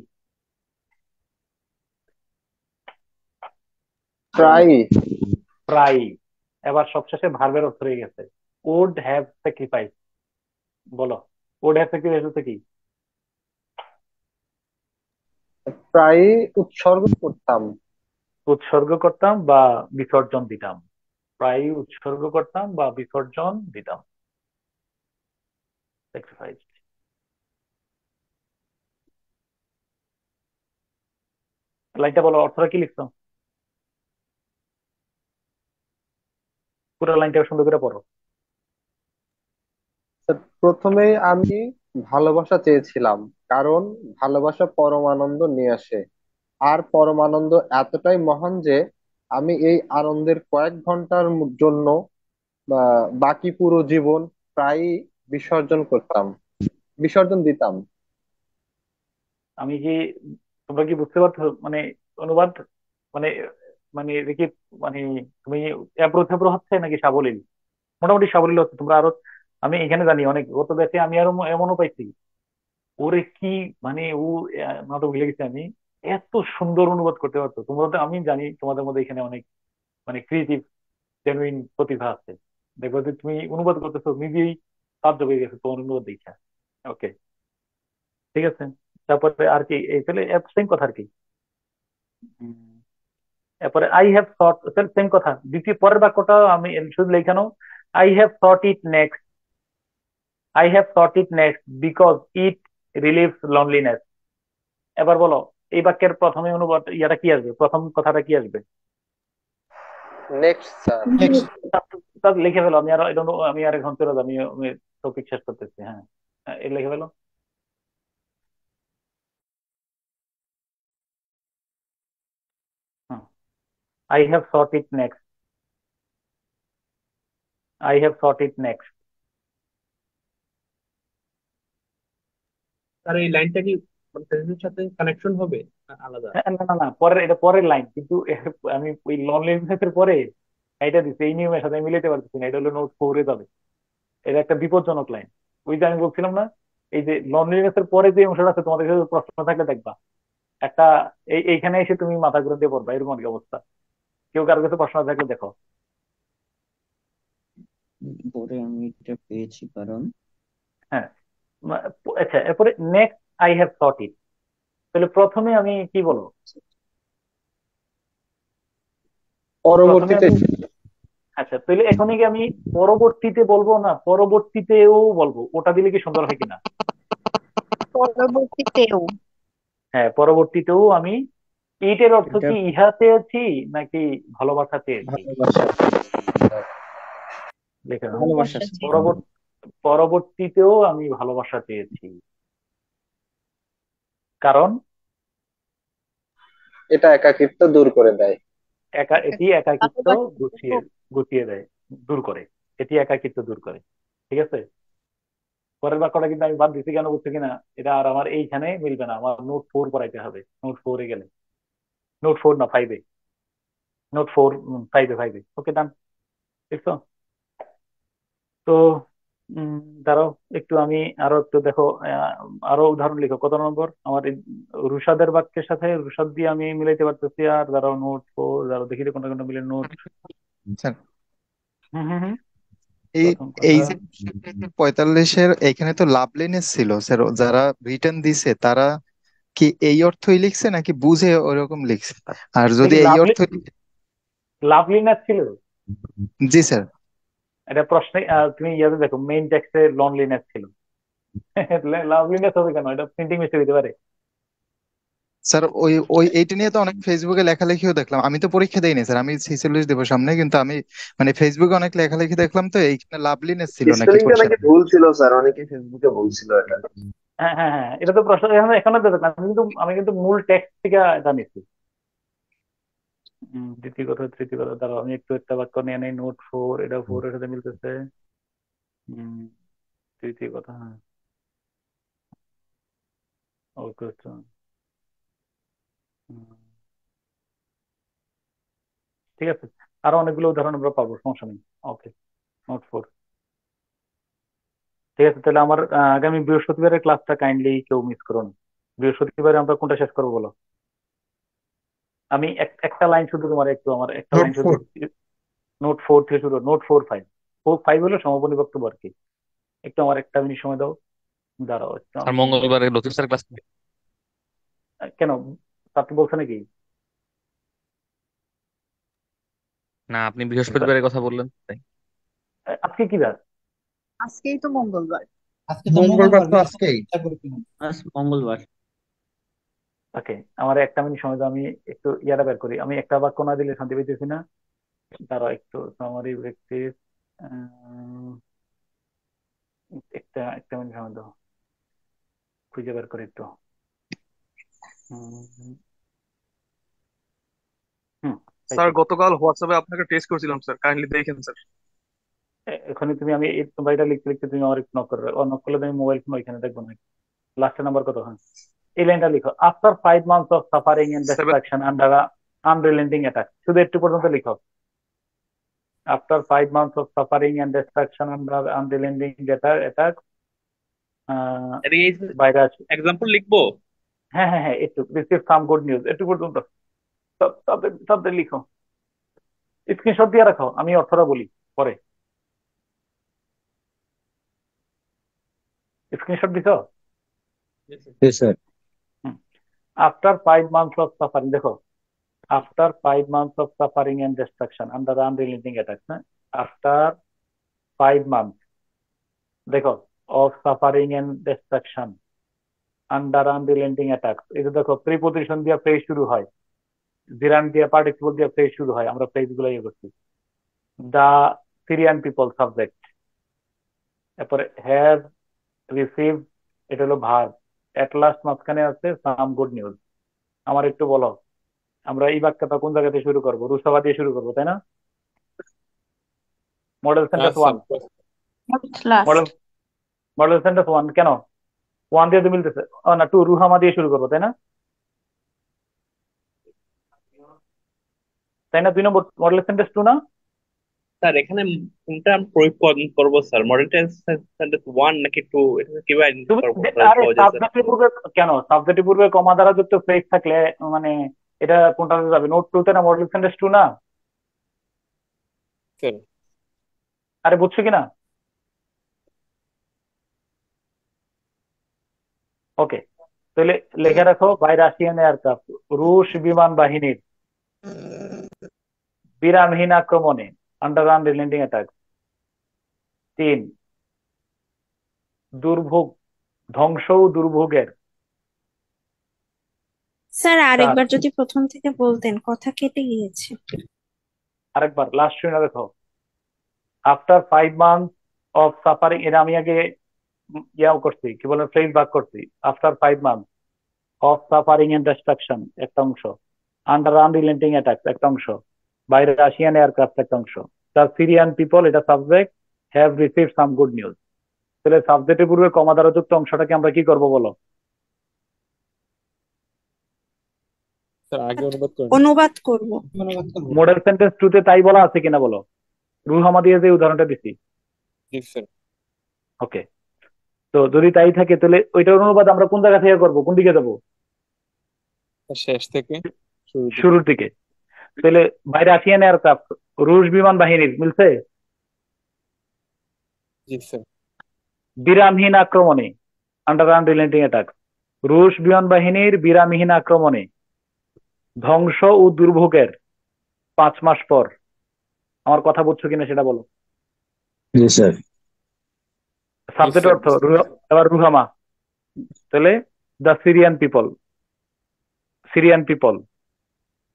Speaker 16: প্রায়।
Speaker 1: প্রায়। এবার সবশেষে ভার্বের অর্থ রয়ে গেছে, উড হ্যাভ স্যাক্রিফাইস। বলো, উড হ্যাভ থেকে এসেছে কি?
Speaker 16: প্রায় উৎসর্গ করতাম।
Speaker 1: উৎসর্গ করতাম বা বিসর্জন দিতাম। প্রায় উৎসর্গ করতাম বা বিসর্জন দিতাম। এক্সারসাইজ। লাইনটা বলো, অর্থটা কি লিখছো? পুরো লাইনটা সুন্দর করে পড়ো।
Speaker 16: প্রথমেই আমি ভালোবাসা চেয়েছিলাম, কারণ ভালোবাসা পরমানন্দ নিয়ে আসে। আর পরমানন্দ এতটাই মহান যে আমি এই আনন্দের কয়েক ঘন্টার জন্য বাকি পুরো জীবন প্রায়ই বিসর্জন করতাম, বিসর্জন দিতাম।
Speaker 1: আমি কি, তোমরা কি বুঝতে পারছো মানে অনুবাদ, মানে মানে এটা কি, মানে তুমি এবড়ো থেবড়ো হচ্ছে নাকি সাবলীল? মোটামুটি সাবলীল হচ্ছে। তোমরা আরো, আমি এখানে জানি অনেক গত ব্যাচে আমি আরো এমনও পাইছি, ওরে কি মানে ও নাটক ভুলে গেছি আমি, এত সুন্দর অনুবাদ করতে পারতো। তোমরা তো, আমি জানি তোমাদের মধ্যে এখানে অনেক মানে ক্রিয়েটিভ জেনুইন প্রতিভা আছে। দেখবো যে তুমি অনুবাদ করতেছো নিজেই তাজ্জব হয়ে গেছে তোমার অনুবাদ দেখা। ওকে, ঠিক আছে। তারপরে আর কি, এই তাহলে সেম কথা আর কি। এরপরে আই হ্যাভ থট, সেম কথা। দ্বিতীয় পরের বাক্যটা আমি শুধু লেখানো, I have thought it next, I have thought it next because it relieves loneliness. এবার বলো, এই বাক্যের প্রথমে অনুবাদ ইয়াটা কি আসবে, প্রথম কথাটা কি আসবে?
Speaker 16: Next sir.
Speaker 4: নেক্সট।
Speaker 1: তা লিখে ফেলো। আমি আর আমি আর এখন চলে যাবো, আমি টপিক শেষ করতেছি। হ্যাঁ, এই লিখে ফেলো। I have thought it next, I have thought it next.
Speaker 8: তার এই লাইনটা কি সেন্টেন্সের সাথে কানেকশন হবে না আলাদা?
Speaker 1: না না না, পরের, এটা পরের লাইন কিন্তু আমি ওই লনলিনেস এর পরে এটা দিচ্ছি, এই নিয়মের সাথে আমি মিলাতে পারতেছি না। এটা হলো নোট ফোরে যাবে। এটা একটা বিপজ্জনক লাইন। ওই যে আমি বলছিলাম না, এই যে লনলিনেস এর পরে যে অংশটা আছে, তোমাদের কাছে প্রশ্ন থাকলে দেখবা একটা, এইখানে এসে তুমি মাথা ঘুরে দিয়ে পড়বা, এরকম আর কি অবস্থা। কেউ কারোর কাছে প্রশ্ন থাকলে দেখো।
Speaker 3: পরে আমি এটা পেয়েছি, কারণ
Speaker 1: হ্যাঁ, আচ্ছা, এরপরে নেক্সট আই হ্যাভ থট ইট। তাহলে প্রথমে আমি কি বলবো? প্রথমে
Speaker 16: পরবর্তীতে।
Speaker 1: আমি, আচ্ছা তাহলে এখনই কি আমি পরবর্তীতে বলবো না পরবর্তীতেও বলবো? ওটা দিলে কি সুন্দর হয় কিনা?
Speaker 9: পরবর্তীতেও।
Speaker 1: হ্যাঁ, পরবর্তীতেও আমি। এইটার অর্থ
Speaker 3: এটা
Speaker 1: কি ইহা চেয়েছি নাকি ভালোবাসা চেয়েছি?
Speaker 3: ভালোবাসা,
Speaker 1: লেখা নাও।
Speaker 3: ভালোবাসা
Speaker 1: পরবর্তীতেও আমি ভালোবাসা চেয়েছি, কারণ
Speaker 16: এটা একাকিত্ব দূর করে দেয়।
Speaker 1: এটি একাকিত্ব গুছিয়ে গুছিয়ে দেয়, দূর করে। এটি একাকিত্ব দূর করে। ঠিক আছে। পরের বাক্যটা কিন্তু আমি বাদ দিচ্ছি, কেন বুঝছো কিনা? এটা আর আমার এইখানে মিলবে না, আমার নোট ফোর পড়াইতে হবে। নোট ফোরে গেলে, নোট ফোর না ফাইভে, নোট ফোর, ফাইভে, ফাইভে। ওকে, ডান। দেখছো তো? উম দাঁড়াও একটু, আমি আরো একটু দেখো, আরো উদাহরণ লিখো। কত নম্বর আমার এই রুশাদের বাক্যের সাথে রুশাদ দিয়ে আমি মিলাইতে পারতেছি। আর দাঁড়াও, নোট ফোর, দাঁড়াও দেখি কোনটা কোনটা মিলে। নোট,
Speaker 5: স্যার,
Speaker 1: হম হম হম,
Speaker 5: এই
Speaker 1: প্রথম কথা।
Speaker 5: এই যে 45-এর এখানে তো লাভলিনেস ছিল স্যার, যারা রিটার্ন দিছে তারা কি এই অর্থই লিখছে নাকি বুঝে ওরকম লিখছে? আর
Speaker 1: এটা
Speaker 5: যদি
Speaker 1: কি
Speaker 5: এই অর্থ,
Speaker 1: লাভলিনেস ছিল?
Speaker 5: জি স্যার।
Speaker 1: এটা প্রশ্নে তুমি ইয়াতে দেখো, মেইন টেক্সটে লনলিনেস ছিল। লাভলিনেস হবে কেন? এটা প্রিন্টিং মিস্টেক হতে পারে।
Speaker 5: স্যার ওই ওই এইটা নিয়ে তো অনেক ফেসবুকে লেখালেখিও দেখলাম। আমি তো পরীক্ষা দেইনি স্যার, আমি 46 দেবো সামনে, কিন্তু আমি মানে ফেসবুকে অনেক লেখালেখি দেখলাম, তো এইখানে লাভলিনেস ছিল নাকি
Speaker 18: স্পেলিংটা
Speaker 5: কোশ্চেন।
Speaker 18: নাকি ভুল ছিল স্যার, অনেকে ফেসবুকে বলছিল এটা।
Speaker 1: হ্যাঁ হ্যাঁ হ্যাঁ, এটা তো প্রশ্ন এখনো দেখো। আমি কিন্তু মূল টেক্সট থেকে জানিছি। দ্বিতীয় কথা, তৃতীয় কথা, দাঁড়াও আমি একটু একটা বাক্য নিয়ে নেই। নোট ফোর, এটা ফোর এর সাথে মিলতেছে। উম, তৃতীয় কথা, হ্যাঁ, ওকে। ঠিক আছে, আরো অনেকগুলো উদাহরণ আমরা পাবো, সমস্যা নেই। ওকে, নোট ফোর। ঠিক আছে, তাহলে আমার আগামী বৃহস্পতিবারের ক্লাসটা কাইন্ডলি কেউ মিস করো না। বৃহস্পতিবারে আমরা কোনটা শেষ করবো বলো? আমি একটা লাইন শুধু, তোমার একটু, আমার একটা
Speaker 4: নোট
Speaker 1: লাইন শুধু।
Speaker 4: ফোর।
Speaker 1: নোট ফোর থেকে শুরু, note four five. Four five হলো সমাপনী বক্তব্য আর কি। একটু আমার একটা মিনিট সময় দাও, দাঁড়াও একটু
Speaker 19: স্যার
Speaker 1: আমি।
Speaker 19: মঙ্গলবারে লতিফ স্যার ক্লাস
Speaker 1: কেন, ছাত্র বলছে নাকি?
Speaker 19: না, আপনি বৃহস্পতিবারের কথা বললেন তাই।
Speaker 1: আজকে কি বার?
Speaker 20: আজকেই তো মঙ্গলবার।
Speaker 4: আজকে তো
Speaker 5: মঙ্গলবার
Speaker 4: মঙ্গলবার,
Speaker 5: তো আজকেই।
Speaker 4: চেষ্টা করে কিনা।
Speaker 3: আজ মঙ্গলবার।
Speaker 1: ওকে, আমার একটা মিনিট সময় দাও, আমি একটু ইয়াটা বের করি। আমি একটা বাক্য না দিলে শান্তি পাইতেছি না। দাঁড়াও একটু, সামারি প্র্যাকটিস, একটা একটা মিনিট সময় দাও, খুঁজে বের করি একটু। হুম হুম,
Speaker 10: স্যার
Speaker 1: পাইছি।
Speaker 10: গতকাল হোয়াটসঅ্যাপে আপনাকে টেক্সট করেছিলাম স্যার, কাইন্ডলি দেখেন স্যার।
Speaker 1: এখানে তুমি, আমি তোমরা এটা লিখতে লিখতে তুমি আমার একটু নক করে, নক করলে তুমি মোবাইল ফোন ওইখানে দেখবো না। লাস্টের নাম্বার কত? হ্যাঁ, এই লাইনটা লিখো, after 5 months of suffering and
Speaker 10: 7।
Speaker 1: Destruction under unrelenting attack. শুধু একটু পর্যন্ত লিখো, after 5 months of suffering and destruction under unrelenting attack
Speaker 8: এটা এই
Speaker 1: বাইরে আসে।
Speaker 8: এক্সাম্পল লিখবো।
Speaker 1: হ্যাঁ হ্যাঁ হ্যাঁ, একটু রিসিভ সাম গুড নিউজ, একটু পর্যন্ত শব্দে লিখো, স্ক্রিনশট দিয়ে রাখো, আমি অর্থটা বলি পরে। স্ক্রিনশট দিছো?
Speaker 5: Sir.
Speaker 1: After 5 months of suffering, দেখো, after 5 months of suffering and destruction under unrelenting attack. হ্যাঁ, আফটার 5 months, দেখো, of suffering and destruction under unrelenting attack, এটা দেখো প্রিপোজিশন দিয়ে ফ্রেজ শুরু হয়, জিরান দিয়ে পার্টিসিপল দিয়ে ফ্রেজ শুরু হয়, আমরা ফ্রেজ গুলো ইয়ে করছি। দা সিরিয়ান পিপল সাবজেক্ট, তারপরে হ্যাভ রিসিভ, এটা হলো ভার্ব, এট লাস্ট মাঝখানে আছে সাম গুড নিউজ। আমার একটু বলো, আমরা এই বাক্যটা কোন জায়গাতে শুরু করবো? রুসাবা দিয়ে শুরু করবো, তাই না? Model sentence one, model
Speaker 12: last.
Speaker 1: Model sentence one, কেন ওয়ান দিয়ে তো মিলতেছে, না টু, রুহামা দিয়ে শুরু করবো, তাই না? তাই না, 2 নম্বর মডেল সেন্টেন্স টু না?
Speaker 8: স্যার এখানে কোনটা আমি প্রয়োগ করবো স্যার, মডেল সেন্টেন্স ওয়ান নাকি টু, এটা কিভাবে
Speaker 1: তুমি
Speaker 8: আইডেন্টিফাই করবো
Speaker 1: আরে
Speaker 8: সহজে স্যার?
Speaker 1: সাবজেক্টের পূর্বে, কেন সাবজেক্টের পূর্বে কমা দ্বারা যুক্ত ফ্রেজ থাকলে মানে এটা কোনটাতে যাবে? নোট টু তে না মডেল সেন্টেন্স টু না?
Speaker 11: স্যার
Speaker 1: আরে বুঝছো কিনা? ওকে, তাহলে লিখে রাখো, বাই রাশিয়ান এয়ারক্রাফট, রুশ বিমান বাহিনীর বিরামহীন আক্রমণে, আন্ডার আনরিলেন্টিং অ্যাটাক। 3, দুর্ভোগ, ধ্বংস ও দুর্ভোগের।
Speaker 12: স্যার
Speaker 1: 4,
Speaker 12: আরেকবার যদি প্রথম থেকে বলতেন, কথা কেটে গিয়েছে।
Speaker 1: আরেকবার লাস্ট শুনে দেখো, আফটার 5 months অফ সাফারিং, এটা আমি আগে ইয়াও করছি, কি বলে ফ্রেজ ভাগ করছি। After 5 months of suffering and destruction একটা অংশ, আন্ডার আনরিলেন্টিং অ্যাটাক একটা অংশ, বাইরে রাশিয়ান এয়ারক্রাফট একটা অংশ, দ্য সিরিয়ান পিপল এটা subject, have receive some good news. তাহলে সাবজেক্টের পূর্বে কমা দ্বারা যুক্ত অংশটাকে আমরা কি করব বলো?
Speaker 11: স্যার আগে অনুবাদ করেন।
Speaker 12: অনুবাদ করব।
Speaker 1: মডেল সেন্টেন্স টু তে তাই বলা আছে কিনা বলো, রুহামা দিয়ে যে উদাহরণটা দিছি।
Speaker 11: জি স্যার।
Speaker 1: ওকে, তো যদি তাই থাকে তাহলে ওইটার অনুবাদ আমরা কোন জায়গা থেকে করবো, কোন দিকে যাবো?
Speaker 11: শেষ থেকে শুরু থেকে।
Speaker 1: শুরুর দিকে। তাহলে বাইরে রাশিয়ান এয়ারক্রাফট, রুশ বিমান বাহিনীর, মিলছে?
Speaker 11: জি স্যার।
Speaker 1: বিরামহীন আক্রমণে, আন্ডার আনরিলেন্টিং অ্যাটাক, রুশ বিমান বাহিনীর বিরামহীন আক্রমণে, ধ্বংস ও দুর্ভোগের 5 মাস পর। আমার কথা বুঝছো কিনা সেটা বলো।
Speaker 5: জি স্যার।
Speaker 1: সাবজেক্ট অর্থ এবার রুহামা, তাহলে the Syrian people, Syrian people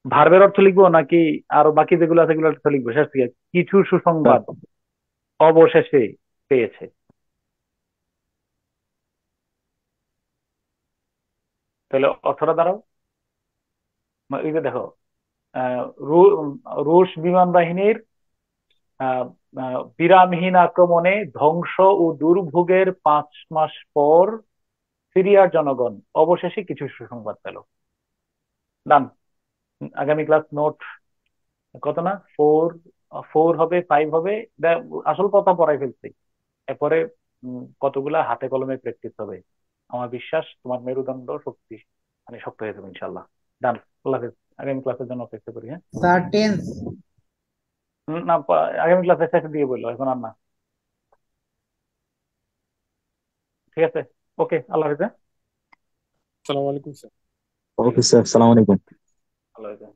Speaker 1: ভার্বের অর্থ লিখবো নাকি আরো বাকি যেগুলো আছে সেগুলো অর্থ লিখবো? শেষ দিকে কিছু সুসংবাদ অবশেষে পেয়েছে। তাহলে অর্থটা দাঁড়াও, এই যে দেখো, রুশ বিমান বাহিনীর বিরামহীন আক্রমণে ধ্বংস ও দুর্ভোগের 5 মাস পর সিরিয়ার জনগণ অবশেষে কিছু সুসংবাদ পেল। ডান। আগামী ক্লাস নোট কত না, 4 হবে, 5 হবে, আসল কথা পড়াই ফেলছি। এরপরে কতগুলা হাতে কলমে প্র্যাকটিস হবে। আমার বিশ্বাস তোমার মেরুদণ্ড শক্তি মানে শক্ত হয়ে যাবে ইনশাল্লাহ। ডান, আল্লাহ হাফেজ। আগামী ক্লাসের জন্য অপেক্ষা করি। হ্যাঁ
Speaker 4: স্যার টেন্স
Speaker 1: না, আগামী ক্লাসে শেষে দিয়ে বললো, এখন আর না। ঠিক আছে, ওকে, আল্লাহ হাফেজ। হ্যাঁ?
Speaker 11: আসসালামু আলাইকুম স্যার।
Speaker 6: ওকে স্যার, সালাম আলাইকুম।
Speaker 1: আল্লাহ হাফেজ।